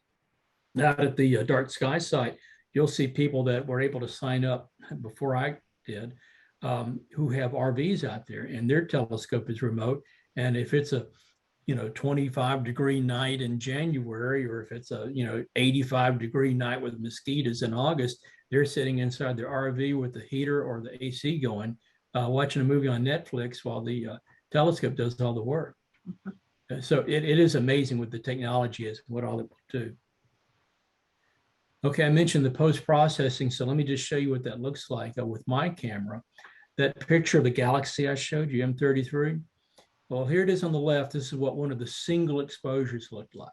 Now at the dark sky site, you'll see people that were able to sign up before I did, who have RVs out there, and their telescope is remote. And if it's a 25-degree night in January, or if it's a 85-degree night with mosquitoes in August, they're sitting inside their RV with the heater or the AC going, watching a movie on Netflix while the telescope does all the work. So it is amazing what the technology is, what all it will do. Okay, I mentioned the post-processing, so let me just show you what that looks like with my camera. That picture of the galaxy I showed you, M33, well, here it is on the left. This is what one of the single exposures looked like.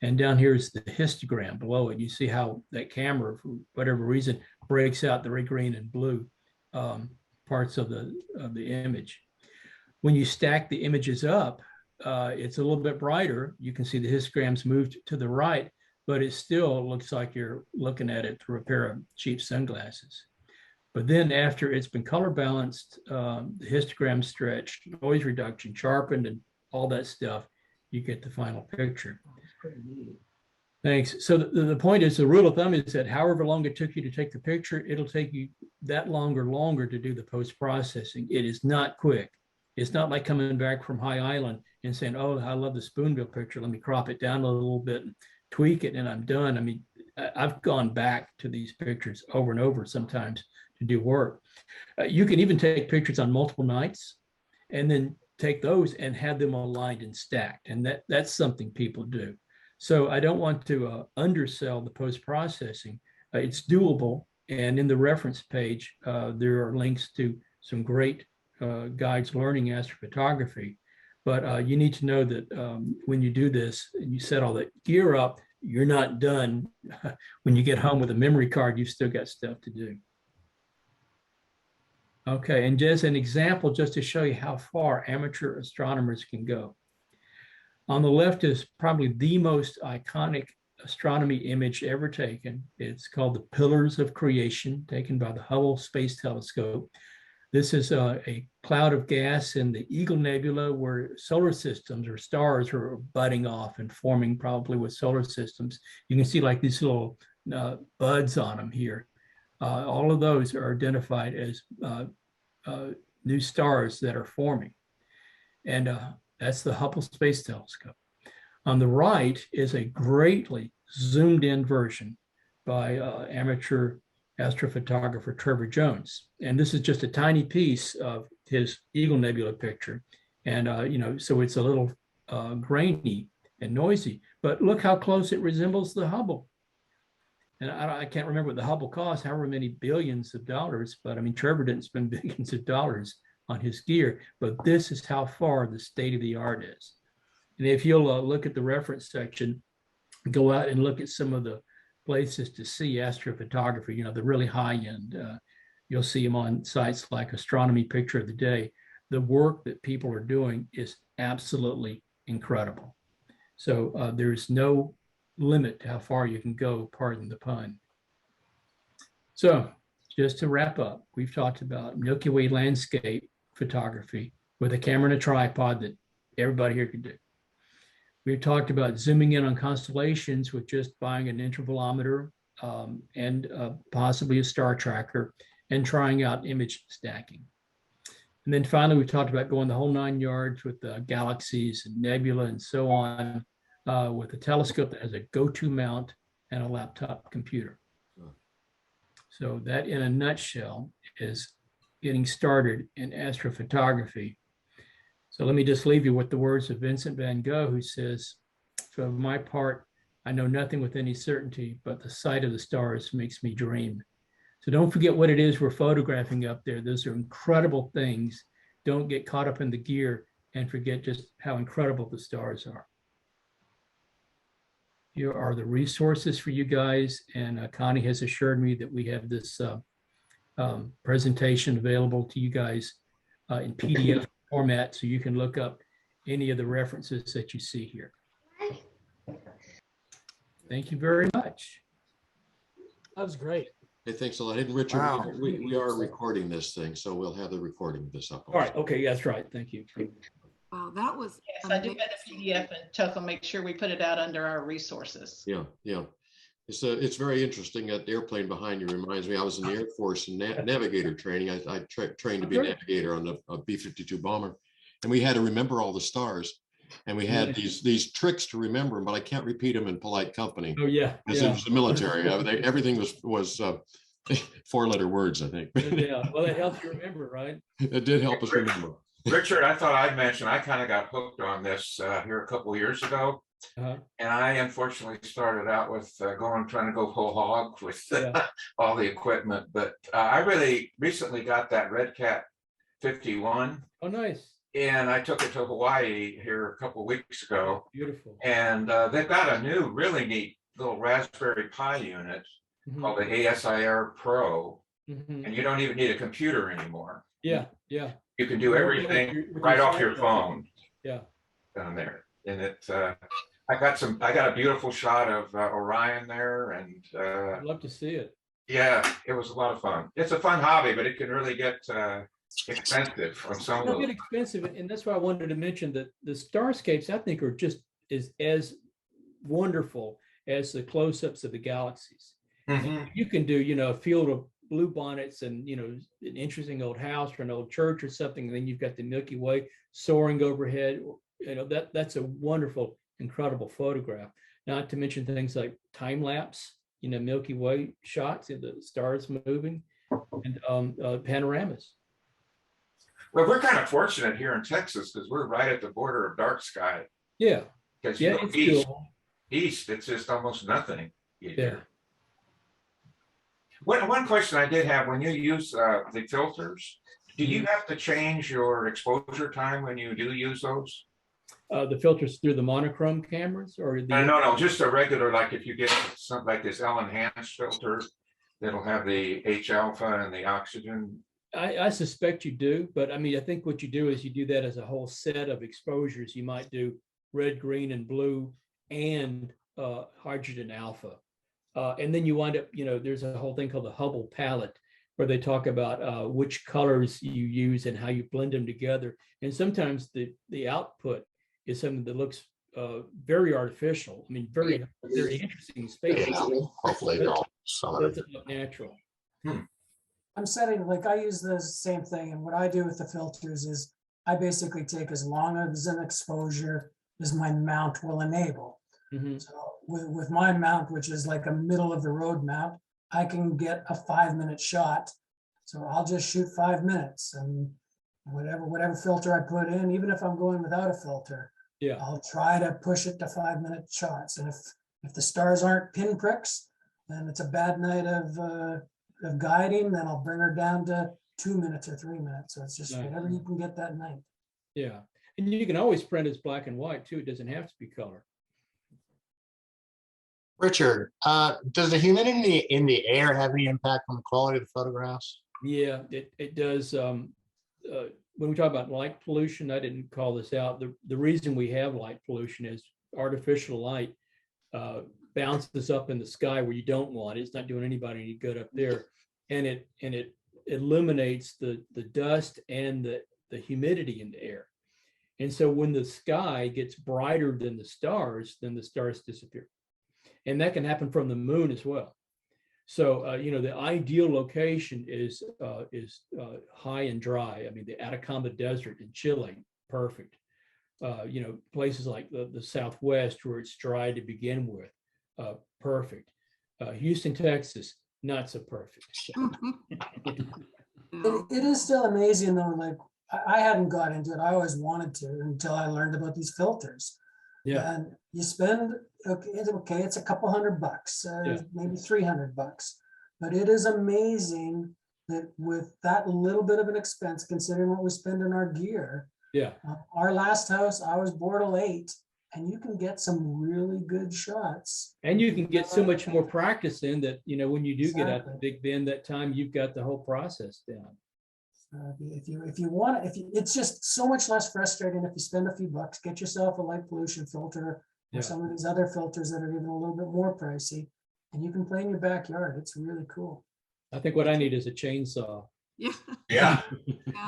And down here is the histogram below it. You see how that camera, for whatever reason, breaks out the red, green, and blue parts of the image. When you stack the images up, it's a little bit brighter. You can see the histograms moved to the right, but it still looks like you're looking at it through a pair of cheap sunglasses. But then after it's been color balanced, the histogram stretched, noise reduction, sharpened, and all that stuff, you get the final picture. Thanks. So the point is, the rule of thumb is that however long it took you to take the picture, it'll take you that longer to do the post-processing. It is not quick. It's not like coming back from High Island and saying, oh, I love the spoonbill picture. Let me crop it down a little bit and tweak it and I'm done. I mean, I've gone back to these pictures over and over sometimes to do work. You can even take pictures on multiple nights and then take those and have them aligned and stacked. And that's something people do. So I don't want to undersell the post-processing. It's doable. And in the reference page, there are links to some great guides learning astrophotography. But you need to know that when you do this and you set all the gear up, you're not done. When you get home with a memory card, you've still got stuff to do. Okay, and just an example, just to show you how far amateur astronomers can go. On the left is probably the most iconic astronomy image ever taken. It's called the Pillars of Creation, taken by the Hubble Space Telescope. This is a cloud of gas in the Eagle Nebula, where solar systems or stars are budding off and forming probably with solar systems. You can see like these little buds on them here. All of those are identified as new stars that are forming. And that's the Hubble Space Telescope. On the right is a greatly zoomed in version by amateur astrophotographer Trevor Jones. And this is just a tiny piece of his Eagle Nebula picture. And, so it's a little grainy and noisy, but look how close it resembles the Hubble. And I can't remember what the Hubble cost, however many billions of dollars, but I mean, Trevor didn't spend billions of dollars on his gear, but this is how far the state of the art is. And if you'll look at the reference section, go out and look at some of the places to see astrophotography, the really high end. You'll see them on sites like Astronomy Picture of the Day. The work that people are doing is absolutely incredible. So there's no limit to how far you can go, pardon the pun. So just to wrap up, we've talked about Milky Way landscape photography with a camera and a tripod that everybody here can do. We've talked about zooming in on constellations with just buying an intervalometer and possibly a star tracker and trying out image stacking. And then finally, we talked about going the whole 9 yards with galaxies and nebula and so on with a telescope that has a go-to mount and a laptop computer. So that in a nutshell is getting started in astrophotography. So let me just leave you with the words of Vincent van Gogh, who says, "For my part, I know nothing with any certainty, but the sight of the stars makes me dream." So don't forget what it is we're photographing up there. Those are incredible things. Don't get caught up in the gear and forget just how incredible the stars are. Here are the resources for you guys. And Connie has assured me that we have this presentation available to you guys in PDF format, so you can look up any of the references that you see here. Thank you very much. That was great. Hey, thanks a lot. And Richard, Wow. we are recording this thing, so we'll have the recording of this up. All right. Okay. That's right. Thank you. Wow, that was Yes, I do have the PDF, and Chuck will make sure we put it out under our resources. Yeah, yeah. It's very interesting. That airplane behind you reminds me, I was in the Air Force in navigator training. I trained to be a navigator on a B-52 bomber, and we had to remember all the stars. And we had these tricks to remember them, but I can't repeat them in polite company. Oh yeah, because it was the military. Everything was 4-letter words, I think. Yeah, well, it helps you remember, right? It did help us remember. Richard, I thought I'd mention, I kind of got hooked on this here a couple of years ago. And I unfortunately started out with trying to go whole hog with all the equipment. But I really recently got that Red Cat 51. Oh, nice. And I took it to Hawaii here a couple of weeks ago. Beautiful. And they've got a new, really neat little Raspberry Pi unit called the ASIR Pro. And you don't even need a computer anymore. Yeah, yeah. You can do everything right off your phone. Yeah. Down there. And it, I got a beautiful shot of Orion there, and I'd love to see it. Yeah, it was a lot of fun. It's a fun hobby, but it can really get expensive on some It'll of get expensive, and that's why I wanted to mention that the starscapes, I think, are just as wonderful as the close-ups of the galaxies. You can do, a field of blue bonnets and, an interesting old house or an old church or something, and then you've got the Milky Way soaring overhead. That's a wonderful, incredible photograph. Not to mention things like time lapse, Milky Way shots of the stars moving, and panoramas. Well, we're kind of fortunate here in Texas because we're right at the border of dark sky. Yeah. Because it's east, it's just almost nothing. Yeah. One question I did have, when you use the filters, do you have to change your exposure time when you do use those? the filters through the monochrome cameras or the? No, just a regular, like if you get something like this L-enhanced filter, that'll have the H alpha and the oxygen. I suspect you do, but I mean, I think what you do is you do that as a whole set of exposures. You might do red, green, and blue, and hydrogen alpha. And then you wind up, there's a whole thing called the Hubble palette, where they talk about which colors you use and how you blend them together. And sometimes the output is something that looks very artificial. I mean, very, very interesting space. Hopefully they're all solid. Doesn't look natural. I'm setting, like I use the same thing, and what I do with the filters is I basically take as long as an exposure as my mount will enable. So with my mount, which is like a middle of the road mount, I can get a 5-minute shot. So I'll just shoot 5 minutes, and whatever filter I put in, even if I'm going without a filter, I'll try to push it to 5-minute shots. And if the stars aren't pinpricks, then it's a bad night of guiding, then I'll bring her down to 2 minutes or 3 minutes. So it's just whatever you can get that night. Yeah. And you can always print as black and white too. It doesn't have to be color. Richard, does the humidity in the air have any impact on the quality of the photographs? Yeah, it does. When we talk about light pollution, I didn't call this out. The reason we have light pollution is artificial light bounces up in the sky where you don't want it. It's not doing anybody any good up there. And it eliminates the dust and the humidity in the air. And so when the sky gets brighter than the stars, then the stars disappear. And that can happen from the moon as well. So, the ideal location is high and dry. I mean, the Atacama Desert in Chile, perfect. Places like the Southwest where it's dry to begin with, perfect. Houston, Texas, not so perfect. It is still amazing though, like I hadn't got into it. I always wanted to until I learned about these filters. Yeah. And you spend, it's a couple $100, maybe $300, but it is amazing that with that little bit of an expense, considering what we spend in our gear. Yeah. Our last house, I was Bortle 8, and you can get some really good shots. And you can get so much more practice in that, when you do get out the Big Bend that time, you've got the whole process down. If you want it, it's just so much less frustrating if you spend a few bucks, get yourself a light pollution filter or some of these other filters that are even a little bit more pricey, and you can play in your backyard. It's really cool. I think what I need is a chainsaw. Yeah.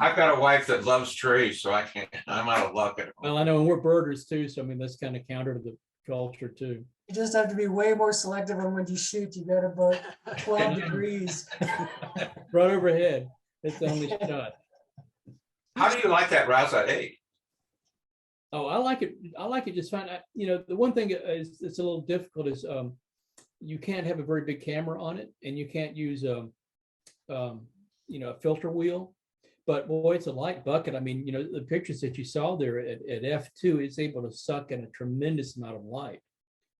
I've got a wife that loves trees, so I'm out of luck. Well, I know, and we're birders too, so I mean that's kind of counter to the culture too. You just have to be way more selective on when you shoot. You got about 12 degrees. Right overhead. It's the only shot. How do you like that Rasa 8? Oh, I like it. I like it just fine. The one thing is it's a little difficult is you can't have a very big camera on it, and you can't use a filter wheel. But boy, it's a light bucket. I mean, the pictures that you saw there at f2, it's able to suck in a tremendous amount of light.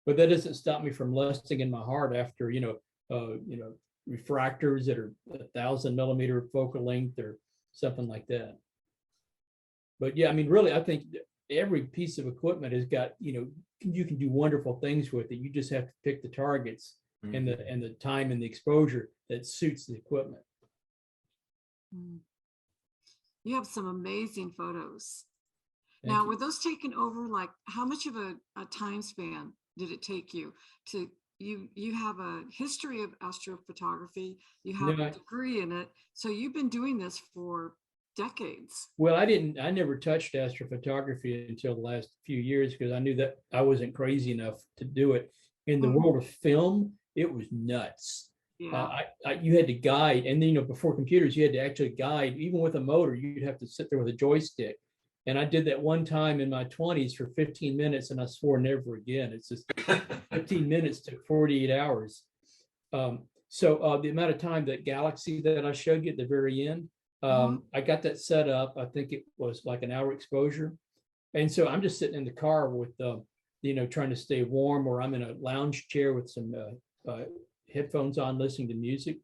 But that doesn't stop me from lusting in my heart after refractors that are 1,000 millimeter focal length or something like that. But yeah, I mean, really, I think every piece of equipment has got, you can do wonderful things with it. You just have to pick the targets and the time and the exposure that suits the equipment. You have some amazing photos. Now, were those taken over? Like, how much of a time span did it take you to? You have a history of astrophotography. You have a degree in it, so you've been doing this for decades. Well, I never touched astrophotography until the last few years because I knew that I wasn't crazy enough to do it. In the world of film, it was nuts. Yeah. You had to guide, and then before computers, you had to actually guide. Even with a motor, you'd have to sit there with a joystick. And I did that one time in my 20s for 15 minutes, and I swore never again. It's just 15 minutes took 48 hours. So the amount of time, that galaxy that I showed you at the very end, I got that set up. I think it was like an hour exposure. And so I'm just sitting in the car with, trying to stay warm, or I'm in a lounge chair with some headphones on, listening to music,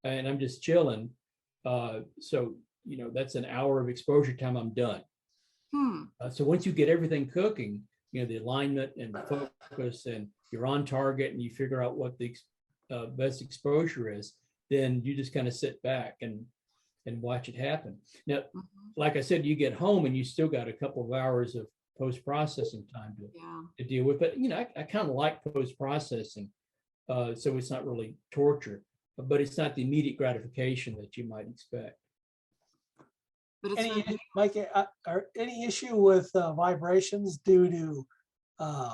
and I'm just chilling. So, that's an hour of exposure time. I'm done. So once you get everything cooking, you know, the alignment and the focus, and you're on target, and you figure out what the best exposure is, then you just kind of sit back and watch it happen. Now, like I said, you get home and you still got a couple of hours of post-processing time to deal with. But, you know, I kind of like post-processing. So it's not really torture, but it's not the immediate gratification that you might expect. But it's Any, Mike, any issue with vibrations due to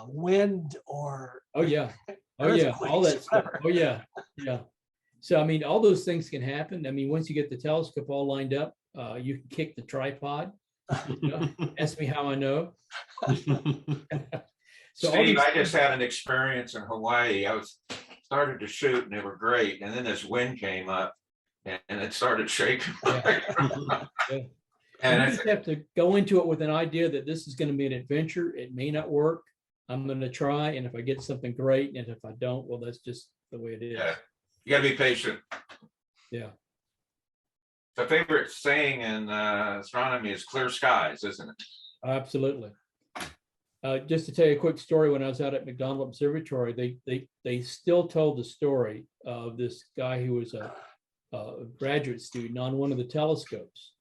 wind or? Oh yeah, all that stuff. Oh yeah, yeah. So I mean, all those things can happen. I mean, once you get the telescope all lined up, you can kick the tripod. You know? Ask me how I know. So Steve, I just had an experience in Hawaii. I started to shoot and they were great, and then this wind came up and it started shaking. And I just have to go into it with an idea that this is going to be an adventure. It may not work. I'm going to try, and if I get something great, and if I don't, well, that's just the way it is. Yeah. You got to be patient. Yeah. The favorite saying in astronomy is clear skies, isn't it? Absolutely. Just to tell you a quick story, when I was out at McDonald Observatory, they still told the story of this guy who was a graduate student on one of the telescopes.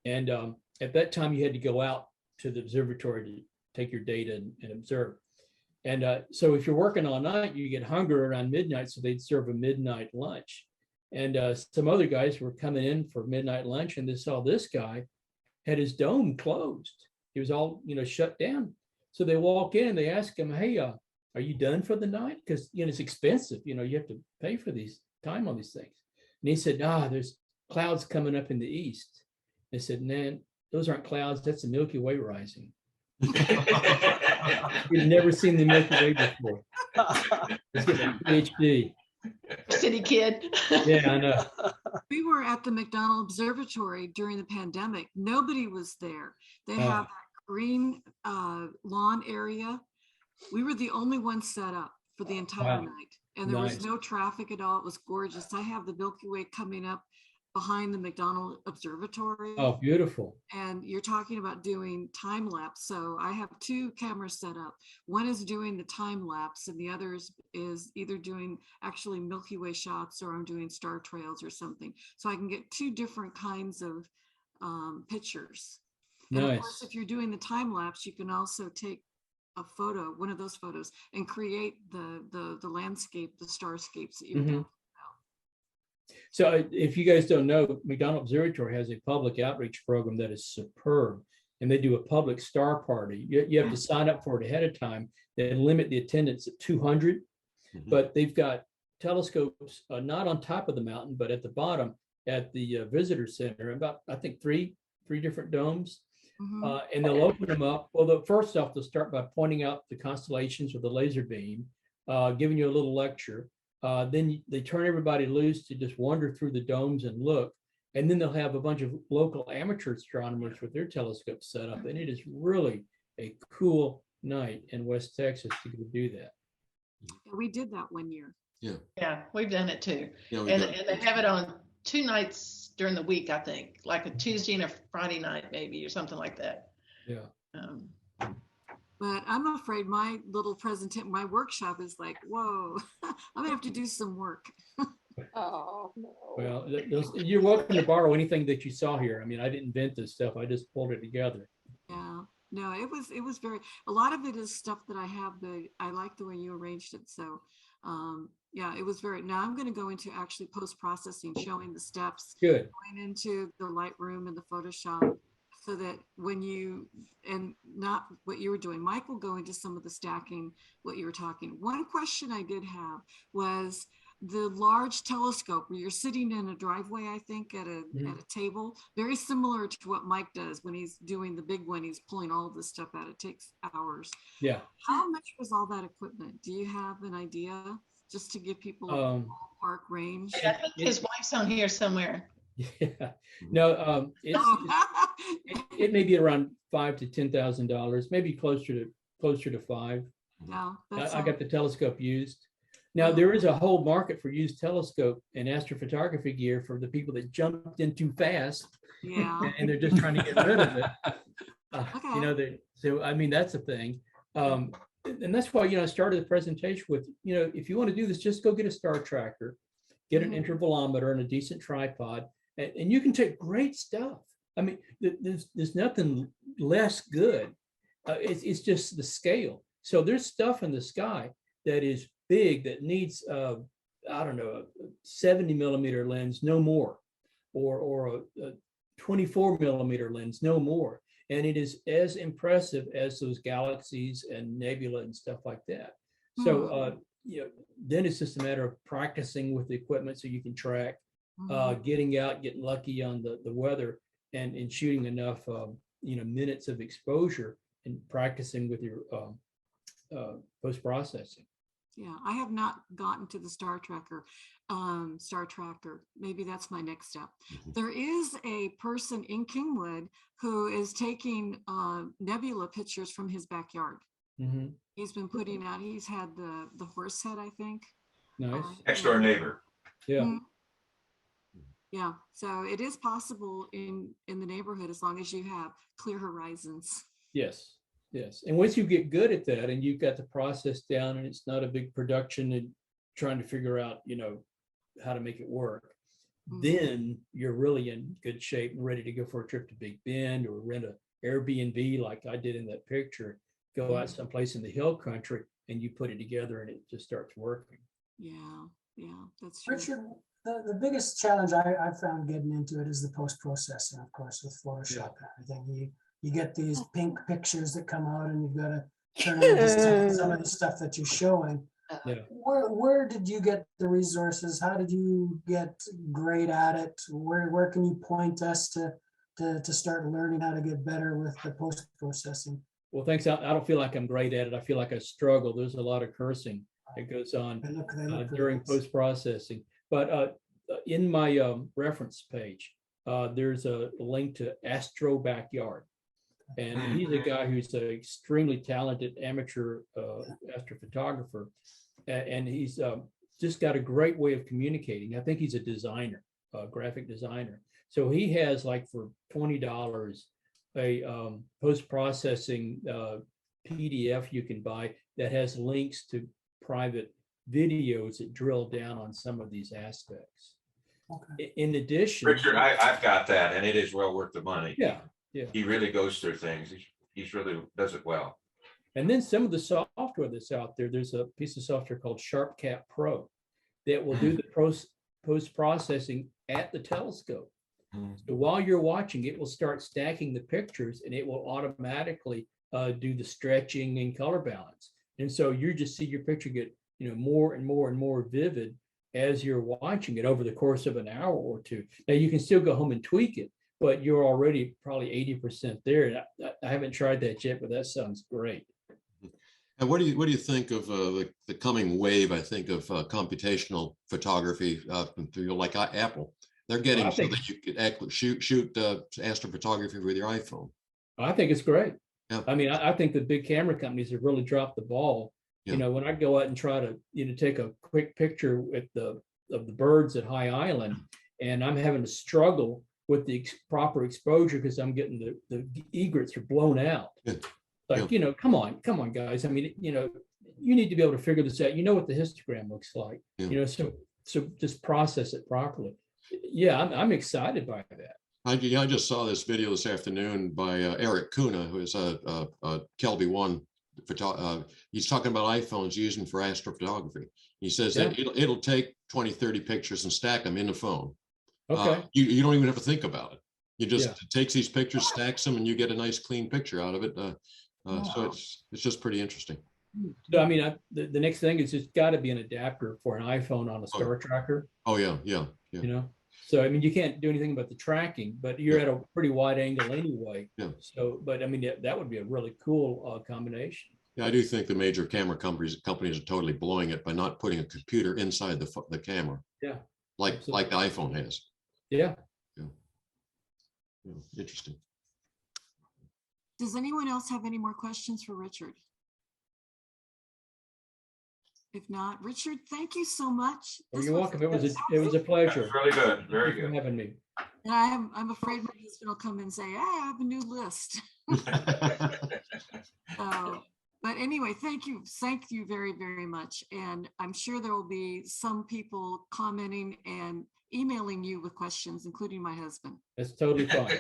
And at that time, you had to go out to the observatory to take your data and observe. And so if you're working all night, you get hungry around midnight, so they'd serve a midnight lunch. And some other guys were coming in for midnight lunch, and they saw this guy had his dome closed. He was all, you know, shut down. So they walk in and they ask him, "Hey, are you done for the night? Because, you know, it's expensive. You know, you have to pay for these time on these things." And he said, "There's clouds coming up in the east." They said, "Man, those aren't clouds. That's the Milky Way rising." You've never seen the Milky Way before. Let's get a PhD. City kid. Yeah, I know. We were at the McDonald Observatory during the pandemic. Nobody was there. They have that green lawn area. We were the only ones set up for the entire night. And there was no traffic at all. It was gorgeous. I have the Milky Way coming up behind the McDonald Observatory. Oh, beautiful. And you're talking about doing time lapse. So I have two cameras set up. One is doing the time lapse and the other is either doing actually Milky Way shots, or I'm doing star trails or something. So I can get two different kinds of pictures. And of course, if you're doing the time lapse, you can also take a photo, one of those photos, and create the landscape, the starscapes that you're doing. So if you guys don't know, McDonald Observatory has a public outreach program that is superb, and they do a public star party. You have to sign up for it ahead of time. They limit the attendance at 200, but they've got telescopes not on top of the mountain, but at the bottom at the visitor center, about, I think, three different domes. And they'll open them up. Well, first off, they'll start by pointing out the constellations with a laser beam, giving you a little lecture. Then they turn everybody loose to just wander through the domes and look. And then they'll have a bunch of local amateur astronomers with their telescopes set up. And it is really a cool night in West Texas to go do that. We did that one year. Yeah, we've done it too. Yeah, and they have it on 2 nights during the week, I think, like a Tuesday and a Friday night, maybe, or something like that. Yeah. But I'm afraid my little presentation, my workshop is like, whoa, I'm gonna have to do some work. Oh, no. Well, you're welcome to borrow anything that you saw here. I mean, I didn't invent this stuff. I just pulled it together. Yeah, no, it was very, a lot of it is stuff that I have, I like the way you arranged it. So yeah, it was very, now I'm going to go into actually post-processing, showing the steps, good, going into the Lightroom and the Photoshop, so that when you, and not what you were doing, Mike will go into some of the stacking, what you were talking. One question I did have was the large telescope where you're sitting in a driveway, I think, at a table, very similar to what Mike does when he's doing the big one. He's pulling all this stuff out. It takes hours. Yeah. How much was all that equipment? Do you have an idea, just to give people a ballpark range? I think his wife's on here somewhere. Yeah. No, it may be around $5,000 to $10,000, maybe closer to 5. No, I got the telescope used. Now there is a whole market for used telescope and astrophotography gear for the people that jumped in too fast. Yeah. And they're just trying to get rid of it. You know, so I mean, that's a thing. And that's why, I started the presentation with, if you want to do this, just go get a star tracker, get an intervalometer and a decent tripod, and you can take great stuff. I mean, there's nothing less good. It's just the scale. So there's stuff in the sky that is big that needs, I don't know, a 70 millimeter lens, no more, or a 24 millimeter lens, no more. And it is as impressive as those galaxies and nebula and stuff like that. So, then it's just a matter of practicing with the equipment so you can track, getting out, getting lucky on the weather, and shooting enough, minutes of exposure and practicing with your post-processing. Yeah, I have not gotten to the Star Tracker. Maybe that's my next step. There is a person in Kingwood who is taking nebula pictures from his backyard. He's been putting out, he's had the horse head, I think. Nice. Next door neighbor. Yeah. Yeah, so it is possible in the neighborhood as long as you have clear horizons. Yes. Yes. And once you get good at that and you've got the process down and it's not a big production and trying to figure out, how to make it work, then you're really in good shape and ready to go for a trip to Big Bend or rent a Airbnb like I did in that picture, go out someplace in the hill country and you put it together and it just starts working. Yeah, that's true. Richard, the biggest challenge I found getting into it is the post-processing, of course, with Photoshop and everything. You get these pink pictures that come out and you've got to turn them into some of the stuff that you're showing. Where did you get the resources? How did you get great at it? Where can you point us to start learning how to get better with the post-processing? Well, thanks. I don't feel like I'm great at it. I feel like I struggle. There's a lot of cursing that goes on during post-processing. But in my reference page, there's a link to Astro Backyard. And he's a guy who's an extremely talented amateur astrophotographer. And he's just got a great way of communicating. I think he's a designer, a graphic designer. So he has, like, for $20, a post-processing PDF you can buy that has links to private videos that drill down on some of these aspects. In addition, Richard, I've got that, and it is well worth the money. Yeah. He really goes through things. He's really does it well. And then some of the software that's out there, there's a piece of software called SharpCap Pro that will do the post-processing at the telescope. So while you're watching, it will start stacking the pictures and it will automatically do the stretching and color balance. And so you just see your picture get, more and more and more vivid as you're watching it over the course of an hour or two. Now you can still go home and tweak it, but you're already probably 80% there. And I haven't tried that yet, but that sounds great. And what do you think of the coming wave? I think of computational photography like Apple. They're getting so that you could actually shoot astrophotography with your iPhone. I think it's great. Yeah. I mean, I think the big camera companies have really dropped the ball. Yeah. When I go out and try to take a quick picture with of the birds at High Island, and I'm having to struggle with the proper exposure because I'm getting the egrets are blown out. Yeah. Like, come on, guys. I mean, you need to be able to figure this out. You know what the histogram looks like. Yeah. So just process it properly. Yeah, I'm excited by that. I just saw this video this afternoon by Eric Kuna, who is a Kelby One. He's talking about iPhones using for astrophotography. He says that it'll take 20, 30 pictures and stack them in the phone. Okay. You don't even have to think about it. You just takes these pictures, stacks them, and you get a nice clean picture out of it. So it's just pretty interesting. So I mean, the next thing is it's got to be an adapter for an iPhone on a star tracker. Oh yeah. So I mean, you can't do anything about the tracking, but you're at a pretty wide angle anyway. Yeah. So, but I mean, that would be a really cool combination. Yeah, I do think the major camera companies are totally blowing it by not putting a computer inside the camera. Yeah. Like the iPhone has. Yeah. Interesting. Does anyone else have any more questions for Richard? If not, Richard, thank you so much. Well, you're welcome. It was a pleasure. That's really good. Very good. Thank you for having me. And I'm afraid my husband will come and say, I have a new list. But anyway, thank you very, very much. And I'm sure there will be some people commenting and emailing you with questions, including my husband. That's totally fine.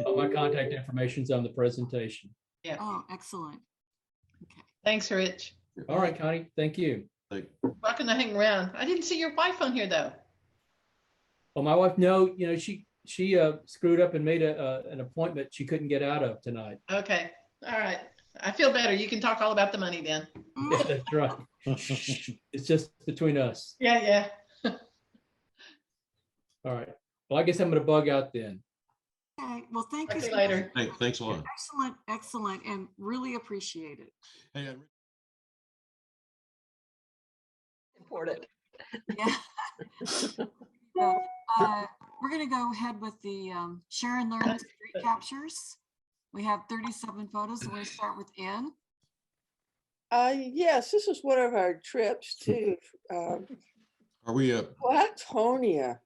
All my contact information's on the presentation. Yeah. Oh, excellent. Thanks, Rich. All right, Connie, thank you. Welcome to hang around. I didn't see your wife on here though. Well, my wife, no, she screwed up and made an appointment she couldn't get out of tonight. Okay. All right. I feel better. You can talk all about the money then. Yeah, that's right. It's just between us. Yeah. All right. Well, I guess I'm going to bug out then. Okay. Well, thank Talk you to you so later. much. Thanks a lot. Excellent, and really appreciate it. Hey, Important. Yeah. We're going to go ahead with the share and learn street captures. We have 37 photos. We're going to start with Ann. Yes, this is one of our trips to Are we Flatonia.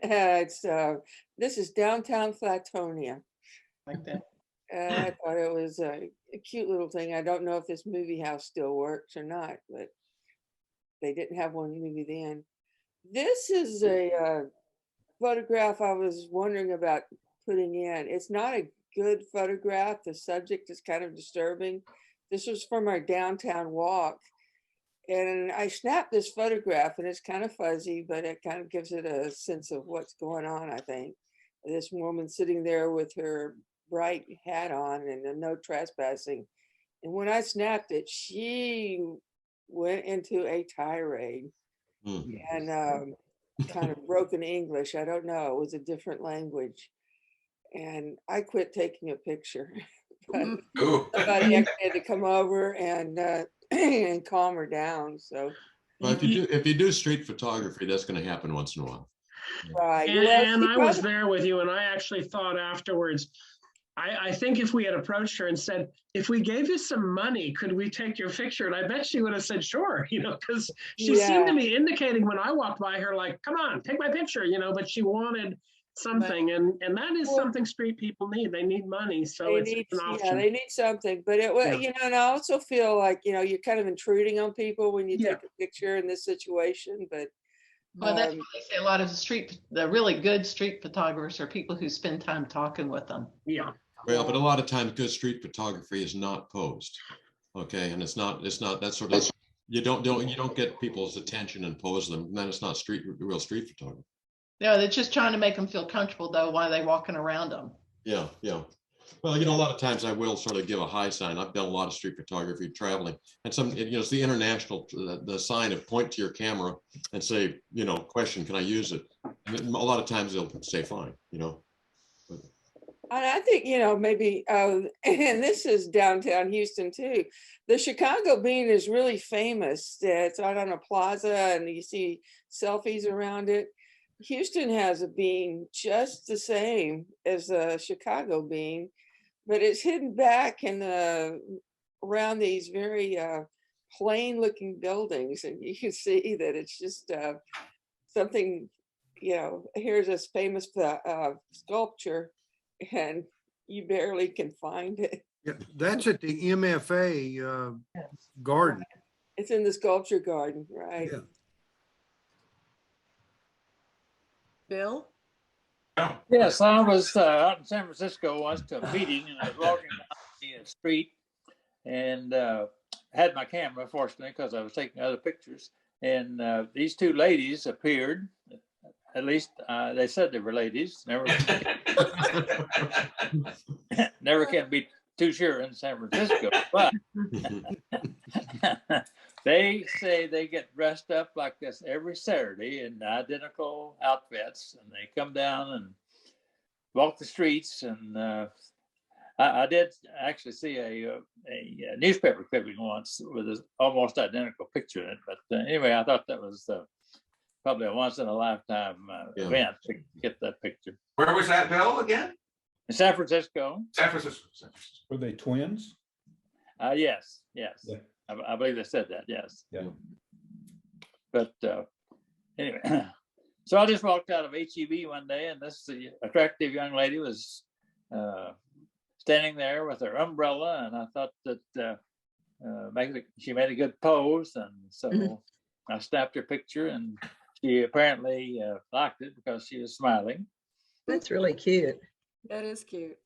This is downtown Flatonia. Like that. I thought it was a cute little thing. I don't know if this movie house still works or not, but they didn't have one movie then. This is a photograph I was wondering about putting in. It's not a good photograph. The subject is kind of disturbing. This was from our downtown walk. And I snapped this photograph and it's kind of fuzzy, but it kind of gives it a sense of what's going on, I think. This woman sitting there with her bright hat on and a no trespassing. And when I snapped it, she went into a tirade and kind of broken English. I don't know. It was a different language. And I quit taking a picture. But somebody actually had to come over and and calm her down. So well, if you do street photography, that's going to happen once in a while. Right. And I was there with you, and I actually thought afterwards, I think if we had approached her and said, if we gave you some money, could we take your picture? And I bet she would have said, sure, because she seemed to be indicating when I walked by her, like, come on, take my picture, but she wanted something. And that is something street people need. They need money. So it's an option. They need something. But it was, and I also feel like, you're kind of intruding on people when you take a picture in this situation. But well, that's why they say a lot of the really good street photographers are people who spend time talking with them. Yeah. Well, but a lot of times good street photography is not posed. Okay. And it's not that sort of, you don't get people's attention and pose them. And then it's not real street photography. No, they're just trying to make them feel comfortable though while they're walking around them. Yeah. Well, a lot of times I will sort of give a high sign. I've done a lot of street photography traveling, and it's the international, the sign of point to your camera and say, question, can I use it? And a lot of times they'll say fine, But, and I think, maybe, and this is downtown Houston too. The Chicago bean is really famous. It's out on a plaza and you see selfies around it. Houston has a bean just the same as the Chicago bean, but it's hidden back in around these very plain looking buildings. And you can see that it's just something, here's this famous sculpture and you barely can find it. Yeah, that's at the MFA garden. It's in the sculpture garden, right? Yeah. Bill? Yes, I was out in San Francisco once to a meeting, and I was walking down the street and had my camera, fortunately, because I was taking other pictures. And these two ladies appeared. At least they said they were ladies. Never can be too sure in San Francisco, but they say they get dressed up like this every Saturday in identical outfits, and they come down and walk the streets. And I did actually see a newspaper clipping once with an almost identical picture in it. But anyway, I thought that was probably a once in a lifetime event to get that picture. Where was that, Bill, again? In San Francisco. San Francisco. Were they twins? Yes. Yeah. I believe they said that, yes. Yeah. But anyway, So I just walked out of HEB one day, and this attractive young lady was standing there with her umbrella, and I thought that she made a good pose, and so I snapped her picture, and she apparently liked it because she was smiling. That's really cute. That is cute.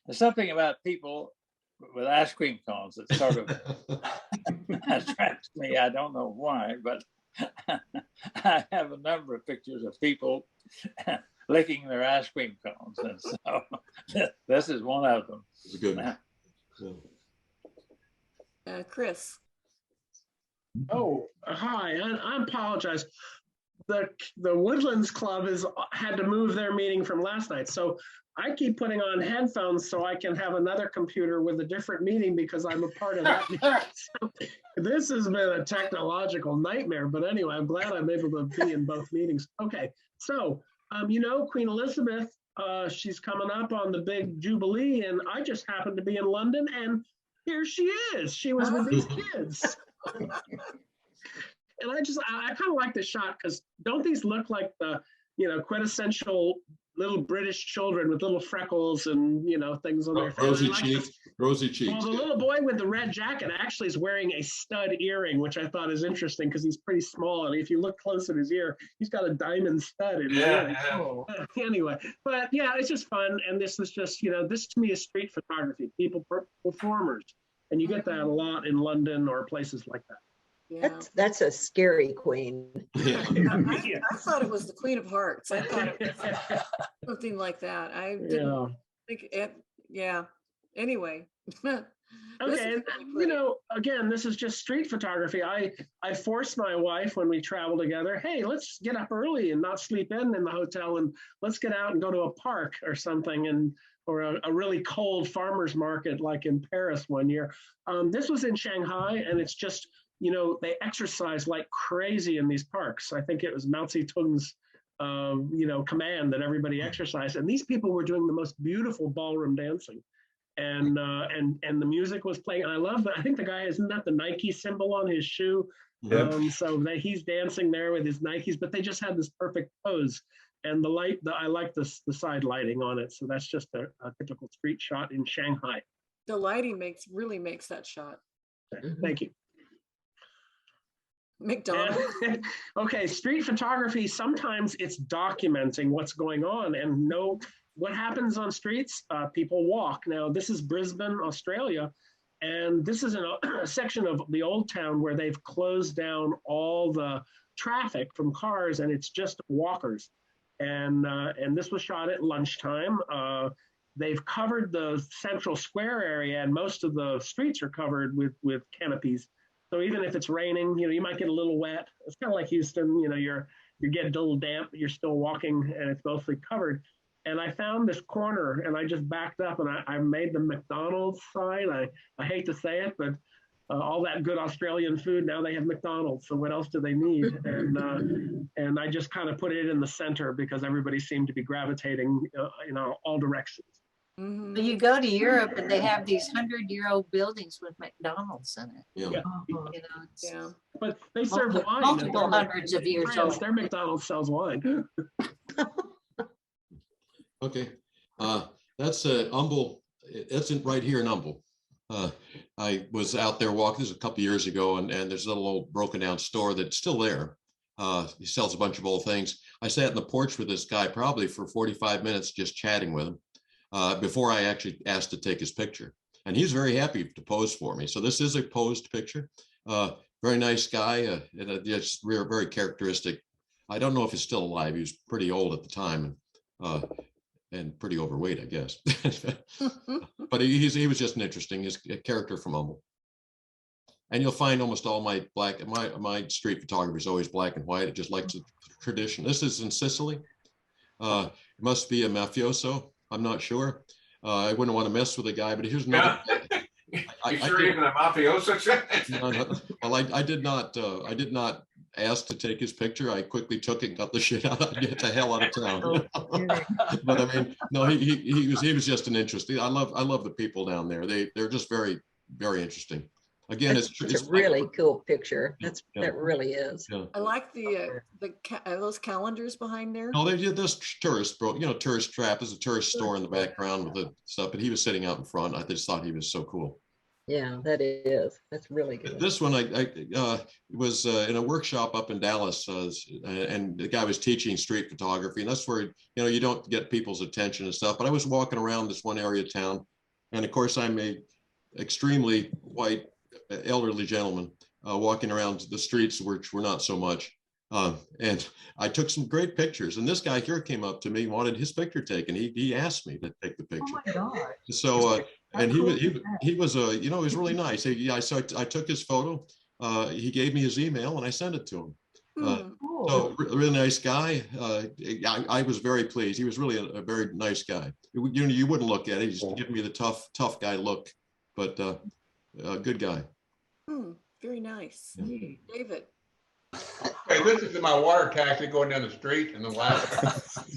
There's something about people with ice cream cones that sort of attracts me. I don't know why, but I have a number of pictures of people licking their ice cream cones, and so this is one of them. It's a good one. Chris. Oh, hi. I apologize. The Woodlands Club had to move their meeting from last night, so I keep putting on headphones so I can have another computer with a different meeting because I'm a part of that. So this has been a technological nightmare, but anyway, I'm glad I'm able to be in both meetings. Okay, so you know, Queen Elizabeth, she's coming up on the big Jubilee, and I just happened to be in London, and here she is. She was with these kids. And I kind of like the shot because don't these look like the, you know, quintessential little British children with little freckles and, you know, things on their face. Rosy cheeks. Well, the little boy with the red jacket actually is wearing a stud earring, which I thought is interesting because he's pretty small. And if you look close at his ear, he's got a diamond stud in his ear. Oh. Anyway, but yeah, it's just fun. And this is just, you know, this to me is street photography, performers. And you get that a lot in London or places like that. Yeah. That's a scary queen. I thought it was the Queen of Hearts. I thought it was something like that. I didn't think it. Yeah. Anyway. Okay. Really, you know, again, this is just street photography. I forced my wife when we travel together, hey, let's get up early and not sleep in the hotel, and let's get out and go to a park or something, or a really cold farmer's market like in Paris one year. This was in Shanghai, and it's just, you know, they exercise like crazy in these parks. I think it was Mao Zedong's, you know, command that everybody exercise. And these people were doing the most beautiful ballroom dancing, and the music was playing. And I love that. I think the guy, isn't that the Nike symbol on his shoe? Yep. So that he's dancing there with his Nikes, but they just had this perfect pose. And the light, I like the side lighting on it. So that's just a typical street shot in Shanghai. The lighting really makes that shot. Thank you. McDonald's. Okay, street photography, sometimes it's documenting what's going on and know what happens on streets. People walk. Now, this is Brisbane, Australia, and this is a section of the old town where they've closed down all the traffic from cars, and it's just walkers. And this was shot at lunchtime. They've covered the central square area, and most of the streets are covered with canopies. So even if it's raining, you know, you might get a little wet. It's kind of like Houston, you know, you get a little damp, but you're still walking, and it's mostly covered. And I found this corner, and I just backed up, and I made the McDonald's sign. I hate to say it, but all that good Australian food, now they have McDonald's. So what else do they need? And I just kind of put it in the center because everybody seemed to be gravitating, you know, all directions. Mm-hmm. You go to Europe and they have these 100-year-old buildings with McDonald's in it. Yeah. You know, yeah. But they serve wine. Multiple hundreds of years old. Their McDonald's sells wine. Okay. That's Humble. That's right here in Humble. I was out there walking, this was a couple years ago, and there's a little old broken down store that's still there. He sells a bunch of old things. I sat in the porch with this guy probably for 45 minutes just chatting with him before I actually asked to take his picture. And he's very happy to pose for me. So this is a posed picture. Very nice guy, and just very characteristic. I don't know if he's still alive. He was pretty old at the time, and pretty overweight, I guess. But he was just an interesting character from Humble. And you'll find almost all my my street photography is always black and white. It just likes the tradition. This is in Sicily. It must be a mafioso. I'm not sure. I wouldn't want to mess with a guy, but here's another. You sure even a mafioso? No. Well, I did not ask to take his picture. I quickly took it and got the shit out. Get the hell out of town. But I mean, no, he was just an interesting. I love the people down there. They're just very, very interesting. Again, That's it's a really cool picture. Yeah. That really is. Yeah. I like those calendars behind there. No, they did this tourist, bro. Tourist trap is a tourist store in the background with the stuff, but he was sitting out in front. I just thought he was so cool. Yeah, that is. That's really good. This one, I was in a workshop up in Dallas, and the guy was teaching street photography, and that's where you don't get people's attention and stuff. But I was walking around this one area of town, and of course, I'm a extremely white elderly gentleman walking around the streets, which were not so much. And I took some great pictures, and this guy here came up to me, wanted his picture taken. He asked me to take the picture. Oh my God. So, and he was he was really nice. I took his photo. He gave me his email, and I sent it to him. So really nice guy. I was very pleased. He was really a very nice guy. You wouldn't look at it. He's giving me the tough guy look, but good guy. Very nice. Yeah. David. Okay, this is my water taxi going down the street, and the last.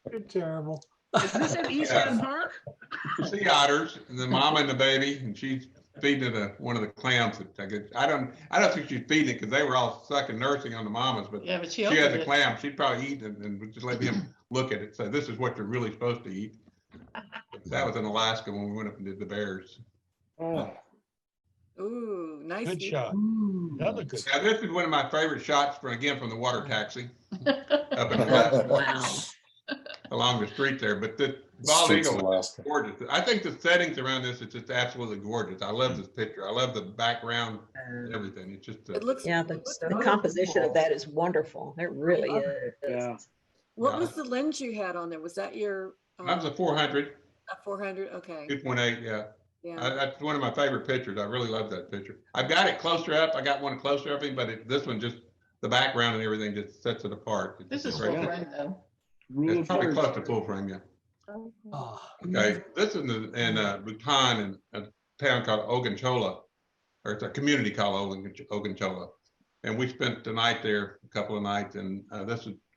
You're terrible. Is this at East End Park? Sea otters, and the mama and the baby, and she's feeding one of the clams. I don't think she's feeding it because they were all sucking, nursing on the mamas. But Yeah, but she opened has a it. clam. She'd probably eat it and would just let him look at it. So this is what you're really supposed to eat. That was in Alaska when we went up and did the bears. Ooh, nice. Good shot. That looked good. Now, this is one of my favorite shots from the water taxi up in Alaska. Wow. Along the street there. But the bald Streets of eagle is Alaska. gorgeous. I think the settings around this is just absolutely gorgeous. I love this picture. I love the background, everything. It's just It looks. Yeah, the composition of that is wonderful. It really is. Yeah. What was the lens you had on there? Was that your? that was a 400, A 400. Okay. 2.8. Yeah. Yeah. That's one of my favorite pictures. I really love that picture. I've got it closer up. I got one closer up, but this one just the background and everything just sets it apart. It's This is great. full frame though. It's probably close to full frame, yeah. Okay, this is in Bhutan, in a town called Ogunchola, or it's a community called Ogunchola, and we spent the night there, a couple of nights, and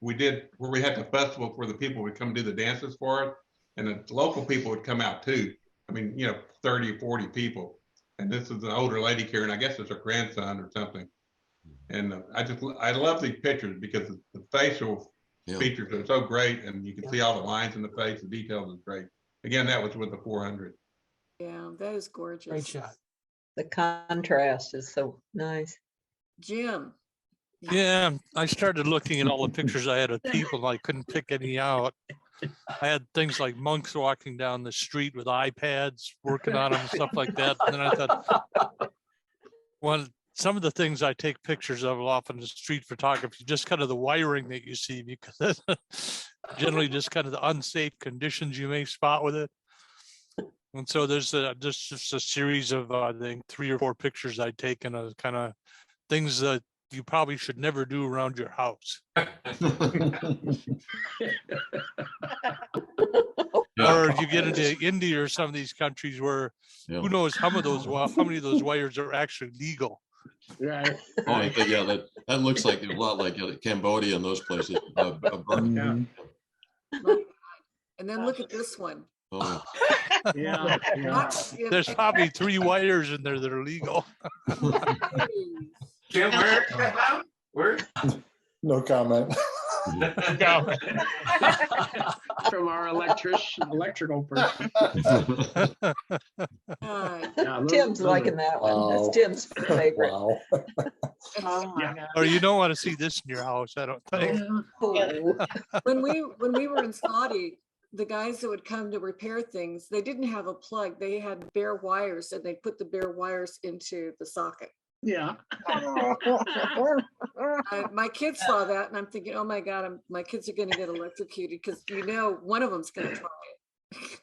we had the festival where the people would come do the dances for it, and the local people would come out too. I mean, 30 or 40 people, and this is an older lady here, and I guess it's her grandson or something. And I love these pictures because the facial features are so great, and you can see all the lines in the face. The details is great. Again, that was with the 400. Yeah, that is gorgeous. Great shot. The contrast is so nice. Jim. Yeah, I started looking at all the pictures I had of people, and I couldn't pick any out. I had things like monks walking down the street with iPads, working on them, and stuff like that. And then I thought, some of the things I take pictures of often is street photography, just kind of the wiring that you see, because generally just kind of the unsafe conditions you may spot with it. And so there's just a series of, I think, 3 or 4 pictures I'd taken of kind of things that you probably should never do around your house. Or you get into India or some of these countries where who knows how many of those wires are actually legal. Right. Oh, yeah, that looks like a lot like Cambodia and those places. And then look at this one. Oh. Yeah. There's probably 3 wires in there that are legal. Jim, where? No comment. From our electrical person. Tim's liking that one. That's Tim's favorite. Wow. Oh my God. Or you don't want to see this in your house, I don't think. When we were in Saudi, the guys that would come to repair things, they didn't have a plug. They had bare wires, and they put the bare wires into the socket. Yeah. My kids saw that, and I'm thinking, oh my God, my kids are going to get electrocuted because one of them's going to try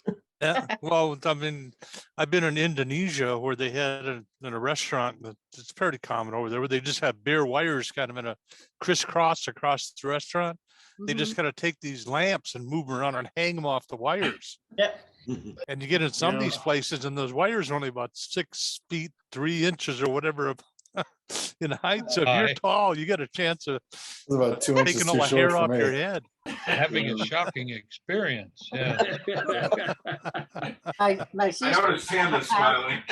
it. Yeah, well, I mean, I've been in Indonesia where they had in a restaurant that's pretty common over there, where they just have bare wires kind of in a crisscross across the restaurant. They just kind of take these lamps and move them around and hang them off the wires. Yep. And you get in some of these places and those wires are only about 6 feet, 3 inches or whatever in height. So if you're Hi. tall, you get a chance of It's about 2 inches taking all too the short hair for off your me. head. Having a shocking experience. Yeah. My I sister. noticed Candace smiling.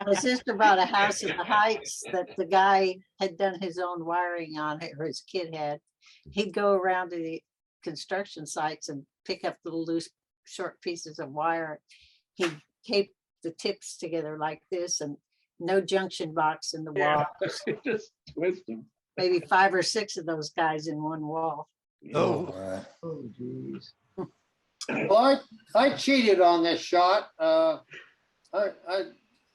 My sister bought a house in the Heights that the guy had done his own wiring on it, or his kid had. He'd go around to the construction sites and pick up little loose short pieces of wire. He'd tape the tips together like this and no junction box in the wall. Just twist them. Maybe 5 or 6 of those guys in one wall. Oh, geez. Well, I cheated on this shot. I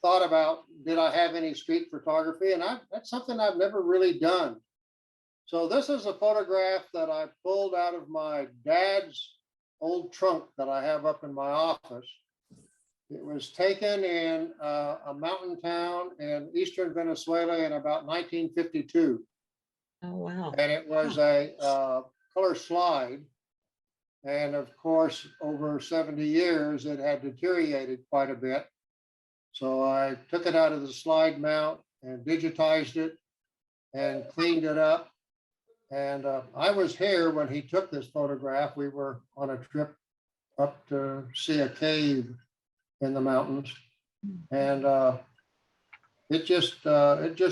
thought about, did I have any street photography? And that's something I've never really done. So this is a photograph that I pulled out of my dad's old trunk that I have up in my office. It was taken in a mountain town in eastern Venezuela in about 1952. Oh, wow. And it was a color slide. And of course, over 70 years, it had deteriorated quite a bit. So I took it out of the slide mount and digitized it and cleaned it up. And I was here when he took this photograph. We were on a trip up to see a cave in the mountains. And it just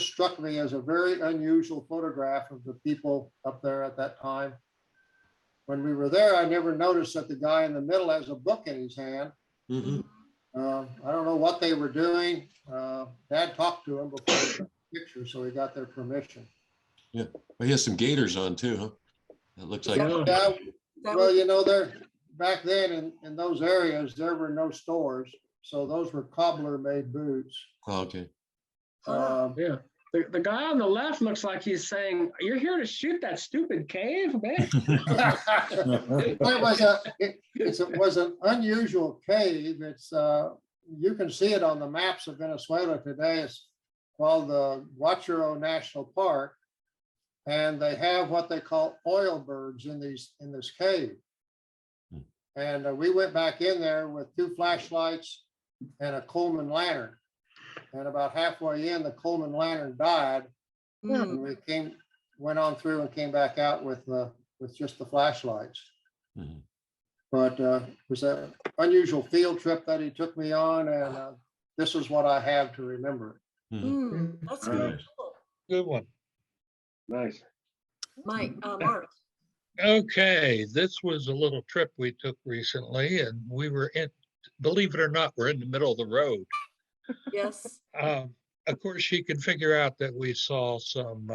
struck me as a very unusual photograph of the people up there at that time. When we were there, I never noticed that the guy in the middle has a book in his hand. Mhm. I don't know what they were doing. Dad talked to him before he took the picture, so he got their permission. Yeah, well, he has some gators on too, huh? It looks like. Yeah, well, you know, there back then in those areas, there were no stores, so those were cobbler-made boots. Oh, okay. Yeah. The guy on the left looks like he's saying, "You're here to shoot that stupid cave, man." It was an unusual cave. It's you can see it on the maps of Venezuela today. It's called the Huachuro National Park, and they have what they call oil birds in this cave. And we went back in there with 2 flashlights and a Coleman lantern. And about halfway in, the Coleman lantern died. And we went on through and came back out with just the flashlights. Mhm. But it was an unusual field trip that he took me on, and this is what I have to remember. That's really cool. Good one. Nice. Mike, Mark. Okay, this was a little trip we took recently, and we were in, believe it or not, we're in the middle of the road. Yes. Of course, she could figure out that we saw some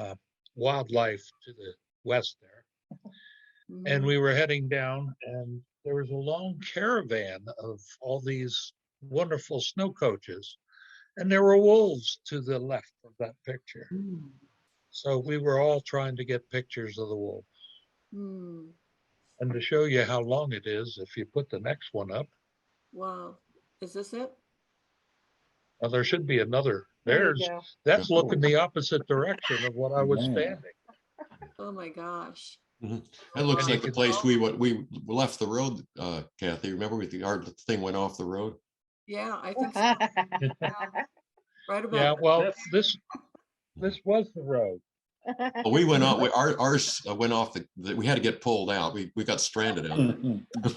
wildlife to the west there. And we were heading down, and there was a long caravan of all these wonderful snow coaches. And there were wolves to the left of that picture. So we were all trying to get pictures of the wolves. And to show you how long it is, if you put the next one up, Wow. Is this it? there should be another. There you There's go. that's looking the opposite direction of what I was standing. Oh my gosh. Mhm. That looks like the place we left the road, Kathy. Remember our thing went off the road? Yeah, I think so. Right about. Yeah, well, this was the road. Well, we went off. Ours went off. We had to get pulled out. We got stranded out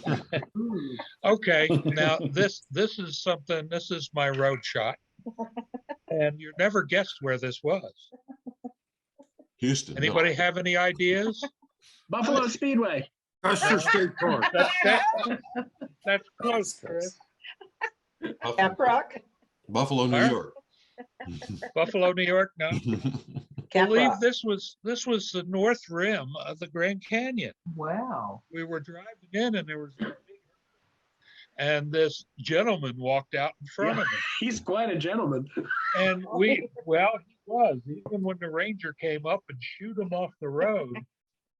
there. Okay, now this is something. This is my road shot, and you never guessed where this was. Houston. Anybody have any ideas? Buffalo Speedway. Custer State Park. That's close, Chris. Caprock. Buffalo, New Huh? York. Buffalo, New York. No. Believe this was the north rim of the Grand Canyon. Wow. We were driving in, and there was and this gentleman walked out in front of me. He's quite a gentleman. And he was. Even when the ranger came up and shooed him off the road,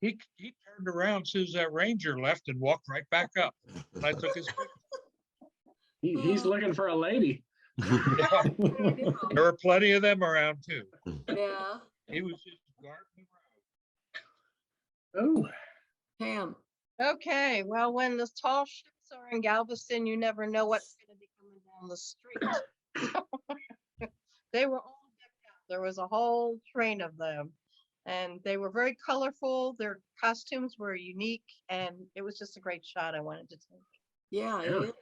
he turned around as soon as that ranger left and walked right back up. And I took his picture. He's looking for a lady. There were plenty of them around too. Yeah. He was just guarding the road. Oh. Pam. Okay, well, when the tall ships are in Galveston, you never know what's going to be coming down the street. They were all decked out. There was a whole train of them. And they were very colorful. Their costumes were unique. And it was just a great shot I wanted to take. Yeah, it Yeah. is.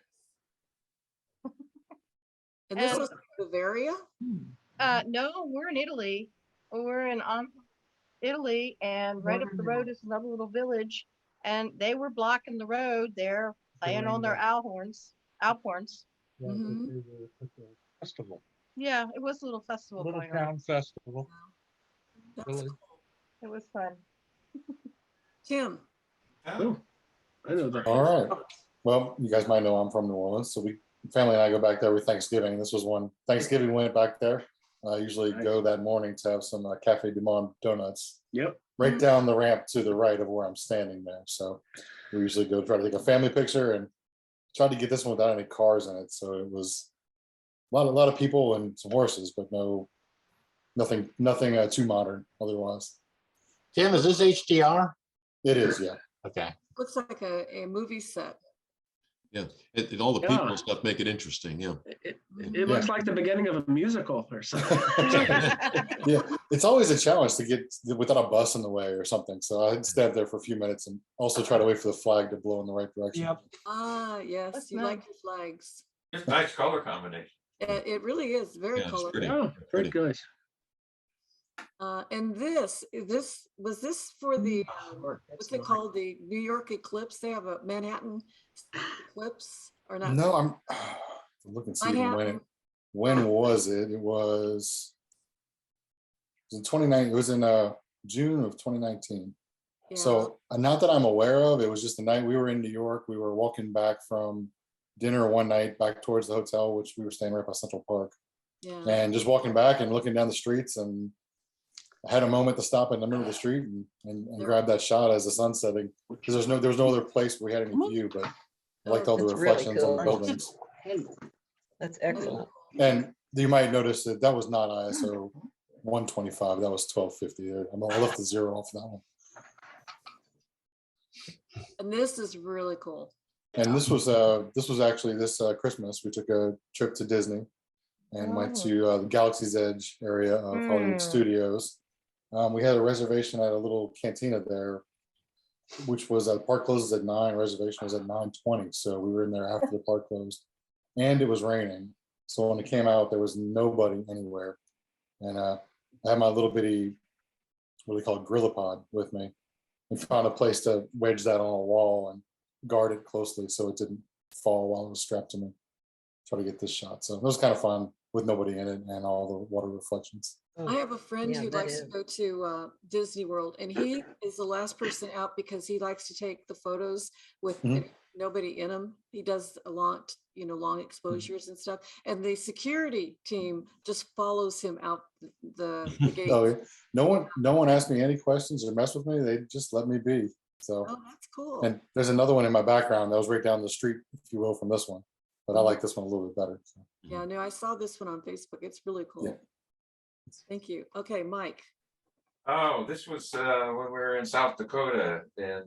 And this And is Bavaria? no, we're in Italy. We're in Italy, and right up the road is another little village. And they were blocking the road there, playing on their owl horns. Yeah, Mhm. they were at the festival, Yeah, it was a little festival little going on. town festival. That's Really? cool. It was fun. Tim, Oh, I know that. All right. Well, you guys might know I'm from New Orleans, so family and I go back there with Thanksgiving. This was one Thanksgiving went back there. I usually go that morning to have some Cafe du Monde donuts. Yep. Right down the ramp to the right of where I'm standing there. So we usually go try to take a family picture and try to get this one without any cars in it. So it was a lot of people and some horses, but nothing too modern otherwise. Tim, is this HDR? It is, yeah. Okay. looks like a movie set. Yeah, all the people Yeah. and stuff make it interesting. Yeah. It looks like the beginning of a musical or something. Yeah, it's always a challenge to get without a bus in the way or something. So I stand there for a few minutes and also try to wait for the flag to blow in the right direction. Yep. Ah, yes, That's you nice. like your flags. It's nice color combination. It really is very Yeah, it's colorful. pretty. Oh, very good. And this was this for the what's it called, the New York eclipse? They have a Manhattan eclipse or not? No, I'm looking to see when was it? It was in 2019. It was in June of 2019. Yeah. So not that I'm aware of. It was just the night we were in New York. We were walking back from dinner one night back towards the hotel, which we were staying right by Central Park, Yeah. and just walking back and looking down the streets, and I had a moment to stop in the middle of the street and grab that shot as the sun setting, because there was no other place where we had any view, but I liked all the That's really reflections on the cool. buildings. That's excellent. And you might notice that was not ISO 125. That was 1250 there. I left the 0 off that one. And this is really cool. And this was actually this Christmas. We took a trip to Disney and went to the Galaxy's Edge area of Hollywood Studios. We had a reservation at a little cantina there, which was the park closes at 9. Reservation was at 9:20, so we were in there after the park closed, and it was raining. So when it came out, there was nobody anywhere, and I had my little bitty, what do they call it, Gorillapod with me, and found a place to wedge that on a wall and guard it closely so it didn't fall while it was strapped to me. Try to get this shot. So it was kind of fun with nobody in it and all the water reflections. I have a friend yeah, who that likes to is. go to Disney World, and he is the last person out because he likes to take the photos with nobody in them. He does a lot, long exposures and stuff. And the security team just follows him out the gate. Oh, yeah. No one asked me any questions or messed with me. They just let me be. So, Oh, that's cool. and there's another one in my background that was right down the street, if you will, from this one. But I like this one a little bit better. So. Yeah, no, I saw this one on Facebook. It's really cool. Yeah. Thank you. Okay, Mike. Oh, this was when we were in South Dakota in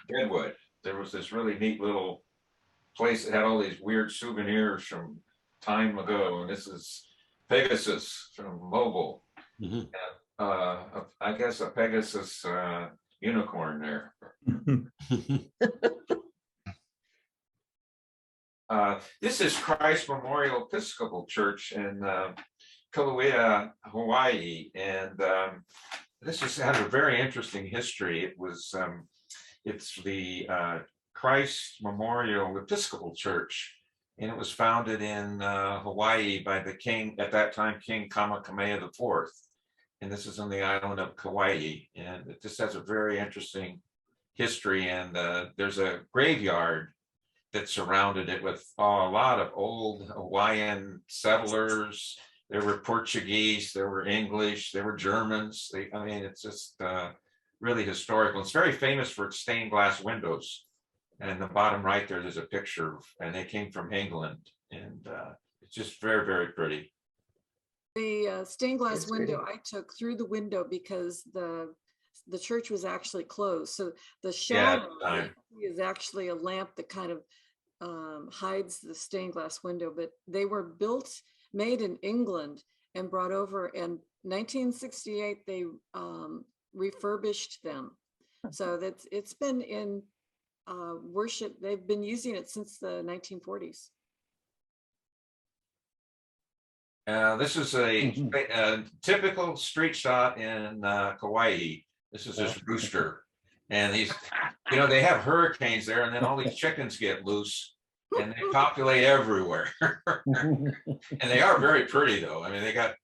Kingwood. There was this really neat little place that had all these weird souvenirs from time ago. And this is Pegasus from Mobile. Mhm. I guess a Pegasus unicorn there. This is Christ Memorial Episcopal Church in Kilauea, Hawaii, and this has had a very interesting history. It was it's the Christ Memorial Episcopal Church, and it was founded in Hawaii by the king at that time, King Kamehameha IV, and this is on the island of Kauai, and it just has a very interesting history. And there's a graveyard that surrounded it with a lot of old Hawaiian settlers. There were Portuguese, there were English, there were Germans. It's just really historical. It's very famous for its stained glass windows. And in the bottom right there's a picture, and they came from England. And it's just very, very pretty. The stained glass It's window pretty. I took through the window because the church was actually closed. So the Yeah, at shadow the time. is actually a lamp that kind of hides the stained glass window. But they were made in England and brought over and 1968, they refurbished them. So it's been in worship. They've been using it since the 1940s. This is a typical street shot in Kauai. This is this rooster. And these, they have hurricanes there, and then all these chickens get loose and they populate everywhere. And they are very pretty, though. I mean, they got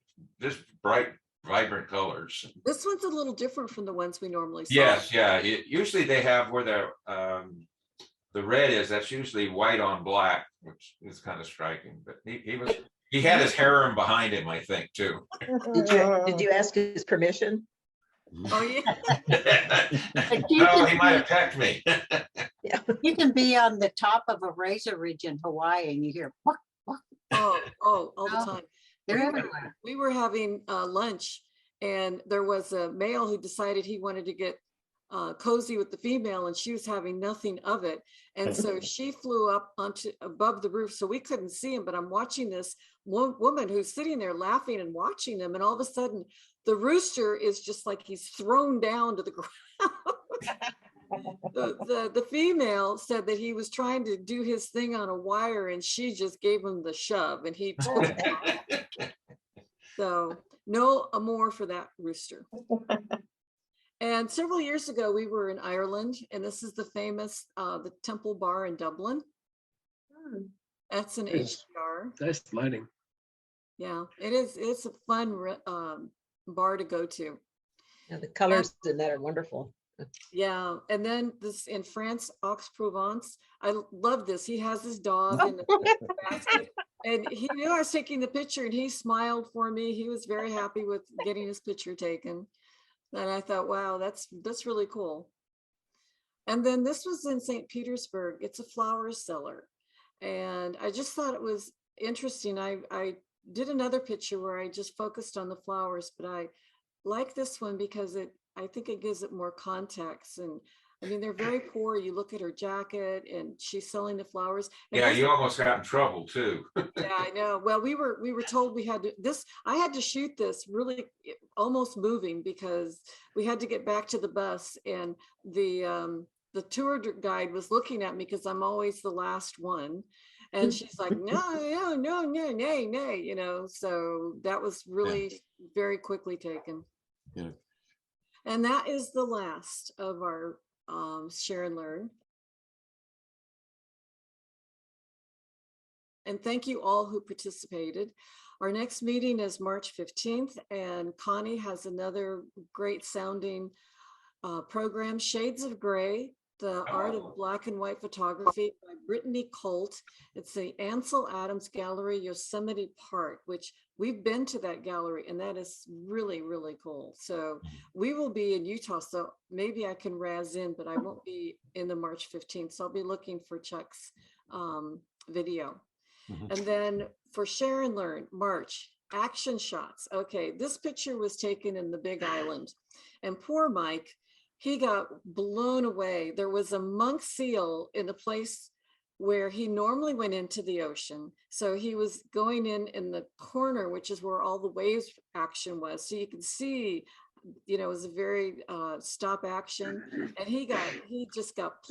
just bright, vibrant colors. This one's a little different from the ones we normally see. Yes, yeah. Usually they have where the red is, that's usually white on black, which is kind of striking. But he had his harem behind him, I think, too. Did you ask his permission? Oh, yeah. No, he might have pecked me. Yeah. You can be on the top of a razor ridge in Hawaii and you hear, "Wah, wah." all the time. They're everywhere. We were having lunch, and there was a male who decided he wanted to get cozy with the female, and she was having nothing of it. And so she flew up onto above the roof, so we couldn't see him. But I'm watching this woman who's sitting there laughing and watching them, and all of a sudden, the rooster is just like he's thrown down to the ground. The female said that he was trying to do his thing on a wire, and she just gave him the shove, and he took it off. So no more for that rooster. And several years ago, we were in Ireland, and this is the famous the Temple Bar in Dublin. That's an HDR. Nice lighting. Yeah, it is. It's a fun bar to go to. Yeah, the colors in that are wonderful. Yeah, and then this in France, Aix-Provence. I love this. He has his dog in the basket, and he knew I was taking the picture, and he smiled for me. He was very happy with getting his picture taken. And I thought, wow, that's really cool. And then this was in St. Petersburg. It's a flower cellar. And I just thought it was interesting. I did another picture where I just focused on the flowers, but I like this one because I think it gives it more context. And I mean, they're very poor. You look at her jacket and she's selling the flowers. And Yeah, you almost got in trouble too. Yeah, I know. Well, we were told we had to I had to shoot this really almost moving because we had to get back to the bus, and the tour guide was looking at me because I'm always the last one. And she's like, no, nay, so that was really very quickly taken. Yeah. And that is the last of our share and learn. And thank you all who participated. Our next meeting is March 15th, and Connie has another great sounding program, Shades of Gray, The Art of Black and White Photography by Brittany Colt. It's the Ansel Adams Gallery, Yosemite Park, which we've been to that gallery, and that is really, really cool. So we will be in Utah, so maybe I can razz in, but I won't be in the March 15th. So I'll be looking for Chuck's video. And then for Share and Learn, March, action shots. Okay, this picture was taken in the Big Island, and poor Mike, he got blown away. There was a monk seal in the place where he normally went into the ocean. So he was going in the corner, which is where all the waves action was. So you can see, it was a very stop action, and he just got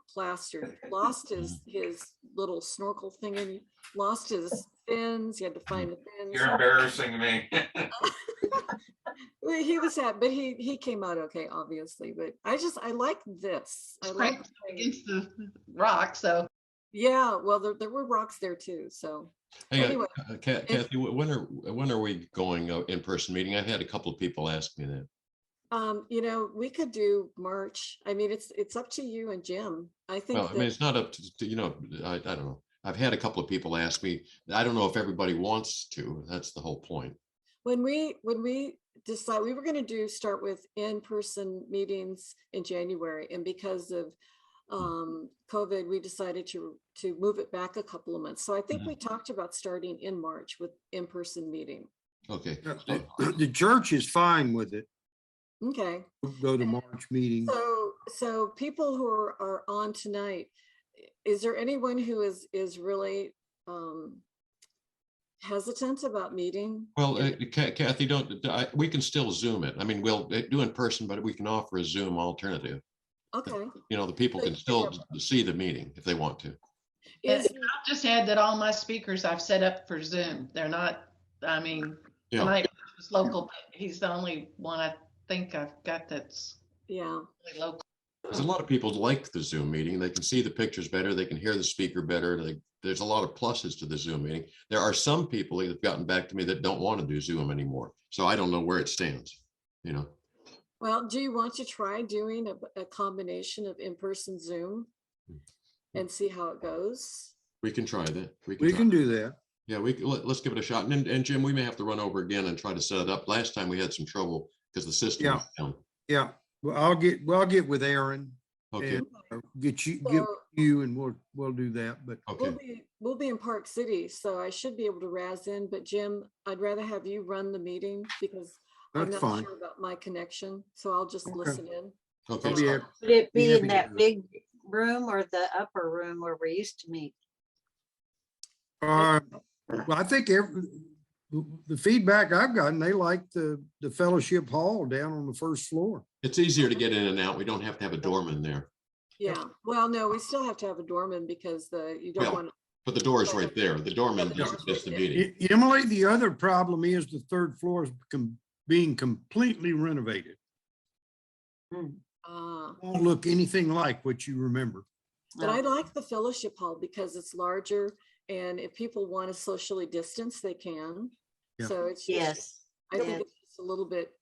plastered, lost his little snorkel thing, and lost his fins. He had to find the fins. You're embarrassing me. He was sad, but he came out okay, obviously. But I like this. I like against the rock. So yeah, well, there were rocks there too. So hey, anyway, Kathy, when are we going in-person meeting? I've had a couple of people ask me that. We could do March. I mean, it's up to you and Jim. I think. Well, I mean, it's not up to I don't know. I've had a couple of people ask me. I don't know if everybody wants to. That's the whole point. When we decided we were going to start with in-person meetings in January, and because of COVID, we decided to move it back a couple of months. So I think we talked about starting in March with in-person meeting. Okay. The church is fine with it. Okay. We'll go to March meeting. So people who are on tonight, is there anyone who is really hesitant about meeting. Well, Kathy, we can still Zoom it. I mean, we'll do in person, but we can offer a Zoom alternative. Okay. You know, the people can still see the meeting if they want to. And I'll just add that all my speakers I've set up for Zoom. They're not, I mean, Yeah. tonight was local, but he's the only one I think I've got that's really local. There's a lot of people like the Zoom meeting. They can see the pictures better. They can hear the speaker better. There's a lot of pluses to the Zoom meeting. There are some people that have gotten back to me that don't want to do Zoom anymore. So I don't know where it stands, you know. Well, do you want to try doing a combination of in-person Zoom and see how it goes? We can try that. We can do that. Yeah, let's give it a shot. And Jim, we may have to run over again and try to set it up. Last time we had some trouble because the system was down. Yeah. Well, I'll get with Aaron. Okay. And get you and we'll do that. But we'll be in Park City, so I should be able to razz in. But Jim, I'd rather have you run the meeting because I'm not sure about my connection. So I'll just listen in. Okay. Would it be in that big room or the upper room where we used to meet? Well, I think the feedback I've gotten, they like the fellowship hall down on the first floor. It's easier to get in and out. We don't have to have a doorman there. Yeah. Well, no, we still have to have a doorman because you don't want to. But the door is right there. The doorman doesn't miss the meeting. Emily, the other problem is the third floor is being completely renovated. Won't look anything like what you remember. But I like the fellowship hall because it's larger, and if people want to socially distance, they can. Yeah. So it's just, I think it's just a little bit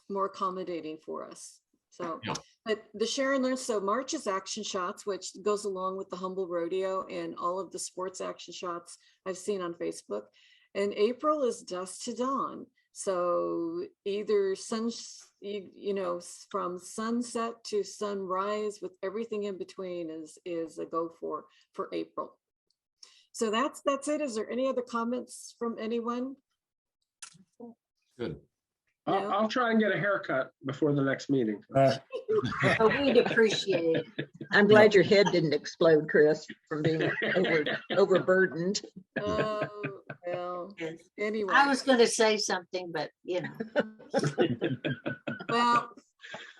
more accommodating for us. So, but the share and learn. So March is action shots, which goes along with the Humble Rodeo and all of the sports action shots I've seen on Facebook. And April is dusk to dawn. So either from sunset to sunrise with everything in between is a go for April. So that's it. Is there any other comments from anyone? Good. I'll try and get a haircut before the next meeting. We'd appreciate it. I'm glad your head didn't explode, Chris, from being overburdened. Oh, well, anyway. I was going to say something, but Well,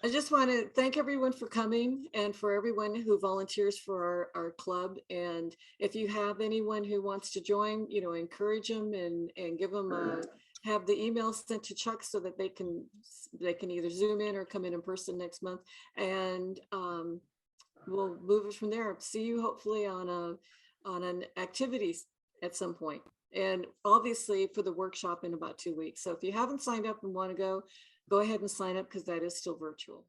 I just want to thank everyone for coming and for everyone who volunteers for our club. And if you have anyone who wants to join, encourage them and give them have the email sent to Chuck so that they can either Zoom in or come in person next month. And we'll move it from there. See you hopefully on an activity at some point. And obviously for the workshop in about 2 weeks. So if you haven't signed up and want to go ahead and sign up because that is still virtual.